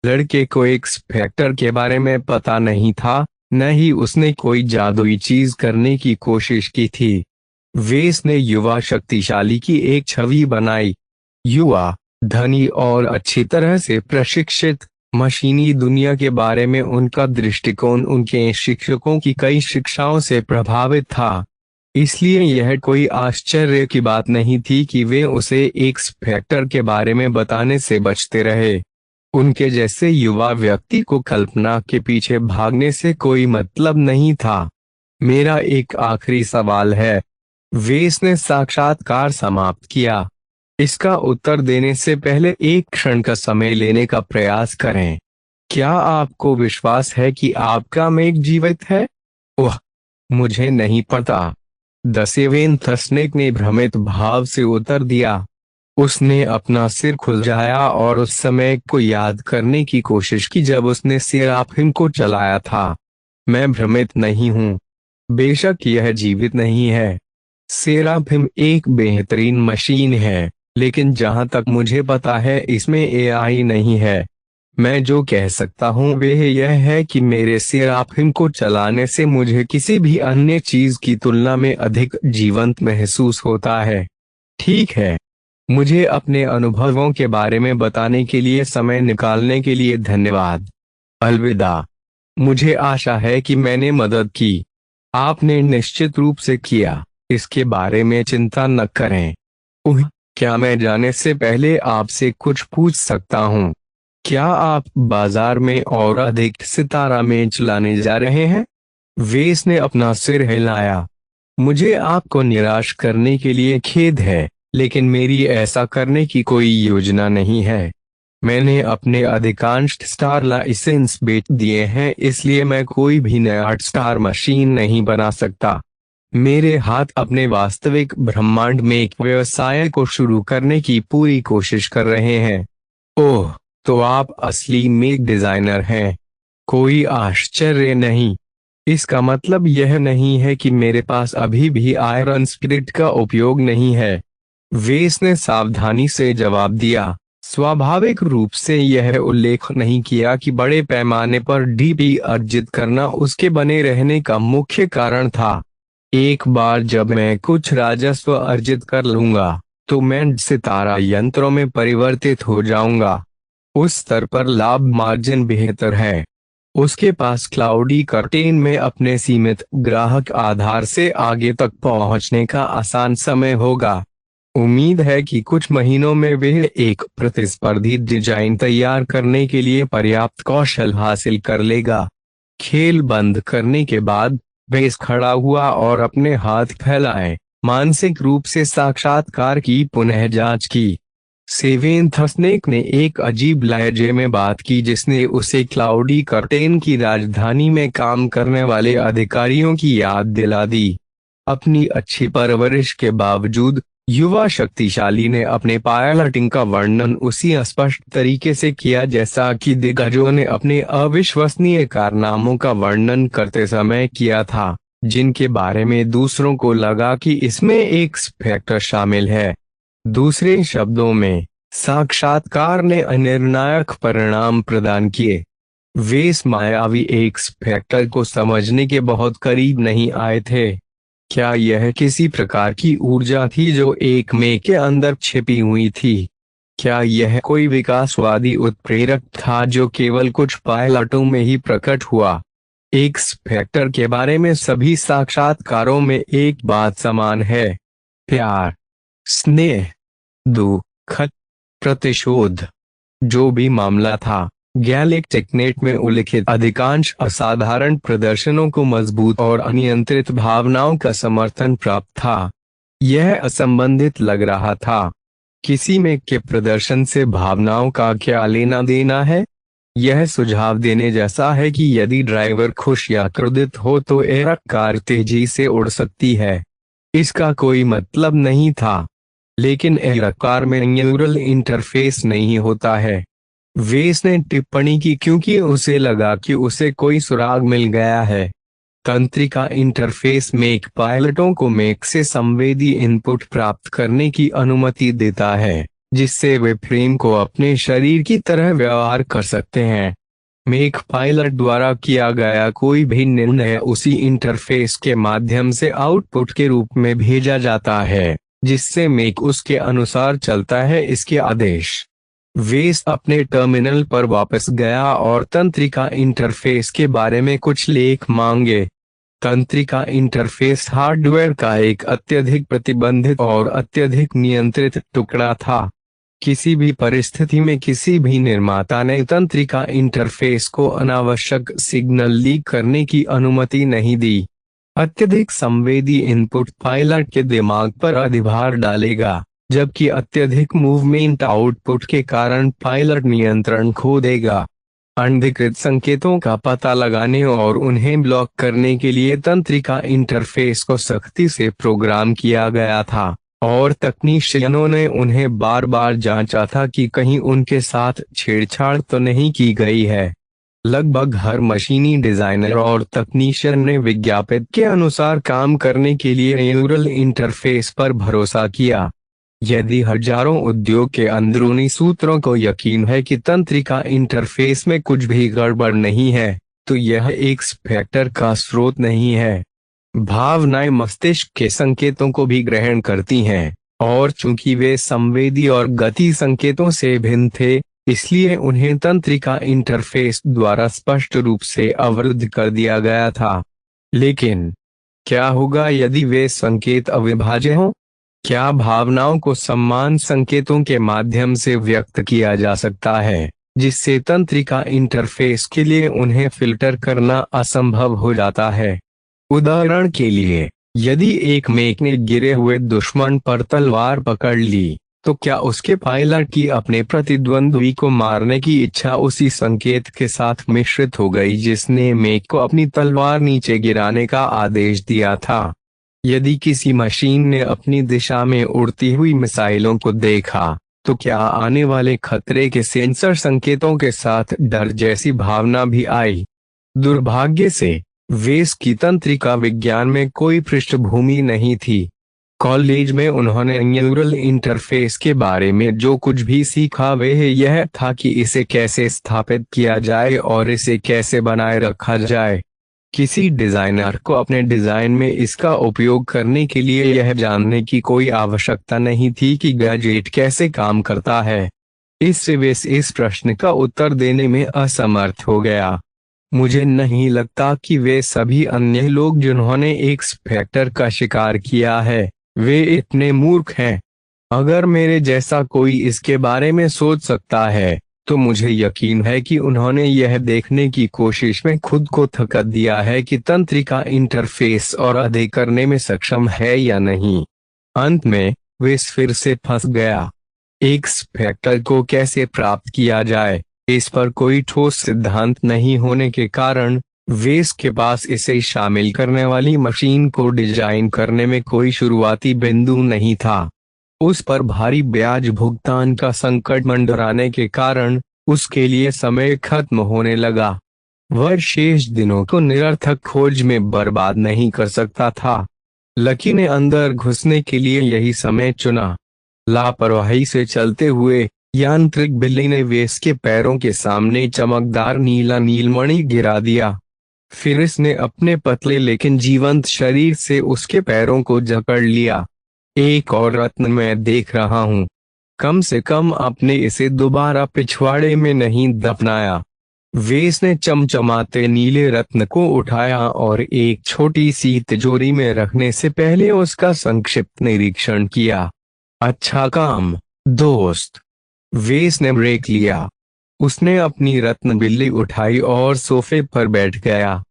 लड़के को एक स्पेक्टर के बारे में पता नहीं था, न ही उसने कोई जादुई चीज करने की कोशिश की थी। वेस ने युवा शक्तिशाली की एक छवि बनाई। युवा, धनी और अच्छी तरह से प्रशिक्षित। मशीनी दुनिया के बारे में उनका दृष्टिकोण उनके शिक्षकों की कई शिक्षाओं से प्रभावित था। इसलिए यह कोई आश्चर्य की बात नहीं थी कि वे उसे एक्स फैक्टर के बारे में बताने से बचते रहे। उनके जैसे युवा व्यक्ति को कल्पना के पीछे भागने से कोई मतलब नहीं था। मेरा एक आखिरी सवाल है। वेस ने साक्षात्कार समाप्त किया। इसका उत्तर देने से पहले एक क्षण का समय लेने का प्रयास करें। क्या आपको विश्वास है कि आपका मेघ जीवित है? ओह, मुझे नहीं पता। द सेवेंथ स्नेक ने भ्रमित भाव से उत्तर दिया। उसने अपना सिर खुजाया और उस समय को याद करने की कोशिश की जब उसने सेराफिम को चलाया था। मैं भ्रमित नहीं हूँ। बेशक यह जीवित नहीं है। सेराफिम एक बेहतरीन मशीन है, लेकिन जहां तक मुझे पता है इसमें एआई नहीं है। मैं जो कह सकता हूँ वह यह है कि मेरे सेराफिम को चलाने से मुझे किसी भी अन्य चीज की तुलना में अधिक जीवंत महसूस होता है। ठीक है। मुझे अपने अनुभवों के बारे में बताने के लिए समय निकालने के लिए धन्यवाद। अलविदा। मुझे आशा है कि मैंने मदद की। आपने निश्चित रूप से किया। इसके बारे में चिंता न करें। उह, क्या मैं जाने से पहले आपसे कुछ पूछ सकता हूँ? क्या आप बाजार में और अधिक सितारा मेज लाने जा रहे हैं? वेस ने अपना सिर हिलाया। मुझे आपको निराश करने के लिए खेद है, लेकिन मेरी ऐसा करने की कोई योजना नहीं है। मैंने अपने अधिकांश स्टार लाइसेंस बेच दिए हैं, इसलिए मैं कोई भी नया स्टार मशीन नहीं बना सकता। मेरे हाथ अपने वास्तविक ब्रह्मांड में एक व्यवसाय को शुरू करने की पूरी कोशिश कर रहे हैं। ओह, तो आप असली मेक डिजाइनर हैं। कोई आश्चर्य नहीं। इसका मतलब यह नहीं है कि मेरे पास अभी भी आयरन स्पिरिट का उपयोग नहीं है। वेस ने सावधानी से जवाब दिया। स्वाभाविक रूप से यह उल्लेख नहीं किया कि बड़े पैमाने पर डीपी अर्जित करना उसके बने रहने का मुख्य कारण था। एक बार जब मैं कुछ राजस्व अर्जित कर लूंगा, तो मैं सितारा यंत्रों में परिवर्तित हो जाऊंगा। उस स्तर पर लाभ मार्जिन बेहतर है। उसके पास क्लाउडी कर्टेन में अपने सीमित ग्राहक आधार से आगे तक पहुंचने का आसान समय होगा। उम्मीद है कि कुछ महीनों में वह एक प्रतिस्पर्धी डिजाइन तैयार करने के लिए पर्याप्त कौशल हासिल कर लेगा। खेल बंद करने के बाद वेस खड़ा हुआ और अपने हाथ फैलाए मानसिक रूप से साक्षात्कार की पुनः जांच की। सेवेंथ स्नेक ने एक अजीब लहजे में बात की जिसने उसे क्लाउडी कर्टेन की राजधानी में काम करने वाले अधिकारियों की याद दिला दी। अपनी अच्छी परवरिश के बावजूद युवा शक्तिशाली ने अपने पायलटिंग का वर्णन उसी स्पष्ट तरीके से किया जैसा कि दिग्गजों ने अपने अविश्वसनीय कारनामों का वर्णन करते समय किया था, जिनके बारे में दूसरों को लगा कि इसमें एक फैक्टर शामिल है। दूसरे शब्दों में, साक्षात्कार ने अनिर्णायक परिणाम प्रदान किए। वे इस मायावी एक्स फैक्टर को समझने के बहुत करीब नहीं आए थे। क्या यह किसी प्रकार की ऊर्जा थी जो एक में के अंदर छिपी हुई थी? क्या यह कोई विकासवादी उत्प्रेरक था जो केवल कुछ पायलटों में ही प्रकट हुआ? एक्स फैक्टर के बारे में सभी साक्षात्कारों में एक बात समान है। प्यार, स्नेह, दुख, प्रतिशोध। जो भी मामला था, गैलेक्टिक नेट में उल्लिखित अधिकांश असाधारण प्रदर्शनों को मजबूत और अनियंत्रित भावनाओं का समर्थन प्राप्त था। यह असंबंधित लग रहा था। किसी में के प्रदर्शन से भावनाओं का क्या लेना देना है? यह सुझाव देने जैसा है कि यदि ड्राइवर खुश या क्रोधित हो तो एयर कार तेजी से उड़ सकती है। इसका कोई मतलब नहीं था। लेकिन एयर कार में न्यूरल इंटरफेस नहीं होता है। वेस ने टिप्पणी की क्योंकि उसे लगा कि उसे कोई सुराग मिल गया है। तंत्रिका इंटरफेस मेक पायलटों को मेक से संवेदी इनपुट प्राप्त करने की अनुमति देता है, जिससे वे फ्रेम को अपने शरीर की तरह व्यवहार कर सकते हैं। मेक पायलट द्वारा किया गया कोई भी निर्णय उसी इंटरफेस के माध्यम से आउटपुट के रूप में भेजा जाता है, जिससे मेक उसके अनुसार चलता है। इसके आदेश। वेस अपने टर्मिनल पर वापस गया और तंत्रिका इंटरफेस के बारे में कुछ लेख मांगे। तंत्रिका इंटरफेस हार्डवेयर का एक अत्यधिक प्रतिबंधित और अत्यधिक नियंत्रित टुकड़ा था। किसी भी परिस्थिति में किसी भी निर्माता ने तंत्रिका इंटरफेस को अनावश्यक सिग्नल लीक करने की अनुमति नहीं दी। अत्यधिक संवेदी इनपुट पायलट के दिमाग पर अधिभार डालेगा, जबकि अत्यधिक मूवमेंट आउटपुट के कारण पायलट नियंत्रण खो देगा। अनधिकृत संकेतों का पता लगाने और उन्हें ब्लॉक करने के लिए तंत्रिका इंटरफेस को सख्ती से प्रोग्राम किया गया था, और तकनीशियनों ने उन्हें बार बार जांचा था कि कहीं उनके साथ छेड़छाड़ तो नहीं की गई है। लगभग हर मशीनी डिजाइनर और तकनीशियन ने विज्ञापित के अनुसार काम करने के लिए न्यूरल इंटरफेस पर भरोसा किया। यदि हजारों उद्योग के अंदरूनी सूत्रों को यकीन है कि तंत्रिका इंटरफेस में कुछ भी गड़बड़ नहीं है, तो यह एक फैक्टर का स्रोत नहीं है। भावनाएं मस्तिष्क के संकेतों को भी ग्रहण करती हैं, और चूंकि वे संवेदी और गति संकेतों से भिन्न थे, इसलिए उन्हें तंत्रिका इंटरफेस द्वारा स्पष्ट रूप से अवरुद्ध कर दिया गया था। लेकिन क्या होगा यदि वे संकेत अविभाज्य हों? क्या भावनाओं को समान संकेतों के माध्यम से व्यक्त किया जा सकता है, जिससे तंत्रिका इंटरफेस के लिए उन्हें फिल्टर करना असंभव हो जाता है? उदाहरण के लिए, यदि एक मेक ने गिरे हुए दुश्मन पर तलवार पकड़ ली, तो क्या उसके पायलट की अपने प्रतिद्वंद्वी को मारने की इच्छा उसी संकेत के साथ मिश्रित हो गई जिसने मेक को अपनी तलवार नीचे गिराने का आदेश दिया था? यदि किसी मशीन ने अपनी दिशा में उड़ती हुई मिसाइलों को देखा, तो क्या आने वाले खतरे के सेंसर संकेतों के साथ डर जैसी भावना भी आई? दुर्भाग्य से वेस की तंत्रिका विज्ञान में कोई पृष्ठभूमि नहीं थी। कॉलेज में उन्होंने न्यूरल इंटरफेस के बारे में जो कुछ भी सीखा वह यह था कि इसे कैसे स्थापित किया जाए और इसे कैसे बनाए रखा जाए। किसी डिजाइनर को अपने डिजाइन में इसका उपयोग करने के लिए यह जानने की कोई आवश्यकता नहीं थी कि गैजेट कैसे काम करता है। इससे वे इस प्रश्न का उत्तर देने में असमर्थ हो गया। मुझे नहीं लगता कि वे सभी अन्य लोग जिन्होंने एक्स फैक्टर का शिकार किया है, वे इतने मूर्ख हैं। अगर मेरे जैसा कोई इसके बारे में सोच सकता है, तो मुझे यकीन है कि उन्होंने यह देखने की कोशिश में खुद को थका दिया है कि तंत्रिका इंटरफेस और अधिक करने में सक्षम है या नहीं। अंत में वे फिर से फंस गया। एक्स फैक्टर को कैसे प्राप्त किया जाए, इस पर कोई ठोस सिद्धांत नहीं होने के कारण वेस के पास इसे शामिल करने वाली मशीन को डिजाइन करने में कोई शुरुआती बिंदु नहीं था। उस पर भारी ब्याज भुगतान का संकट मंडराने के कारण उसके लिए समय खत्म होने लगा। वह शेष दिनों को निरर्थक खोज में बर्बाद नहीं कर सकता था। लकी ने अंदर घुसने के लिए यही समय चुना। लापरवाही से चलते हुए यांत्रिक बिल्ली ने वेस के पैरों के सामने चमकदार नीला नीलमणि गिरा दिया। फिर इसने अपने पतले लेकिन जीवंत शरीर से उसके पैरों को जकड़ लिया। एक और रत्न मैं देख रहा हूँ। कम से कम आपने इसे दोबारा पिछवाड़े में नहीं दफनाया। वेस ने चमचमाते नीले रत्न को उठाया और एक छोटी सी तिजोरी में रखने से पहले उसका संक्षिप्त निरीक्षण किया। अच्छा काम, दोस्त। वेस ने ब्रेक लिया। उसने अपनी रत्न बिल्ली उठाई और सोफे पर बैठ गया।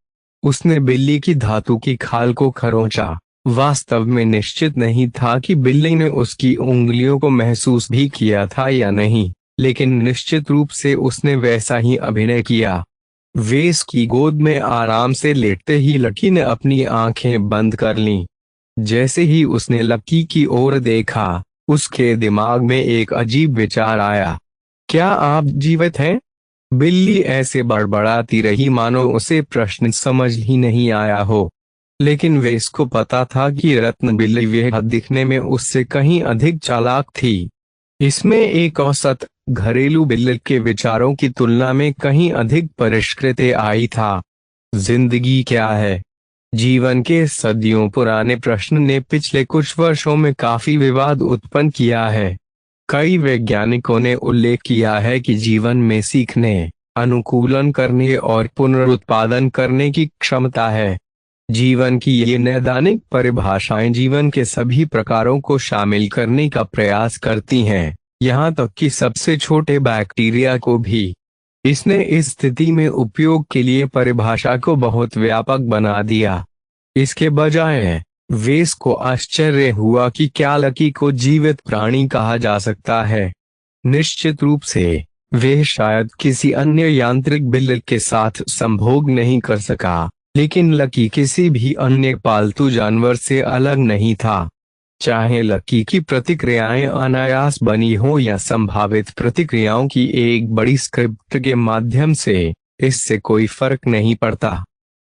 उसने बिल्ली की धातु की खाल को खरोंचा। वास्तव में निश्चित नहीं था कि बिल्ली ने उसकी उंगलियों को महसूस भी किया था या नहीं, लेकिन निश्चित रूप से उसने वैसा ही अभिनय किया। वेस की गोद में आराम से लेटते ही लकी ने अपनी आंखें बंद कर लीं। जैसे ही उसने लकी की ओर देखा, उसके दिमाग में एक अजीब विचार आया। क्या आप जीवित हैं? बिल्ली ऐसे बड़बड़ाती रही मानो उसे प्रश्न समझ ही नहीं आया हो। लेकिन वेस को पता था कि रत्न बिल्ली वह दिखने में उससे कहीं अधिक चालाक थी। इसमें एक औसत घरेलू बिल्ली के विचारों की तुलना में कहीं अधिक परिष्कृत आई था। जिंदगी क्या है? जीवन के सदियों पुराने प्रश्न ने पिछले कुछ वर्षों में काफी विवाद उत्पन्न किया है। कई वैज्ञानिकों ने उल्लेख किया है कि जीवन में सीखने, अनुकूलन करने और पुनरुत्पादन करने की क्षमता है। जीवन की ये नैदानिक परिभाषाएं जीवन के सभी प्रकारों को शामिल करने का प्रयास करती हैं, यहाँ तक कि सबसे छोटे बैक्टीरिया को भी। इसने इस स्थिति में उपयोग के लिए परिभाषा को बहुत व्यापक बना दिया। इसके बजाय वेस को आश्चर्य हुआ कि क्या लकी को जीवित प्राणी कहा जा सकता है। निश्चित रूप से वह शायद किसी अन्य यांत्रिक बिल्ली के साथ संभोग नहीं कर सका, लेकिन लकी किसी भी अन्य पालतू जानवर से अलग नहीं था। चाहे लकी की प्रतिक्रियाएं अनायास बनी हो या संभावित प्रतिक्रियाओं की एक बड़ी स्क्रिप्ट के माध्यम से, इससे कोई फर्क नहीं पड़ता।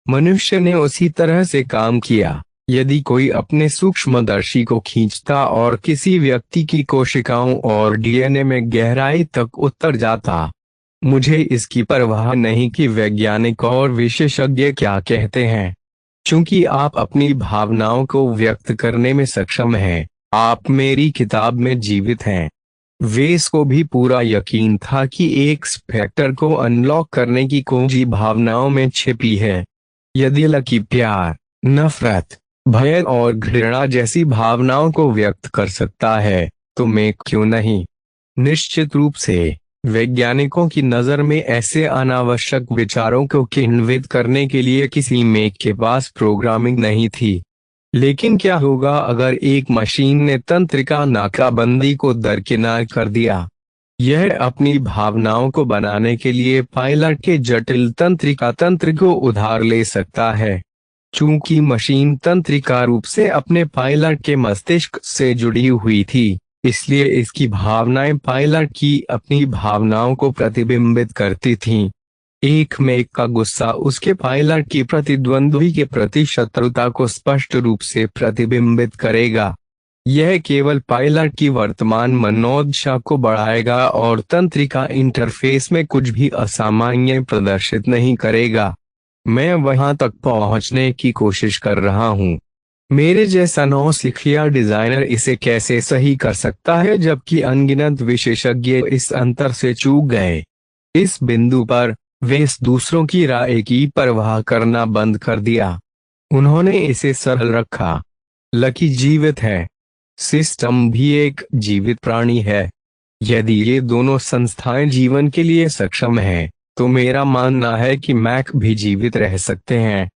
मनुष्य ने उसी तरह से काम किया। यदि कोई अपने सूक्ष्मदर्शी को खींचता और किसी व्यक्ति की कोशिकाओं और डीएनए में गहराई तक उतर जाता, मुझे इसकी परवाह नहीं कि वैज्ञानिक और विशेषज्ञ क्या कहते हैं। चूंकि आप अपनी भावनाओं को व्यक्त करने में सक्षम हैं, आप मेरी किताब में जीवित हैं। वेस को भी पूरा यकीन था कि एक फैक्टर को अनलॉक करने की कुंजी भावनाओं में छिपी है। यदि लकी प्यार, नफरत, भय और घृणा जैसी भावनाओं को व्यक्त कर सकता है, तो मैं क्यों नहीं। निश्चित रूप से वैज्ञानिकों की नजर में ऐसे अनावश्यक विचारों को किन्वित करने के लिए किसी मेक के पास प्रोग्रामिंग नहीं थी। लेकिन क्या होगा अगर एक मशीन ने तंत्रिका नाकाबंदी को दरकिनार कर दिया। यह अपनी भावनाओं को बनाने के लिए पायलट के जटिल तंत्रिका तंत्र को उधार ले सकता है। चूंकि मशीन तंत्रिका रूप से अपने पायलट के मस्तिष्क से जुड़ी हुई थी, इसलिए इसकी भावनाएं पायलट की अपनी भावनाओं को प्रतिबिंबित करती थीं। एक मेक का गुस्सा उसके पायलट की प्रतिद्वंद्वी के प्रति शत्रुता को स्पष्ट रूप से प्रतिबिंबित करेगा। यह केवल पायलट की वर्तमान मनोदशा को बढ़ाएगा और तंत्रिका इंटरफेस में कुछ भी असामान्य प्रदर्शित नहीं करेगा। मैं वहां तक पहुंचने की कोशिश कर रहा हूं। मेरे जैसा नौसिखिया डिजाइनर इसे कैसे सही कर सकता है, जबकि अनगिनत विशेषज्ञ इस अंतर से चूक गए। इस बिंदु पर वे दूसरों की राय की परवाह करना बंद कर दिया। उन्होंने इसे सरल रखा। लकी जीवित है, सिस्टम भी एक जीवित प्राणी है। यदि ये दोनों संस्थाएं जीवन के लिए सक्षम हैं, तो मेरा मानना है कि मैक भी जीवित रह सकते हैं।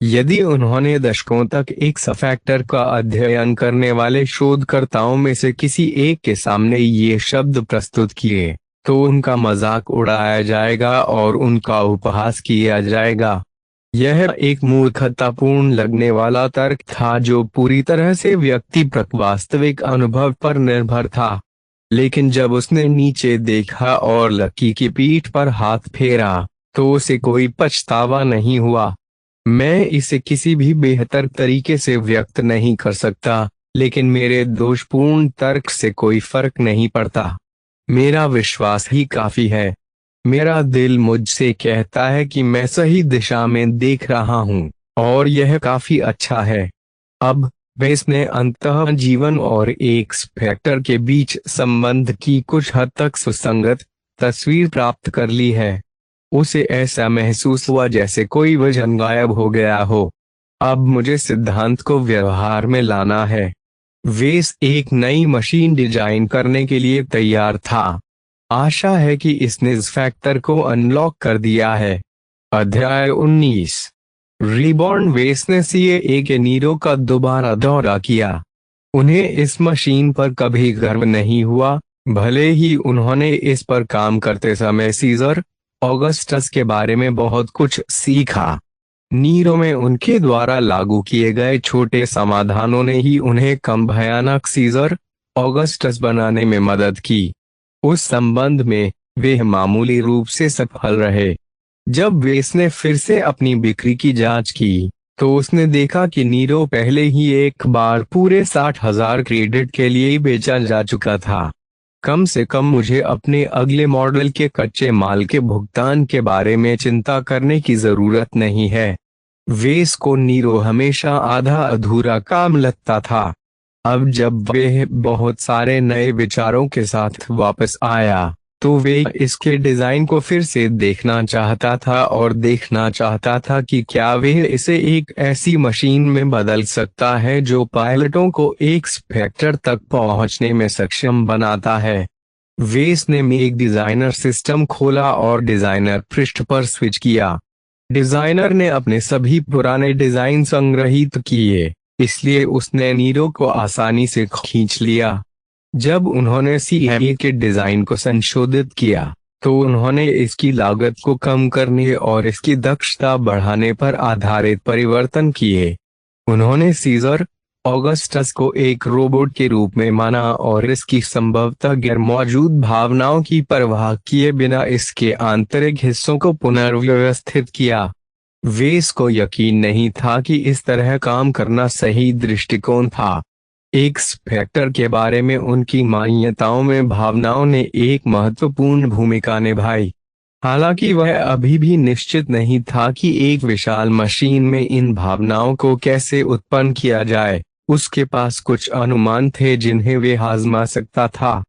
यदि उन्होंने दशकों तक एक फैक्टर का अध्ययन करने वाले शोधकर्ताओं में से किसी एक के सामने ये शब्द प्रस्तुत किए, तो उनका मजाक उड़ाया जाएगा और उनका उपहास किया जाएगा। यह एक मूर्खतापूर्ण लगने वाला तर्क था जो पूरी तरह से व्यक्तिपरक वास्तविक अनुभव पर निर्भर था। लेकिन जब उसने नीचे देखा और लकी की पीठ पर हाथ फेरा, तो उसे कोई पछतावा नहीं हुआ। मैं इसे किसी भी बेहतर तरीके से व्यक्त नहीं कर सकता, लेकिन मेरे दोषपूर्ण तर्क से कोई फर्क नहीं पड़ता। मेरा विश्वास ही काफी है। मेरा दिल मुझसे कहता है कि मैं सही दिशा में देख रहा हूँ, और यह काफी अच्छा है। अब इसने अंतः जीवन और एक फैक्टर के बीच संबंध की कुछ हद तक सुसंगत तस्वीर प्राप्त कर ली है। उसे ऐसा महसूस हुआ जैसे कोई वजन गायब हो गया हो। अब मुझे सिद्धांत को व्यवहार में लाना है। वेस एक नई मशीन डिजाइन करने के लिए तैयार था। आशा है कि इसने इस फैक्टर को अनलॉक कर दिया है। अध्याय 19। रीबॉर्न। वेस ने CIA के नीरो का दोबारा दौरा किया। उन्हें इस मशीन पर कभी गर्व नहीं हुआ, भले ही उन्होंने इस पर काम करते समय सीजर ऑगस्टस के बारे में बहुत कुछ सीखा। नीरो में उनके द्वारा लागू किए गए छोटे समाधानों ने ही उन्हें कम भयानक सीजर ऑगस्टस बनाने में मदद की। उस संबंध में वे मामूली रूप से सफल रहे। जब वेस ने फिर से अपनी बिक्री की जांच की, तो उसने देखा कि नीरो पहले ही एक बार पूरे 60,000 क्रेडिट के लिए बेचा जा चुका था। कम से कम मुझे अपने अगले मॉडल के कच्चे माल के भुगतान के बारे में चिंता करने की जरूरत नहीं है। वेस को नीरो हमेशा आधा अधूरा काम लगता था। अब जब वह बहुत सारे नए विचारों के साथ वापस आया, तो वे इसके डिजाइन को फिर से देखना चाहता था और देखना चाहता था कि क्या वे इसे एक ऐसी मशीन में बदल सकता है जो पायलटों को एक स्पेक्टर तक पहुंचने में सक्षम बनाता है। वेस ने मेक डिजाइनर सिस्टम खोला और डिजाइनर पृष्ठ पर स्विच किया। डिजाइनर ने अपने सभी पुराने डिजाइन संग्रहित किए, इसलिए उसने नीरो को आसानी से खींच लिया। जब उन्होंने सीएए के डिजाइन को संशोधित किया, तो उन्होंने इसकी लागत को कम करने और इसकी दक्षता बढ़ाने पर आधारित परिवर्तन किए। उन्होंने सीजर ऑगस्टस को एक रोबोट के रूप में माना और इसकी संभवतः गैर मौजूद भावनाओं की परवाह किए बिना इसके आंतरिक हिस्सों को पुनर्व्यवस्थित किया। वेस को यकीन नहीं था कि इस तरह काम करना सही दृष्टिकोण था। एक स्पेक्टर के बारे में उनकी मान्यताओं में भावनाओं ने एक महत्वपूर्ण भूमिका निभाई। हालांकि वह अभी भी निश्चित नहीं था कि एक विशाल मशीन में इन भावनाओं को कैसे उत्पन्न किया जाए, उसके पास कुछ अनुमान थे जिन्हें वे आजमा सकता था।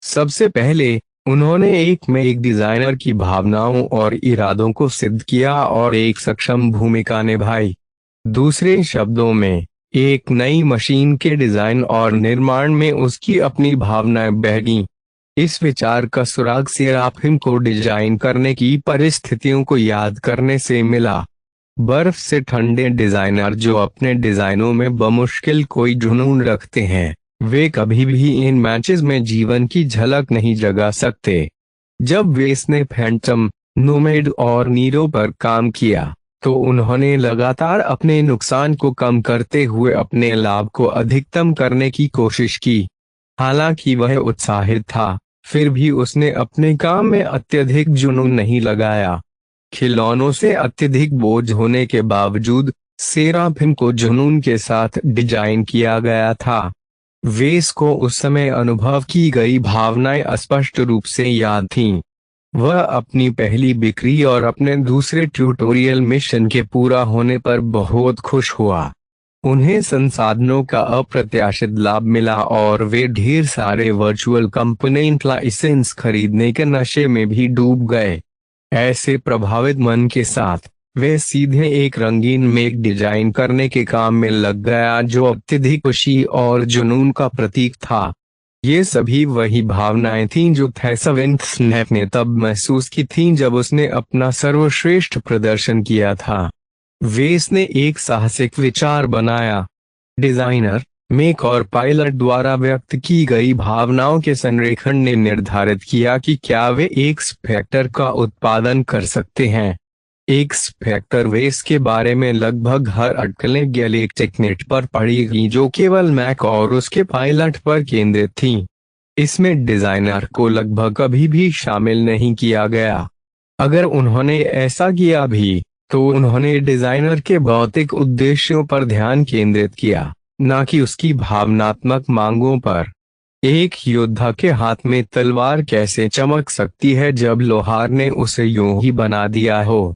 सबसे पहले उन्होंने एक डिजाइनर की भावनाओं और इरादों को सिद्ध किया और एक सक्षम भूमिका निभाई। दूसरे शब्दों में, एक नई मशीन के डिजाइन और निर्माण में उसकी अपनी भावनाएं बह गईं। इस विचार का सुराग सेराफिम को डिजाइन करने की परिस्थितियों को याद करने से मिला। बर्फ से ठंडे डिजाइनर जो अपने डिजाइनों में बमुश्किल कोई जुनून रखते हैं, वे कभी भी इन मैचेस में जीवन की झलक नहीं जगा सकते। जब वेस ने फैंटम, नोमैड और नीरो पर काम किया, तो उन्होंने लगातार अपने नुकसान को कम करते हुए अपने लाभ को अधिकतम करने की कोशिश की। हालांकि वह उत्साहित था, फिर भी उसने अपने काम में अत्यधिक जुनून नहीं लगाया। खिलौनों से अत्यधिक बोझ होने के बावजूद सेराफिम को जुनून के साथ डिजाइन किया गया था। वेस को उस समय अनुभव की गई भावनाएं स्पष्ट रूप से याद थीं। वह अपनी पहली बिक्री और अपने दूसरे ट्यूटोरियल मिशन के पूरा होने पर बहुत खुश हुआ। उन्हें संसाधनों का अप्रत्याशित लाभ मिला और वे ढेर सारे वर्चुअल कंपोनेंट लाइसेंस खरीदने के नशे में भी डूब गए। ऐसे प्रभावित मन के साथ वे सीधे एक रंगीन मेक डिजाइन करने के काम में लग गया जो अत्यधिक खुशी और जुनून का प्रतीक था। ये सभी वही भावनाएं थीं जो थैसविंथ स्नैप ने तब महसूस की थीं जब उसने अपना सर्वश्रेष्ठ प्रदर्शन किया था। वेस ने एक साहसिक विचार बनाया। डिजाइनर, मेक और पायलट द्वारा व्यक्त की गई भावनाओं के संरेखण ने निर्धारित किया कि क्या वे एक स्पेक्टर का उत्पादन कर सकते हैं। एक स्पेक्टर वेस के बारे में लगभग हर अटकलें गैलेक्टिक नेट पर पड़ी गई जो केवल मैक और उसके पायलट पर केंद्रित थीं। इसमें डिजाइनर को लगभग कभी भी शामिल नहीं किया गया। अगर उन्होंने ऐसा किया भी, तो उन्होंने डिजाइनर के भौतिक उद्देश्यों पर ध्यान केंद्रित किया, न कि उसकी भावनात्मक मांगों पर। एक योद्धा के हाथ में तलवार कैसे चमक सकती है जब लोहार ने उसे यूं ही बना दिया हो।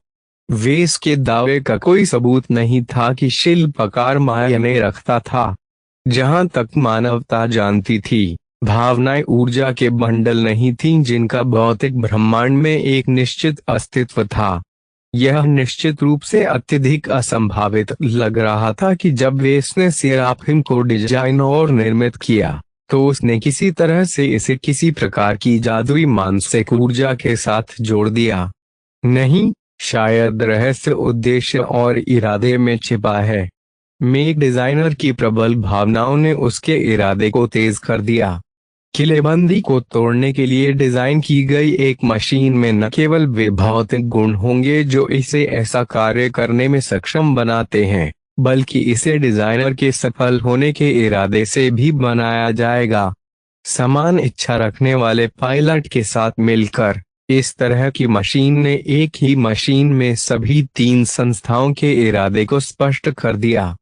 वेस के दावे का कोई सबूत नहीं था कि शिल्पकार मायने रखता था। जहां तक मानवता जानती थी, भावनाएं ऊर्जा के बंडल नहीं थीं जिनका भौतिक ब्रह्मांड में एक निश्चित अस्तित्व था। यह निश्चित रूप से अत्यधिक असंभावित लग रहा था कि जब वेस ने सेराफिम को डिजाइन और निर्मित किया, तो उसने किसी तरह से इसे किसी प्रकार की जादुई मानसिक ऊर्जा के साथ जोड़ दिया। नहीं, शायद रहस्य उद्देश्य और इरादे में छिपा है। मेक डिजाइनर की प्रबल भावनाओं ने उसके इरादे को तेज कर दिया। किलेबंदी को तोड़ने के लिए डिजाइन की गई एक मशीन में न केवल वे भौतिक गुण होंगे जो इसे ऐसा कार्य करने में सक्षम बनाते हैं, बल्कि इसे डिजाइनर के सफल होने के इरादे से भी बनाया जाएगा। समान इच्छा रखने वाले पायलट के साथ मिलकर इस तरह की मशीन ने एक ही मशीन में सभी तीन संस्थाओं के इरादे को स्पष्ट कर दिया।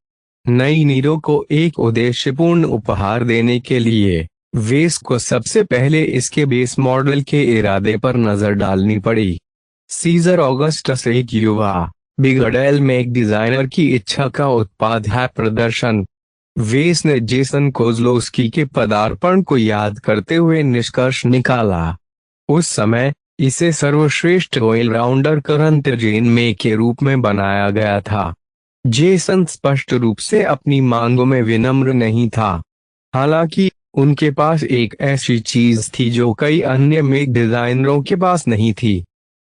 नई नीरो को एक उद्देश्यपूर्ण उपहार देने के लिए वेस को सबसे पहले इसके बेस मॉडल के इरादे पर नजर डालनी पड़ी। सीजर ऑगस्टस एक युवा बिगड़ैल मेक डिजाइनर की इच्छा का उत्पाद है। प्रदर्शन। वेस ने जेसन कोज़लोस्की के पदार्पण को याद करते हुए निष्कर्ष निकाला। उस समय इसे सर्वश्रेष्ठ ऑलराउंडर करंट जेन में के रूप में बनाया गया था। जेसन स्पष्ट रूप से अपनी मांगों में विनम्र नहीं था। हालांकि उनके पास एक ऐसी चीज थी जो कई अन्य मेक डिजाइनरों के पास नहीं थी।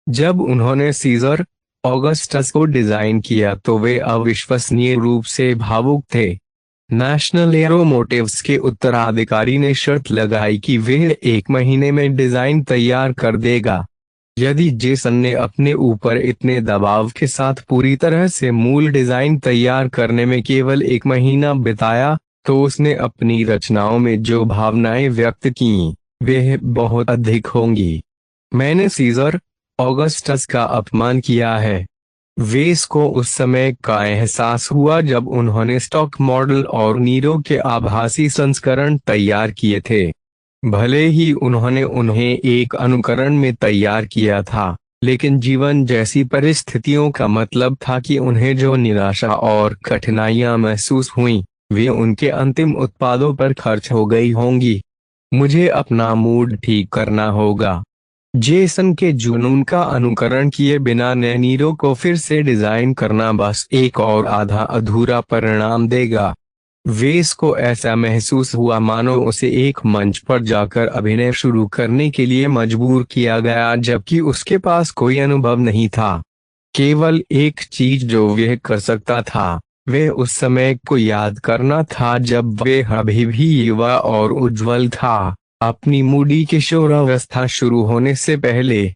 जब उन्होंने सीजर ऑगस्टस को डिजाइन किया तो वे अविश्वसनीय रूप से भावुक थे। नेशनल एरोमोटिव्स के उत्तराधिकारी ने शर्त लगाई कि वह 1 महीने में डिजाइन तैयार कर देगा। यदि जेसन ने अपने ऊपर इतने दबाव के साथ पूरी तरह से मूल डिजाइन तैयार करने में केवल 1 महीना बिताया, तो उसने अपनी रचनाओं में जो भावनाएं व्यक्त की वे बहुत अधिक होंगी। मैंने सीजर ऑगस्टस का अपमान किया है। वेस को उस समय का एहसास हुआ जब उन्होंने स्टॉक मॉडल और नीरो के आभासी संस्करण तैयार किए थे। भले ही उन्होंने उन्हें एक अनुकरण में तैयार किया था, लेकिन जीवन जैसी परिस्थितियों का मतलब था कि उन्हें जो निराशा और कठिनाइयां महसूस हुईं, वे उनके अंतिम उत्पादों पर खर्च हो गई होंगी। मुझे अपना मूड ठीक करना होगा। जेसन के जुनून का अनुकरण किए बिना नीरो को फिर से डिजाइन करना बस एक और आधा अधूरा परिणाम देगा। वेस को ऐसा महसूस हुआ मानो उसे एक मंच पर जाकर अभिनय शुरू करने के लिए मजबूर किया गया, जबकि उसके पास कोई अनुभव नहीं था। केवल एक चीज जो वह कर सकता था वह उस समय को याद करना था जब वह अभी भी युवा और उज्जवल था। अपनी मूडी किशोरावस्था शुरू होने से पहले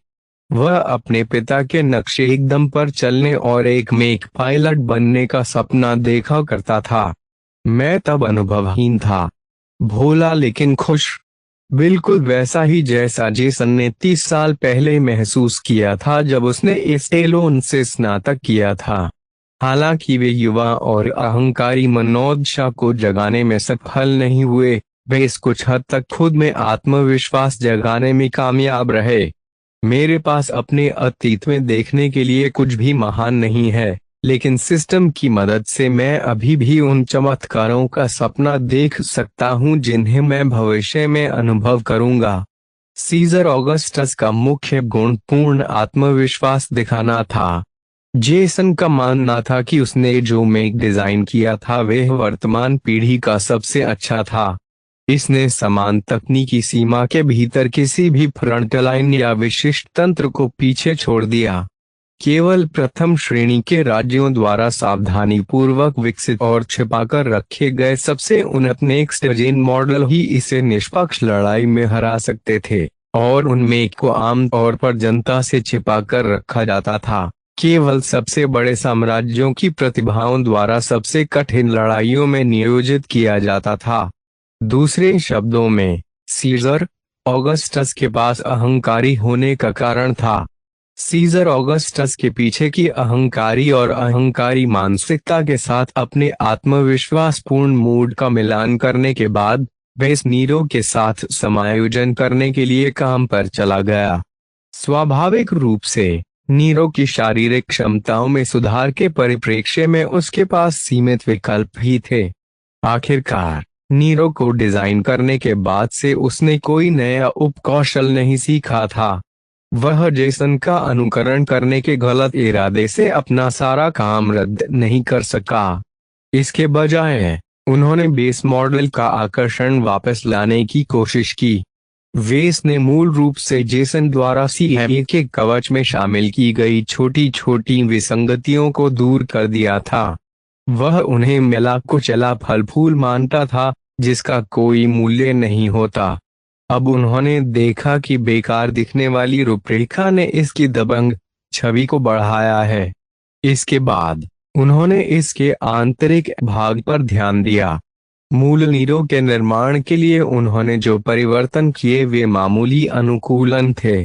वह अपने पिता के नक्शे एकदम पर चलने और एक मेक पायलट बनने का सपना देखा करता था। मैं तब अनुभवहीन था, भोला लेकिन खुश, बिल्कुल वैसा ही जैसा जेसन ने 30 साल पहले महसूस किया था जब उसने एस्टेलोन से स्नातक किया था। हालांकि वे युवा और अहंकारी मनोदशा को जगाने में सफल नहीं हुए, वे इस कुछ हद तक खुद में आत्मविश्वास जगाने में कामयाब रहे। मेरे पास अपने अतीत में देखने के लिए कुछ भी महान नहीं है, लेकिन सिस्टम की मदद से मैं अभी भी उन चमत्कारों का सपना देख सकता हूं जिन्हें मैं भविष्य में अनुभव करूंगा। सीजर ऑगस्टस का मुख्य गुण पूर्ण आत्मविश्वास दिखाना था। जेसन का मानना था कि उसने जो मेक डिजाइन किया था वह वर्तमान पीढ़ी का सबसे अच्छा था। इसने समान तकनीकी सीमा के भीतर किसी भी फ्रंटलाइन या विशिष्ट तंत्र को पीछे छोड़ दिया। केवल प्रथम श्रेणी के राज्यों द्वारा सावधानी पूर्वक विकसित और छिपाकर रखे गए सबसे उन्नत नेक्स्ट जेन मॉडल ही इसे निष्पक्ष लड़ाई में हरा सकते थे, और उनमें को आमतौर पर जनता से छिपाकर रखा जाता था। केवल सबसे बड़े साम्राज्यों की प्रतिभाओं द्वारा सबसे कठिन लड़ाइयों में नियोजित किया जाता था। दूसरे शब्दों में, सीजर ऑगस्टस के पास अहंकारी होने का कारण था। सीजर ऑगस्टस के पीछे की अहंकारी और अहंकारी मानसिकता के साथ अपने आत्मविश्वासपूर्ण मूड का मिलान करने के बाद वेस नीरो के साथ समायोजन करने के लिए काम पर चला गया। स्वाभाविक रूप से नीरो की शारीरिक क्षमताओं में सुधार के परिप्रेक्ष्य में उसके पास सीमित विकल्प ही थे। आखिरकार नीरो को डिजाइन करने के बाद से उसने कोई नया उपकौशल नहीं सीखा था। वह जेसन का अनुकरण करने के गलत इरादे से अपना सारा काम रद्द नहीं कर सका। इसके बजाय उन्होंने बेस मॉडल का आकर्षण वापस लाने की कोशिश की। वेस ने मूल रूप से जेसन द्वारा सीएमए के कवच में शामिल की गई छोटी छोटी विसंगतियों को दूर कर दिया था। वह उन्हें मिला कुचला फल फूल मानता था जिसका कोई मूल्य नहीं होता। अब उन्होंने देखा कि बेकार दिखने वाली रूपरेखा ने इसकी दबंग छवि को बढ़ाया है। इसके बाद उन्होंने इसके आंतरिक भाग पर ध्यान दिया। मूल नीरो के निर्माण के लिए उन्होंने जो परिवर्तन किए वे मामूली अनुकूलन थे।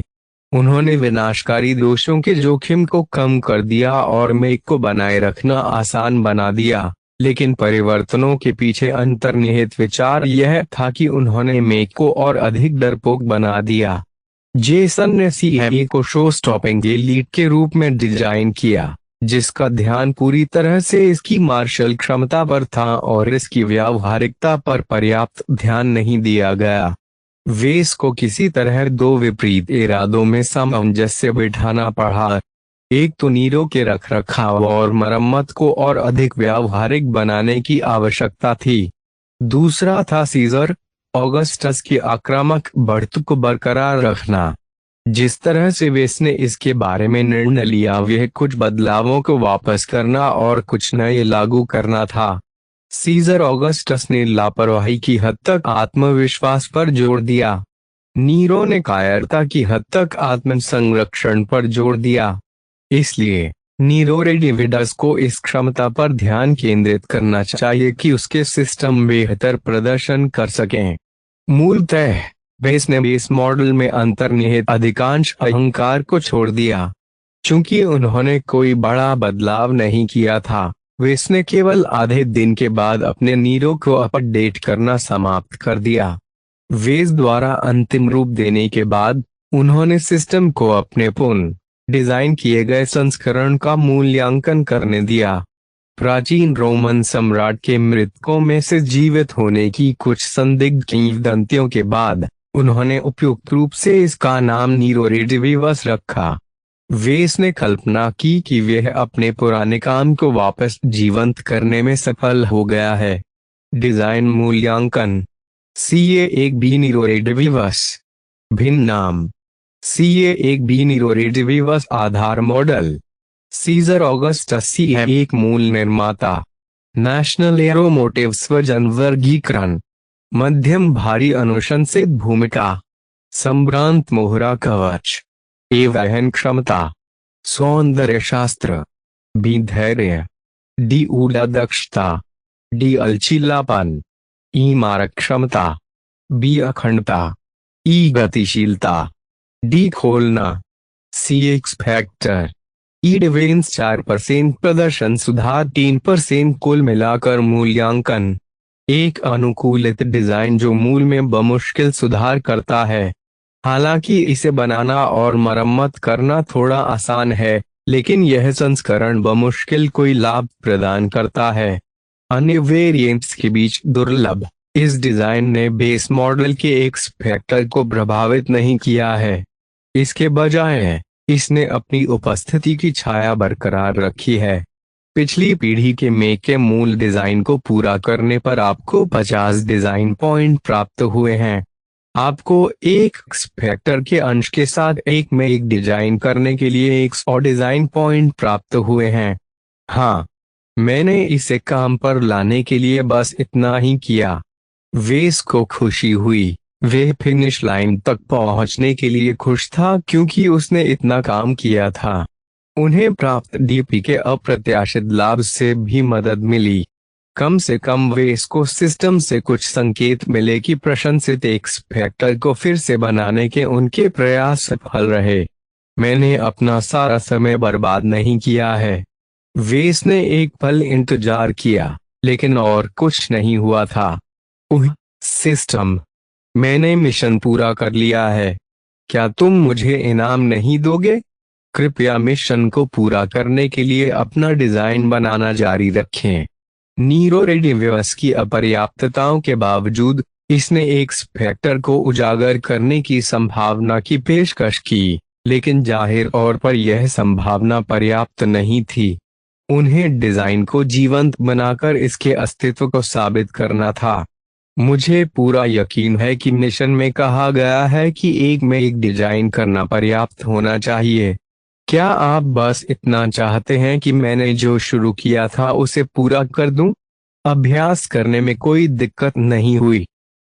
उन्होंने विनाशकारी दोषों के जोखिम को कम कर दिया और मेक को बनाए रखना आसान बना दिया, लेकिन परिवर्तनों के पीछे अंतर्निहित विचार यह था कि उन्होंने मेक को और अधिक डरपोक बना दिया। जेसन ने सीएमए को शो स्टॉपिंग एलीट के रूप में डिजाइन किया, जिसका ध्यान पूरी तरह से इसकी मार्शल क्षमता पर था और इसकी व्यावहारिकता पर पर्याप्त ध्यान नहीं दिया गया। वेस को किसी तरह दो विपरीत इरादों में सामंजस्य बिठाना पड़ा। एक तो नीरो के रखरखाव और मरम्मत को और अधिक व्यावहारिक बनाने की आवश्यकता थी। दूसरा था सीजर ऑगस्टस की आक्रामक बढ़त को बरकरार रखना। जिस तरह से वेस ने इसके बारे में निर्णय लिया वह कुछ बदलावों को वापस करना और कुछ नए लागू करना था। सीजर ऑगस्टस ने लापरवाही की हद तक आत्मविश्वास पर जोर दिया। नीरो ने कायरता की हद तक आत्म संरक्षण पर जोर दिया। इसलिए नीरो रेडिविडस को इस क्षमता पर ध्यान केंद्रित करना चाहिए कि उसके सिस्टम बेहतर प्रदर्शन कर सकें। मूलतः वेस ने बेस मॉडल में अंतर्निहित अधिकांश अहंकार को छोड़ दिया। चूंकि उन्होंने कोई बड़ा बदलाव नहीं किया था, वेस ने केवल आधे दिन के बाद अपने नीरो को अपडेट करना समाप्त कर दिया। वेस द्वारा अंतिम रूप देने के बाद उन्होंने सिस्टम को अपने पुनः डिजाइन किए गए संस्करण का मूल्यांकन करने दिया। प्राचीन रोमन सम्राट के मृतकों में से जीवित होने की कुछ संदिग्ध किंवदंतियों के बाद उन्होंने उपयुक्त रूप से इसका नाम नीरो रेडिविवस रखा। वेस ने कल्पना की कि वह अपने पुराने काम को वापस जीवंत करने में सफल हो गया है। डिजाइन मूल्यांकन CA1B नीरो रेडिविवस भिन्न नाम CA1B नीरो रेडिविवस आधार मॉडल सीजर ऑगस्टस CA1 मूल निर्माता नेशनल एरोमोटिव वजन वर्गीकरण मध्यम भारी अनुशंसित भूमिका संभ्रांत मोहरा कवच ए वहन क्षमता सौंदर्य शास्त्र B धैर्य D ऊर्जा दक्षता D लचीलापन E मारक क्षमता B अखंडता E गतिशीलता D खोलना C x factor E defence 4% प्रदर्शन सुधार 3% कुल मिलाकर मूल्यांकन एक अनुकूलित डिजाइन जो मूल में बमुश्किल सुधार करता है। हालांकि इसे बनाना और मरम्मत करना थोड़ा आसान है, लेकिन यह संस्करण बमुश्किल कोई लाभ प्रदान करता है। अन्य वेरिएंट्स के बीच दुर्लभ इस डिजाइन ने बेस मॉडल के एक्स फैक्टर को प्रभावित नहीं किया है। इसके बजाय इसने अपनी उपस्थिति की छाया बरकरार रखी है। पिछली पीढ़ी के मेक के मूल डिजाइन को पूरा करने पर आपको 50 डिजाइन पॉइंट प्राप्त हुए हैं। आपको एक एक्स फैक्टर के अंश के साथ एक में एक डिजाइन करने के लिए 100 डिजाइन पॉइंट प्राप्त हुए हैं। हाँ, मैंने इसे काम पर लाने के लिए बस इतना ही किया। वेस को खुशी हुई। वह फिनिश लाइन तक पहुंचने के लिए खुश था क्योंकि उसने इतना काम किया था। उन्हें प्राप्त डीपी के अप्रत्याशित लाभ से भी मदद मिली। कम से कम वेस को सिस्टम से कुछ संकेत मिले कि प्रशंसित एक्स फैक्टर को फिर से बनाने के उनके प्रयास सफल रहे। मैंने अपना सारा समय बर्बाद नहीं किया है। वेस ने एक पल इंतजार किया, लेकिन और कुछ नहीं हुआ था। सिस्टम, मैंने मिशन पूरा कर लिया है। क्या तुम मुझे इनाम नहीं दोगे? कृपया मिशन को पूरा करने के लिए अपना डिजाइन बनाना जारी रखें। नीरो रेडिविवस की अपर्याप्तताओं के बावजूद इसने एक्स फैक्टर को उजागर करने की संभावना की पेशकश की, लेकिन जाहिर तौर पर यह संभावना पर्याप्त नहीं थी। उन्हें डिजाइन को जीवंत बनाकर इसके अस्तित्व को साबित करना था। मुझे पूरा यकीन है कि मिशन में कहा गया है कि एक में एक डिजाइन करना पर्याप्त होना चाहिए। क्या आप बस इतना चाहते हैं कि मैंने जो शुरू किया था उसे पूरा कर दूं? अभ्यास करने में कोई दिक्कत नहीं हुई।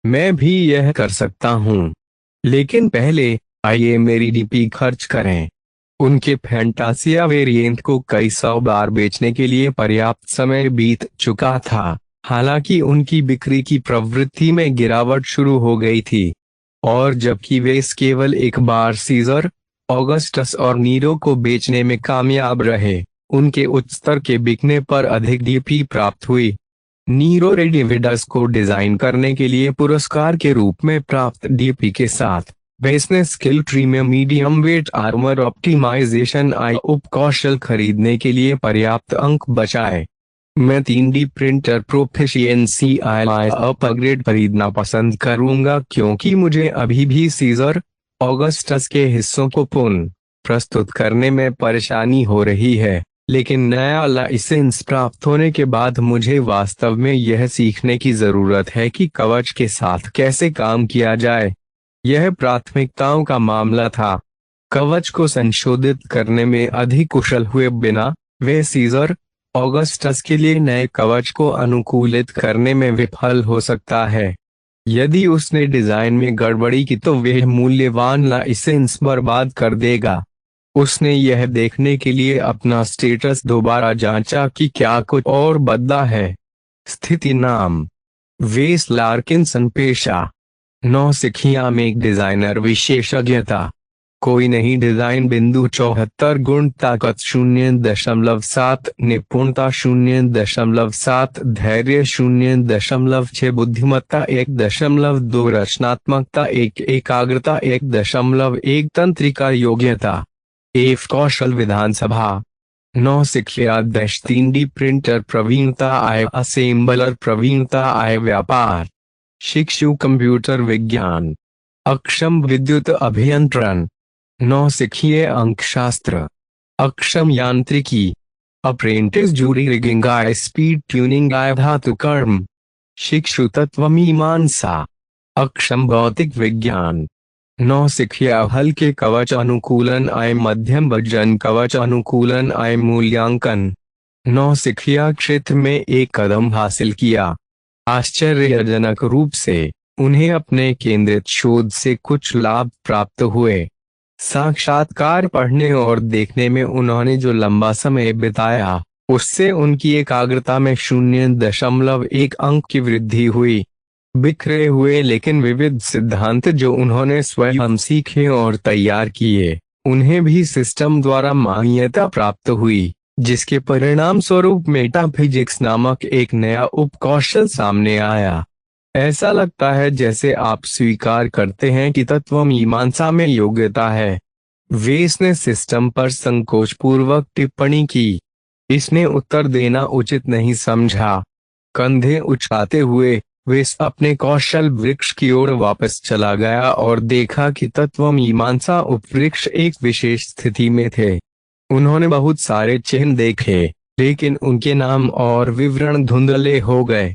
मैं भी यह कर सकता हूं। लेकिन पहले आइए मेरी डीपी खर्च करें। उनके फैंटासिया वेरिएंट को कई 100 बार बेचने के लिए पर्याप्त समय बीत चुका था। हालांकि उनकी बिक्री की प्रवृत्ति में गिरावट शुरू हो गई थी, और जबकि वे केवल एक बार सीजर ऑगस्टस और नीरो को बेचने में कामयाब रहे, उनके उच्च स्तर के बिकने पर अधिक डीपी प्राप्त हुई। नीरो रेडिविडस को डिजाइन करने के लिए पुरस्कार के रूप में प्राप्त डीपी के साथ वेस ने स्किल ट्री में मीडियम वेट आर्मर ऑप्टिमाइजेशन उपकौशल खरीदने के लिए पर्याप्त अंक बचाए। मैं 3D प्रिंटर प्रोफिशिएंसी आई अपग्रेड खरीदना पसंद करूंगा क्योंकि मुझे अभी भी सीजर ऑगस्टस के हिस्सों को पुनः प्रस्तुत करने में परेशानी हो रही है, लेकिन नया लाइसेंस प्राप्त होने के बाद मुझे वास्तव में यह सीखने की जरूरत है कि कवच के साथ कैसे काम किया जाए। यह प्राथमिकताओं का मामला था। कवच को संशोधित करने में अधिक कुशल हुए बिना वे सीजर ऑगस्टस के लिए नए कवच को अनुकूलित करने में विफल हो सकता है। यदि उसने डिजाइन में गड़बड़ी की तो वह मूल्यवान लाइसेंस बर्बाद कर देगा। उसने यह देखने के लिए अपना स्टेटस दोबारा जांचा कि क्या कुछ और बदला है। स्थिति नाम वेस लार्किंसन, पेशा नौसिखिया में एक डिजाइनर, विशेषज्ञता कोई नहीं, डिजाइन बिंदु 74 गुण, ताकत 0.7, निपुणता 0.7, धैर्य 0.6, बुद्धिमत्ता 1.2, रचनात्मकता 1, एकाग्रता 1.1, तंत्रिका योग्यता 1, कौशल विधानसभा नौसिखिया 3D प्रिंटर प्रवीणता आय, असेंबलर प्रवीणता आय, व्यापार शिक्षु कंप्यूटर विज्ञान, अक्षम विद्युत अभियंत्रण नौसिखिए अंकशास्त्र, अक्षम यांत्रिकी, अप्रेंटिस जूरी रिगिंग आय, स्पीड ट्यूनिंग आय, धातु कर्म शिक्षु तत्वमीमांसा, अक्षम भौतिक विज्ञान नौसिखिया हल्के कवच अनुकूलन आय, मध्यम वजन कवच अनुकूलन आय, मूल्यांकन नौसिखिया क्षेत्र में एक कदम हासिल किया। आश्चर्यजनक रूप से उन्हें अपने केंद्रित शोध से कुछ लाभ प्राप्त हुए। साक्षात्कार पढ़ने और देखने में उन्होंने जो लंबा समय बिताया उससे उनकी एकाग्रता में 0.1 अंक की वृद्धि हुई। बिखरे हुए लेकिन विविध सिद्धांत जो उन्होंने स्वयं सीखे और तैयार किए, उन्हें भी सिस्टम द्वारा मान्यता प्राप्त हुई, जिसके परिणाम स्वरूप मेटाफिजिक्स नामक एक नया उपकौशल सामने आया। ऐसा लगता है जैसे आप स्वीकार करते हैं कि तत्वमीमांसा में योग्यता है। वेस ने सिस्टम पर संकोचपूर्वक टिप्पणी की। इसने उत्तर देना उचित नहीं समझा। कंधे उछाते हुए वेस अपने कौशल वृक्ष की ओर वापस चला गया और देखा कि तत्वमीमांसा उपवृक्ष एक विशेष स्थिति में थे। उन्होंने बहुत सारे चिन्ह देखे, लेकिन उनके नाम और विवरण धुंधले हो गए।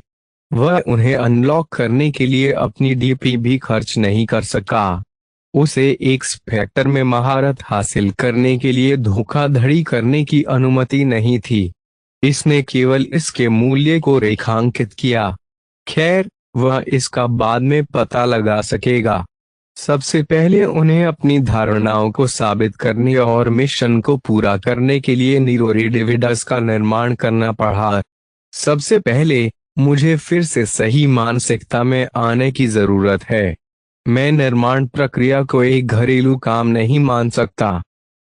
वह उन्हें अनलॉक करने के लिए अपनी डीपी भी खर्च नहीं कर सका। उसे एक्स फैक्टर में महारत हासिल करने के लिए धोखाधड़ी करने की अनुमति नहीं थी। इसने केवल इसके मूल्य को रेखांकित किया। खैर, वह इसका बाद में पता लगा सकेगा। सबसे पहले उन्हें अपनी धारणाओं को साबित करने और मिशन को पूरा करने के लिए नीरोरेडिविडस का निर्माण करना पड़ा। सबसे पहले मुझे फिर से सही मानसिकता में आने की जरूरत है। मैं निर्माण प्रक्रिया को एक घरेलू काम नहीं मान सकता।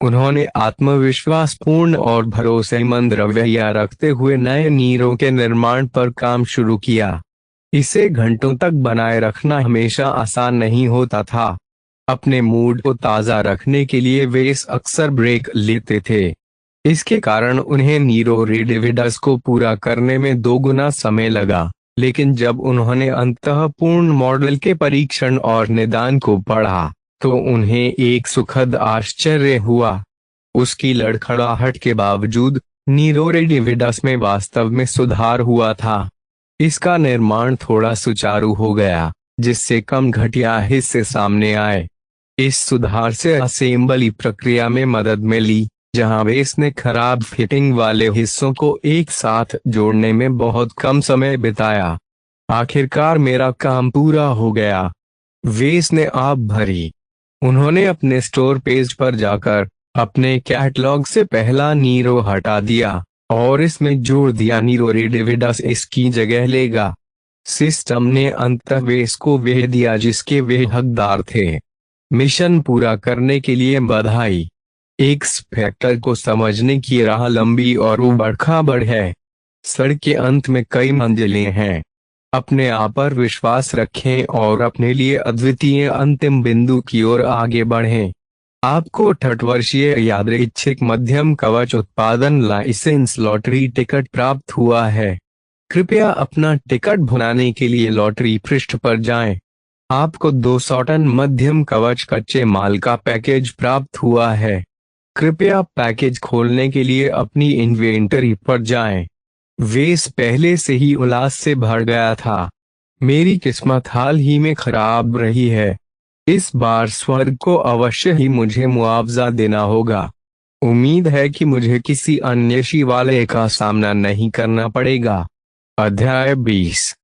उन्होंने आत्मविश्वासपूर्ण और भरोसेमंद रवैया रखते हुए नए नीरों के निर्माण पर काम शुरू किया। इसे घंटों तक बनाए रखना हमेशा आसान नहीं होता था। अपने मूड को ताज़ा रखने के लिए वे अक्सर ब्रेक लेते थे। इसके कारण उन्हें नीरोरेडिविडस को पूरा करने में 2 गुना समय लगा। लेकिन जब उन्होंने अंतःपूर्ण मॉडल के परीक्षण और निदान को पढ़ा तो उन्हें एक सुखद आश्चर्य हुआ। उसकी लड़खड़ाहट के बावजूद नीरोरेडिविडस में वास्तव में सुधार हुआ था। इसका निर्माण थोड़ा सुचारू हो गया, जिससे कम घटिया हिस्से सामने आए। इस सुधार से असेंबली प्रक्रिया में मदद मिली, जहां वेस ने खराब फिटिंग वाले हिस्सों को एक साथ जोड़ने में बहुत कम समय बिताया। आखिरकार मेरा काम पूरा हो गया, वेस ने आप भरी। उन्होंने अपने स्टोर पेज पर जाकर अपने कैटलॉग से पहला नीरो हटा दिया और इसमें जोड़ दिया नीरोरेडिविडस इसकी जगह लेगा। सिस्टम ने अंततः वेस को वह दिया जिसके वे हकदार थे। मिशन पूरा करने के लिए बधाई। एक्स फैक्टर को समझने की राह लंबी और उबड़-खाबड़ है। सड़क के अंत में कई मंजिलें हैं। अपने आप पर विश्वास रखें और अपने लिए अद्वितीय अंतिम बिंदु की ओर आगे बढ़ें। आपको 68 वर्षीय यादृच्छिक मध्यम कवच उत्पादन लाइसेंस लॉटरी टिकट प्राप्त हुआ है। कृपया अपना टिकट भुनाने के लिए लॉटरी पृष्ठ पर जाएं। आपको 200 टन मध्यम कवच कच्चे माल का पैकेज प्राप्त हुआ है। कृपया पैकेज खोलने के लिए अपनी इन्वेंटरी पर जाएं। वेस पहले से ही उल्लास से भर गया था। मेरी किस्मत हाल ही में खराब रही है। इस बार स्वर्ग को अवश्य ही मुझे मुआवजा देना होगा। उम्मीद है कि मुझे किसी अन्य शिवालय का सामना नहीं करना पड़ेगा। अध्याय 20।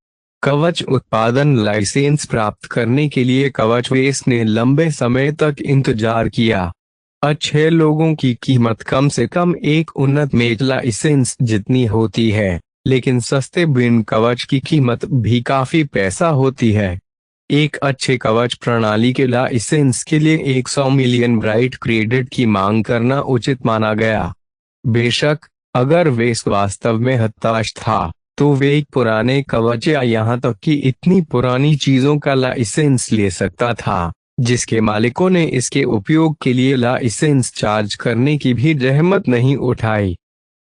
कवच उत्पादन लाइसेंस प्राप्त करने के लिए कवच वेस ने लंबे समय तक इंतजार किया। अच्छे लोगों की कीमत कम से कम एक उन्नत मेज लाइसेंस जितनी होती है, लेकिन सस्ते बिन कवच की कीमत भी काफी पैसा होती है। एक अच्छे कवच प्रणाली के लाइसेंस के लिए 100 मिलियन ब्राइट क्रेडिट की मांग करना उचित माना गया। बेशक, अगर वे वास्तव में हताश था, तो वे एक पुराने कवच या यहाँ तक कि इतनी पुरानी चीजों का लाइसेंस ले सकता था, जिसके मालिकों ने इसके उपयोग के लिए लाइसेंस चार्ज करने की भी जहमत नहीं उठाई।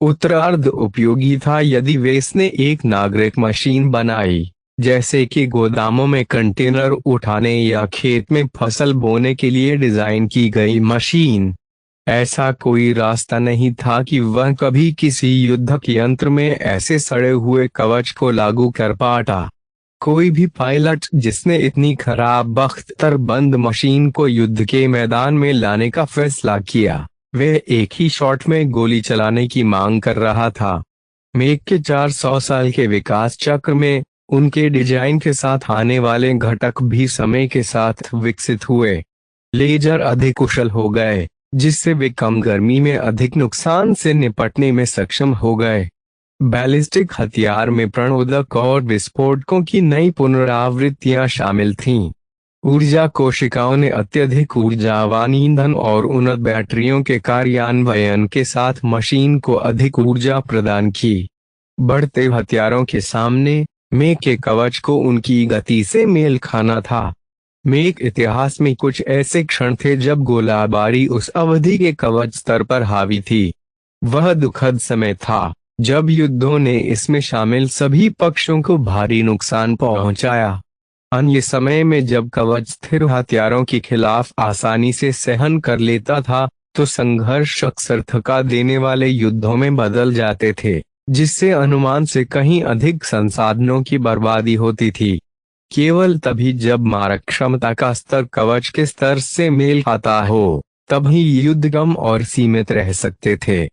उत्तरार्ध उपयोगी था यदि वेस ने एक नागरिक मशीन बनाई, जैसे कि गोदामों में कंटेनर उठाने या खेत में फसल बोने के लिए डिजाइन की गई मशीन। ऐसा कोई रास्ता नहीं था कि वह कभी किसी युद्धक यंत्र में ऐसे सड़े हुए कवच को लागू कर पाता। कोई भी पायलट जिसने इतनी खराब बख्तर बंद मशीन को युद्ध के मैदान में लाने का फैसला किया, वह एक ही शॉट में गोली चलाने की मांग कर रहा था। मेक के 400 साल के विकास चक्र में उनके डिजाइन के साथ आने वाले घटक भी समय के साथ विकसित हुए। लेजर अधिक कुशल हो गए, जिससे वे कम गर्मी में अधिक नुकसान से निपटने में सक्षम हो गए। बैलिस्टिक हथियार में प्रणोदक और विस्फोटकों की नई पुनरावृत्तियां शामिल थीं। ऊर्जा कोशिकाओं ने अत्यधिक ऊर्जावान ईंधन और उन्नत बैटरियों के कार्यान्वयन के साथ मशीन को अधिक ऊर्जा प्रदान की। बढ़ते हथियारों के सामने मेक के कवच को उनकी गति से मेल खाना था। मेक इतिहास में कुछ ऐसे क्षण थे जब गोलाबारी उस अवधि के कवच स्तर पर हावी थी। वह दुखद समय था जब युद्धों ने इसमें शामिल सभी पक्षों को भारी नुकसान पहुंचाया। अन्य समय में जब कवच स्थिर हथियारों के खिलाफ आसानी से सहन कर लेता था, तो संघर्ष अक्सर थका देने वाले युद्धों में बदल जाते थे, जिससे अनुमान से कहीं अधिक संसाधनों की बर्बादी होती थी। केवल तभी जब मारक क्षमता का स्तर कवच के स्तर से मेल खाता हो, तभी युद्ध कम और सीमित रह सकते थे।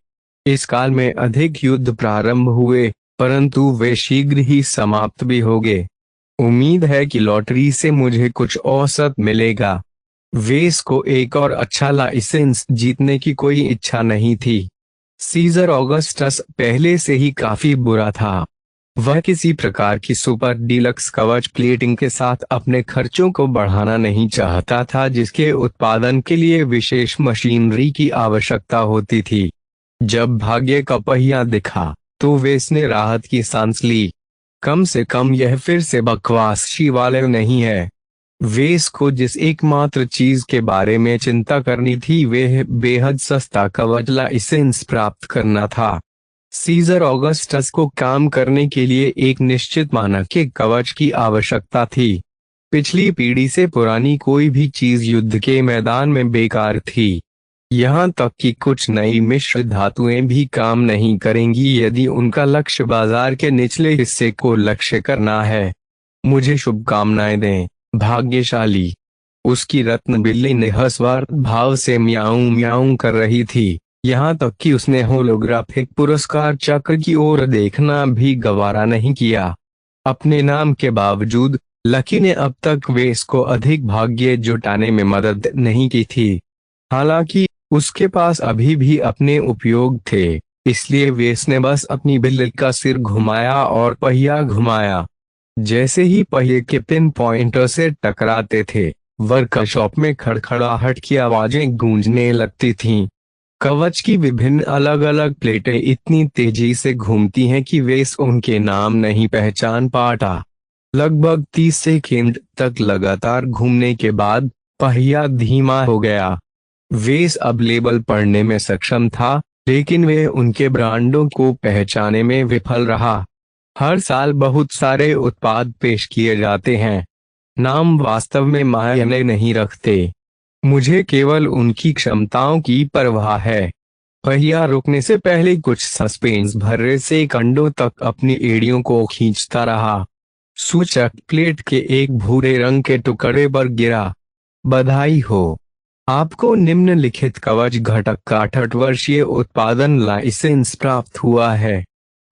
इस काल में अधिक युद्ध प्रारंभ हुए, परंतु वे शीघ्र ही समाप्त भी हो गए। उम्मीद है कि लॉटरी से मुझे कुछ औसत मिलेगा। वेस को एक और अच्छा लाइसेंस जीतने की कोई इच्छा नहीं थी। सीजर ऑगस्टस पहले से ही काफी बुरा था। वह किसी प्रकार की सुपर डीलक्स कवच प्लेटिंग के साथ अपने खर्चों को बढ़ाना नहीं चाहता था, जिसके उत्पादन के लिए विशेष मशीनरी की आवश्यकता होती थी। जब भाग्य का पहिया दिखा, तो वेस ने राहत की सांस ली। कम से कम यह फिर से बकवास शिवालय नहीं है। वेस को जिस एकमात्र चीज के बारे में चिंता करनी थी, वह बेहद सस्ता कवच लाइसेंस प्राप्त करना था। सीजर ऑगस्टस को काम करने के लिए एक निश्चित मानक के कवच की आवश्यकता थी। पिछली पीढ़ी से पुरानी कोई भी चीज युद्ध के मैदान में बेकार थी। यहाँ तक कि कुछ नई मिश्र धातुएं भी काम नहीं करेंगी यदि उनका लक्ष्य बाजार के निचले हिस्से को लक्ष्य करना है। मुझे शुभकामनाएं दें, भाग्यशाली। उसकी रत्न बिल्ली निस्वार्थ भाव से म्याऊं म्याऊं कर रही थी, यहाँ तक कि उसने होलोग्राफिक पुरस्कार चक्र की ओर देखना भी गवारा नहीं किया। अपने नाम के बावजूद लकी ने अब तक वेस को अधिक भाग्य जुटाने में मदद नहीं की थी। हालांकि उसके पास अभी भी अपने उपयोग थे, इसलिए वेस ने बस अपनी बिल्ली का सिर घुमाया और पहिया घुमाया। जैसे ही पहिए के पिन पॉइंटर से टकराते थे, वर्कशॉप में खड़खड़ाहट की आवाजें गूंजने लगती थीं। कवच की विभिन्न अलग अलग प्लेटें इतनी तेजी से घूमती हैं कि वेस उनके नाम नहीं पहचान पाता। लगभग 30 सेकंड तक लगातार घूमने के बाद पहिया धीमा हो गया। वेस अब लेबल पढ़ने में सक्षम था, लेकिन वे उनके ब्रांडों को पहचानने में विफल रहा। हर साल बहुत सारे उत्पाद पेश किए जाते हैं, नाम वास्तव में मायने नहीं रखते। मुझे केवल उनकी क्षमताओं की परवाह है। पहिया रुकने से पहले कुछ सस्पेंस भर्रे से कंडों तक अपनी एड़ियों को खींचता रहा। सूचक प्लेट के एक भूरे रंग के टुकड़े पर गिरा। बधाई हो, आपको निम्नलिखित कवच घटक का 68 वर्षीय उत्पादन लाइसेंस प्राप्त हुआ है।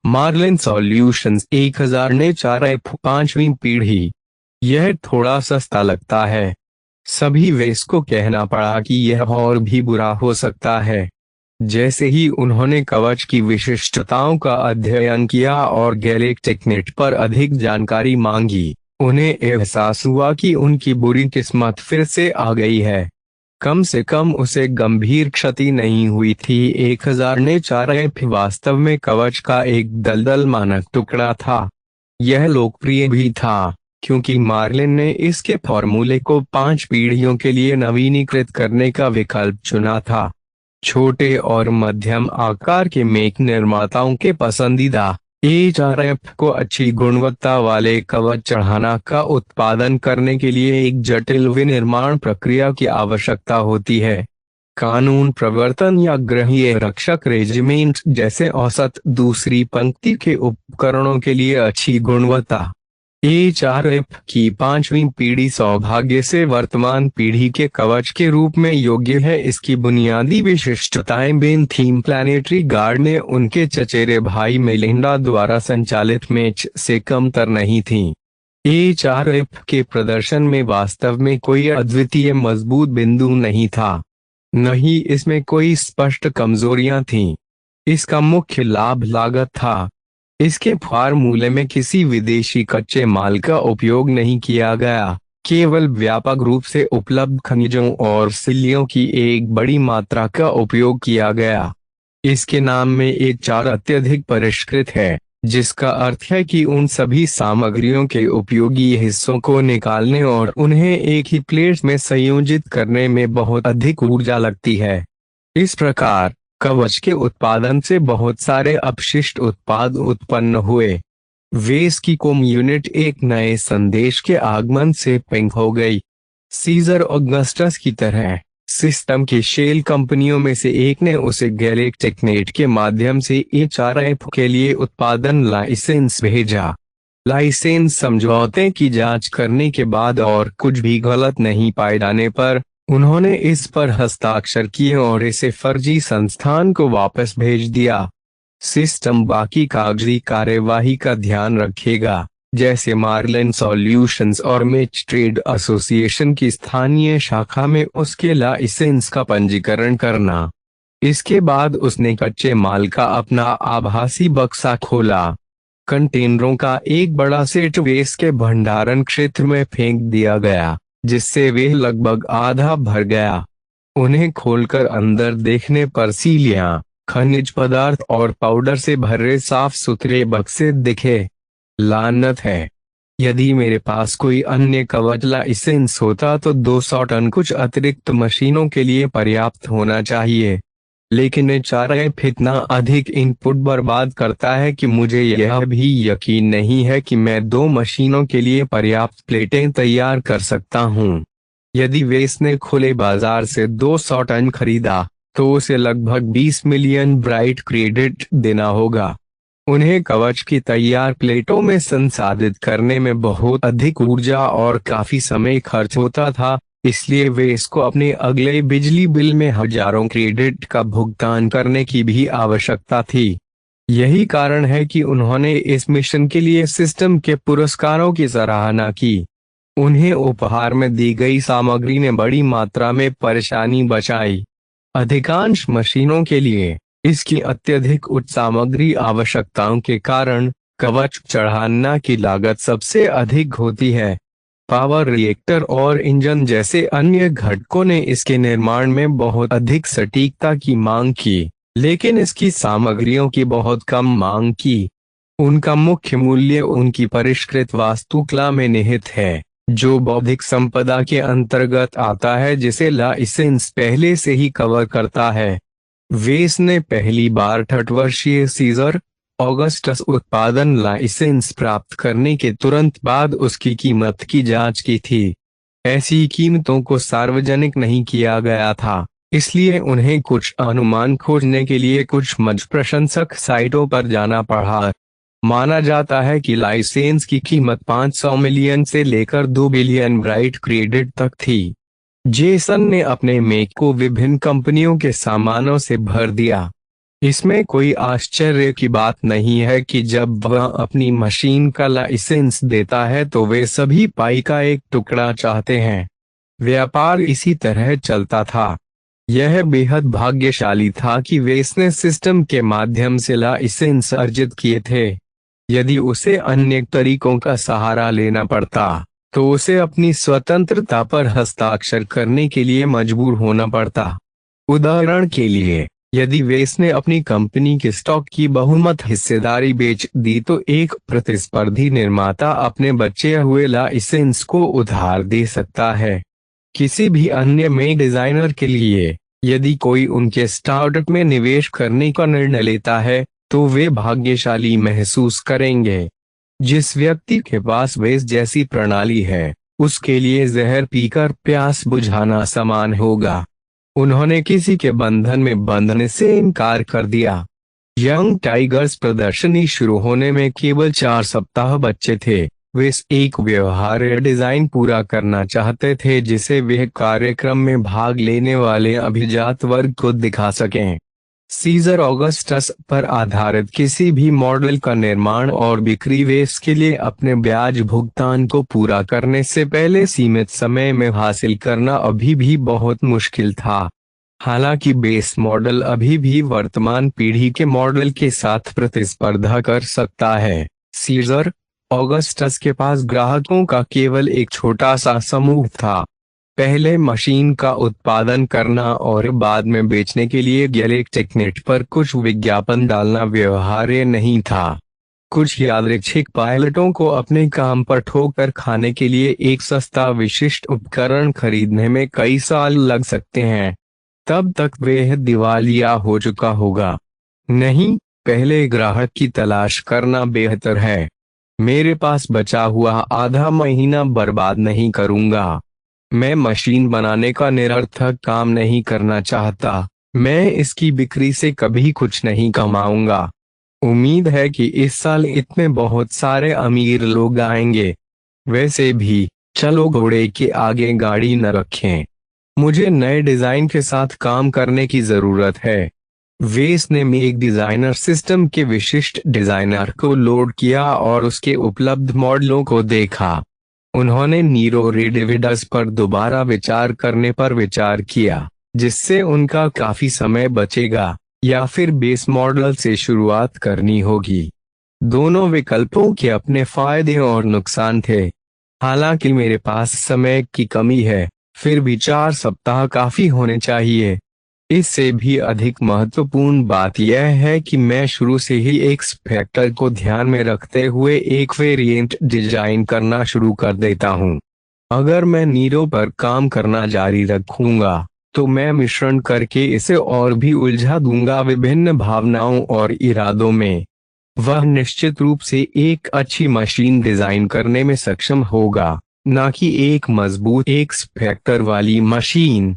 मार्लिन सॉल्यूशंस 1000 ने 4F 5वीं पीढ़ी। यह थोड़ा सस्ता लगता है। सभी वेस को कहना पड़ा कि यह और भी बुरा हो सकता है। जैसे ही उन्होंने कवच की विशिष्टताओं का अध्ययन किया और गैलेक्टिक नेट पर अधिक जानकारी मांगी, उन्हें एहसास हुआ कि उनकी बुरी किस्मत फिर से आ गई है। कम से कम उसे गंभीर क्षति नहीं हुई थी। 1000 ने 4F वास्तव में कवच का एक दलदल मानक टुकड़ा था। यह लोकप्रिय भी था क्योंकि मार्लिन ने इसके फॉर्मूले को 5 पीढ़ियों के लिए नवीनीकृत करने का विकल्प चुना था। छोटे और मध्यम आकार के मेक निर्माताओं के पसंदीदा HRF को अच्छी गुणवत्ता वाले कवच चढ़ाना का उत्पादन करने के लिए एक जटिल विनिर्माण प्रक्रिया की आवश्यकता होती है। कानून प्रवर्तन या गृहीय रक्षक रेजिमेंट जैसे औसत दूसरी पंक्ति के उपकरणों के लिए अच्छी गुणवत्ता। HRF की 5वीं पीढ़ी सौभाग्य से वर्तमान पीढ़ी के कवच के रूप में योग्य है। इसकी बुनियादी विशिष्टताएं बेन थीम प्लानेटरी गार्ड ने उनके चचेरे भाई मेलिंडा द्वारा संचालित मैच से कमतर नहीं थीं। HRF के प्रदर्शन में वास्तव में कोई अद्वितीय मजबूत बिंदु नहीं था, न ही इसमें कोई स्पष्ट कमजोरियां थीं। इसका मुख्य लाभ लागत था। इसके फार्मूले में किसी विदेशी कच्चे माल का उपयोग नहीं किया गया, केवल व्यापक रूप से उपलब्ध खनिजों और सिल्लियों की एक बड़ी मात्रा का उपयोग किया गया। इसके नाम में HR अत्यधिक परिष्कृत है, जिसका अर्थ है कि उन सभी सामग्रियों के उपयोगी हिस्सों को निकालने और उन्हें एक ही प्लेट में संयोजित करने में बहुत अधिक ऊर्जा लगती है। इस प्रकार कवच के उत्पादन से बहुत सारे अपशिष्ट उत्पाद उत्पन्न हुए। वेस की कोम यूनिट एक नए संदेश के आगमन से पिंक हो गई। सीजर ऑगस्टस की तरह सिस्टम की शेल कंपनियों में से एक ने उसे गैलेक्टिक नेट के माध्यम से HRF के लिए उत्पादन लाइसेंस भेजा। लाइसेंस समझौते की जांच करने के बाद और कुछ भी गलत नहीं पाए जाने पर उन्होंने इस पर हस्ताक्षर किए और इसे फर्जी संस्थान को वापस भेज दिया। सिस्टम बाकी कागजी कार्यवाही का ध्यान रखेगा, जैसे मार्लिन सॉल्यूशंस और मैच ट्रेड एसोसिएशन की स्थानीय शाखा में उसके लाइसेंस का पंजीकरण करना। इसके बाद उसने कच्चे माल का अपना आभासी बक्सा खोला। कंटेनरों का एक बड़ा सेट वेस के भंडारण क्षेत्र में फेंक दिया गया, जिससे वे लगभग आधा भर गया। उन्हें खोलकर अंदर देखने पर सीलियां, खनिज पदार्थ और पाउडर से भरे साफ सुथरे बक्से दिखे। लानत है, यदि मेरे पास कोई अन्य कवच लाइसेंस होता तो 200 टन कुछ अतिरिक्त मशीनों के लिए पर्याप्त होना चाहिए, लेकिन HRF इतना अधिक इनपुट बर्बाद करता है कि मुझे यह भी यकीन नहीं है कि मैं 2 मशीनों के लिए पर्याप्त प्लेटें तैयार कर सकता हूं। यदि वेस ने खुले बाजार से 200 टन खरीदा तो उसे लगभग 20 मिलियन ब्राइट क्रेडिट देना होगा। उन्हें कवच की तैयार प्लेटों में संसाधित करने में बहुत अधिक ऊर्जा और काफी समय खर्च होता था, इसलिए वे इसको अपने अगले बिजली बिल में हजारों क्रेडिट का भुगतान करने की भी आवश्यकता थी। यही कारण है कि उन्होंने इस मिशन के लिए सिस्टम के पुरस्कारों की सराहना की। उन्हें उपहार में दी गई सामग्री ने बड़ी मात्रा में परेशानी बचाई। अधिकांश मशीनों के लिए इसकी अत्यधिक उच्च सामग्री आवश्यकताओं के कारण कवच चढ़ाना की लागत सबसे अधिक होती है। पावर रिएक्टर और इंजन जैसे अन्य घटकों ने इसके निर्माण में बहुत अधिक सटीकता की मांग की, लेकिन इसकी सामग्रियों की बहुत कम मांग की। उनका मुख्य मूल्य उनकी परिष्कृत वास्तुकला में निहित है, जो बौद्धिक संपदा के अंतर्गत आता है जिसे लाइसेंस पहले से ही कवर करता है। वेस ने पहली बार 60 वर्षीय सीजर ऑगस्टस उत्पादन लाइसेंस प्राप्त करने के तुरंत बाद उसकी कीमत की जांच की थी। ऐसी कीमतों को सार्वजनिक नहीं किया गया था, इसलिए उन्हें कुछ अनुमान खोजने के लिए कुछ मंच प्रशंसक साइटों पर जाना पड़ा। माना जाता है कि लाइसेंस की कीमत 500 मिलियन से लेकर 2 बिलियन ब्राइट क्रेडिट तक थी। जेसन ने अपने मेक को विभिन्न कंपनियों के सामानों से भर दिया। इसमें कोई आश्चर्य की बात नहीं है कि जब वह अपनी मशीन का लाइसेंस देता है तो वे सभी पाई का एक टुकड़ा चाहते हैं। व्यापार इसी तरह चलता था। यह बेहद भाग्यशाली था कि वेस ने सिस्टम के माध्यम से लाइसेंस अर्जित किए थे। यदि उसे अन्य तरीकों का सहारा लेना पड़ता तो उसे अपनी स्वतंत्रता पर हस्ताक्षर करने के लिए मजबूर होना पड़ता। उदाहरण के लिए, यदि वेस ने अपनी कंपनी के स्टॉक की बहुमत हिस्सेदारी बेच दी तो एक प्रतिस्पर्धी निर्माता अपने बचे हुए लाइसेंस को उधार दे सकता है। किसी भी अन्य में डिजाइनर के लिए, यदि कोई उनके स्टार्टअप में निवेश करने का निर्णय लेता है तो वे भाग्यशाली महसूस करेंगे। जिस व्यक्ति के पास वेस जैसी प्रणाली है, उसके लिए जहर पीकर प्यास बुझाना समान होगा। उन्होंने किसी के बंधन में बंधने से इनकार कर दिया। यंग टाइगर्स प्रदर्शनी शुरू होने में केवल 4 सप्ताह बचे थे। वे एक व्यवहार्य डिजाइन पूरा करना चाहते थे जिसे वे कार्यक्रम में भाग लेने वाले अभिजात वर्ग को दिखा सकें। सीजर ऑगस्टस पर आधारित किसी भी मॉडल का निर्माण और बिक्री वेस के लिए अपने ब्याज भुगतान को पूरा करने से पहले सीमित समय में हासिल करना अभी भी बहुत मुश्किल था। हालांकि बेस मॉडल अभी भी वर्तमान पीढ़ी के मॉडल के साथ प्रतिस्पर्धा कर सकता है, सीजर ऑगस्टस के पास ग्राहकों का केवल एक छोटा सा समूह था। पहले मशीन का उत्पादन करना और बाद में बेचने के लिए गैलेक्टिक नेट पर कुछ विज्ञापन डालना व्यवहार्य नहीं था। कुछ यादृच्छिक पायलटों को अपने काम पर ठोकर खाने के लिए एक सस्ता विशिष्ट उपकरण खरीदने में कई साल लग सकते हैं। तब तक वह दिवालिया हो चुका होगा। नहीं, पहले ग्राहक की तलाश करना बेहतर है। मेरे पास बचा हुआ आधा महीना बर्बाद नहीं करूंगा। मैं मशीन बनाने का निरर्थक काम नहीं करना चाहता। मैं इसकी बिक्री से कभी कुछ नहीं कमाऊंगा। उम्मीद है कि इस साल इतने बहुत सारे अमीर लोग आएंगे। वैसे भी चलो घोड़े के आगे गाड़ी न रखें। मुझे नए डिजाइन के साथ काम करने की जरूरत है। वेस ने मेक डिजाइनर सिस्टम के विशिष्ट डिजाइनर को लोड किया और उसके उपलब्ध मॉडलों को देखा। उन्होंने नीरो रेडिविडस पर दोबारा विचार करने पर विचार किया, जिससे उनका काफी समय बचेगा, या फिर बेस मॉडल से शुरुआत करनी होगी। दोनों विकल्पों के अपने फायदे और नुकसान थे। हालांकि मेरे पास समय की कमी है, फिर भी 4 सप्ताह काफी होने चाहिए। इससे भी अधिक महत्वपूर्ण बात यह है कि मैं शुरू से ही एक्स फैक्टर को ध्यान में रखते हुए एक वेरिएंट डिजाइन करना शुरू कर देता हूं। अगर मैं नीरो पर काम करना जारी रखूंगा तो मैं मिश्रण करके इसे और भी उलझा दूंगा विभिन्न भावनाओं और इरादों में। वह निश्चित रूप से एक अच्छी मशीन डिजाइन करने में सक्षम होगा, न कि एक मजबूत एक्स फैक्टर वाली मशीन।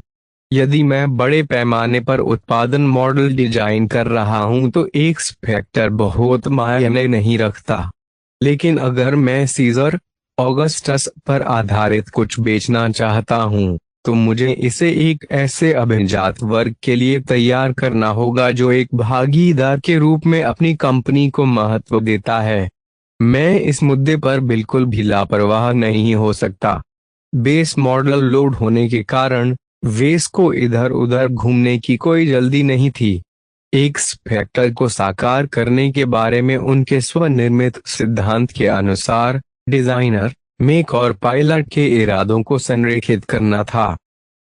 यदि मैं बड़े पैमाने पर उत्पादन मॉडल डिजाइन कर रहा हूं तो एक्स फैक्टर बहुत मायने नहीं रखता। लेकिन अगर मैं सीजर ऑगस्टस पर आधारित कुछ बेचना चाहता हूं तो मुझे इसे एक ऐसे अभिजात वर्ग के लिए तैयार करना होगा जो एक भागीदार के रूप में अपनी कंपनी को महत्व देता है। मैं इस मुद्दे पर बिल्कुल भी लापरवाह नहीं हो सकता। बेस मॉडल लोड होने के कारण वेस को इधर उधर घूमने की कोई जल्दी नहीं थी। एक्स फैक्टर को साकार करने के बारे में उनके स्वनिर्मित सिद्धांत के अनुसार डिजाइनर, मेक और पायलट के इरादों को संरेखित करना था।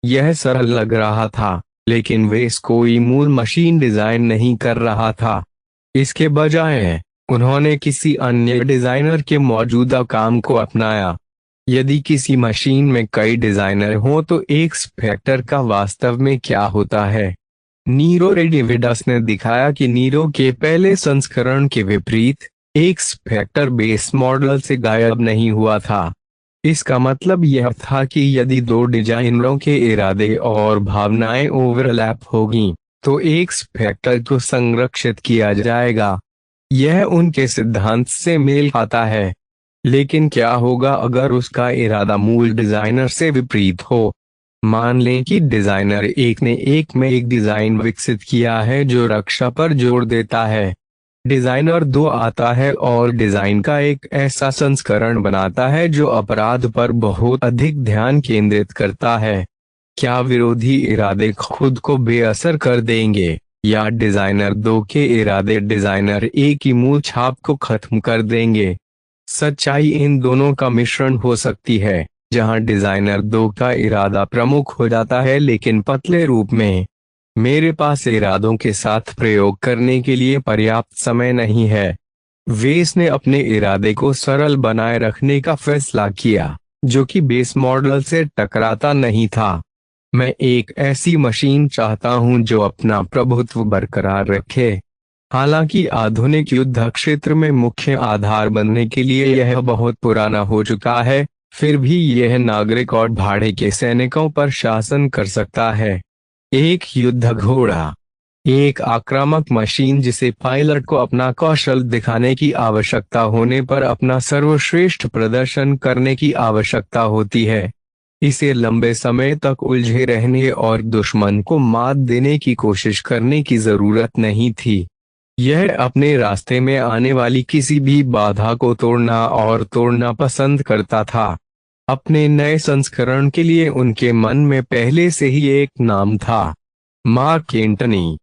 यह सरल लग रहा था, लेकिन वेस कोई मूल मशीन डिजाइन नहीं कर रहा था। इसके बजाय उन्होंने किसी अन्य डिजाइनर के मौजूदा काम को अपनाया। यदि किसी मशीन में कई डिजाइनर हों तो एक्स फैक्टर का वास्तव में क्या होता है? नीरो रेडिविडस ने दिखाया कि नीरो के पहले संस्करण के विपरीत एक्स फैक्टर बेस मॉडल से गायब नहीं हुआ था। इसका मतलब यह था कि यदि दो डिजाइनरों के इरादे और भावनाएं ओवरलैप होगी तो एक्स फैक्टर को संरक्षित किया जाएगा। यह उनके सिद्धांत से मेल खाता है। लेकिन क्या होगा अगर उसका इरादा मूल डिजाइनर से विपरीत हो? मान लें कि डिजाइनर एक ने एक में एक डिजाइन विकसित किया है जो रक्षा पर जोर देता है। डिजाइनर दो आता है और डिजाइन का एक ऐसा संस्करण बनाता है जो अपराध पर बहुत अधिक ध्यान केंद्रित करता है। क्या विरोधी इरादे खुद को बेअसर कर देंगे, या डिजाइनर दो के इरादे डिजाइनर एक की मूल छाप को खत्म कर देंगे? सच्चाई इन दोनों का मिश्रण हो सकती है, जहां डिजाइनर दो का इरादा प्रमुख हो जाता है लेकिन पतले रूप में। मेरे पास इरादों के साथ प्रयोग करने के लिए पर्याप्त समय नहीं है। वेस ने अपने इरादे को सरल बनाए रखने का फैसला किया, जो कि बेस मॉडल से टकराता नहीं था। मैं एक ऐसी मशीन चाहता हूं जो अपना प्रभुत्व बरकरार रखे। हालांकि आधुनिक युद्ध क्षेत्र में मुख्य आधार बनने के लिए यह बहुत पुराना हो चुका है, फिर भी यह नागरिक और भाड़े के सैनिकों पर शासन कर सकता है। एक युद्ध घोड़ा, एक आक्रामक मशीन जिसे पायलट को अपना कौशल दिखाने की आवश्यकता होने पर अपना सर्वश्रेष्ठ प्रदर्शन करने की आवश्यकता होती है। इसे लंबे समय तक उलझे रहने और दुश्मन को मात देने की कोशिश करने की जरूरत नहीं थी। यह अपने रास्ते में आने वाली किसी भी बाधा को तोड़ना और तोड़ना पसंद करता था। अपने नए संस्करण के लिए उनके मन में पहले से ही एक नाम था, मार्क एंटनी।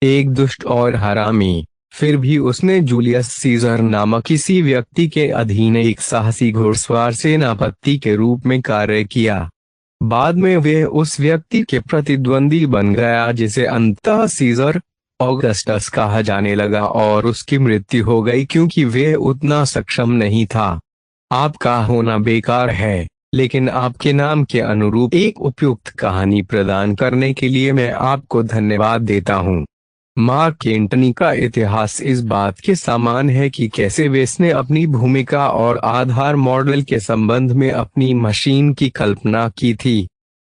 एक दुष्ट और हरामी, फिर भी उसने जूलियस सीजर नामक किसी व्यक्ति के अधीन एक साहसी घुड़सवार सेनापति के रूप में कार्य किया। बाद में वह उस व्यक्ति के प्रतिद्वंदी बन गया जिसे अंततः सीजर ऑगस्टस कहा जाने लगा और उसकी मृत्यु हो गई क्योंकि वह उतना सक्षम नहीं था। आपका होना बेकार है, लेकिन आपके नाम के अनुरूप एक उपयुक्त कहानी प्रदान करने के लिए मैं आपको धन्यवाद देता हूँ। मार्क एंटनी का इतिहास इस बात के समान है कि कैसे वेस ने अपनी भूमिका और आधार मॉडल के संबंध में अपनी मशीन की कल्पना की थी।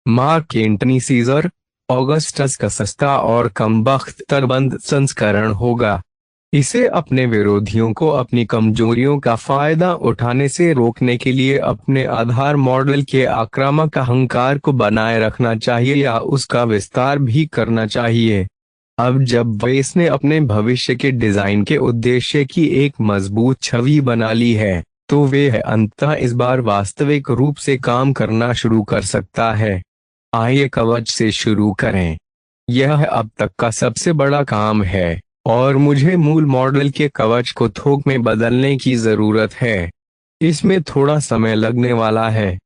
मार्क एंटनी सीजर ऑगस्टस का सस्ता और कम बख्तरबंद संस्करण होगा। इसे अपने विरोधियों को अपनी कमजोरियों का फायदा उठाने से रोकने के लिए अपने आधार मॉडल के आक्रामक अहंकार को बनाए रखना चाहिए या उसका विस्तार भी करना चाहिए। अब जब वेस ने अपने भविष्य के डिजाइन के उद्देश्य की एक मजबूत छवि बना ली है, तो वे अंततः इस बार वास्तविक रूप से काम करना शुरू कर सकता है। आइए कवच से शुरू करें। यह अब तक का सबसे बड़ा काम है और मुझे मूल मॉडल के कवच को थोक में बदलने की जरूरत है। इसमें थोड़ा समय लगने वाला है,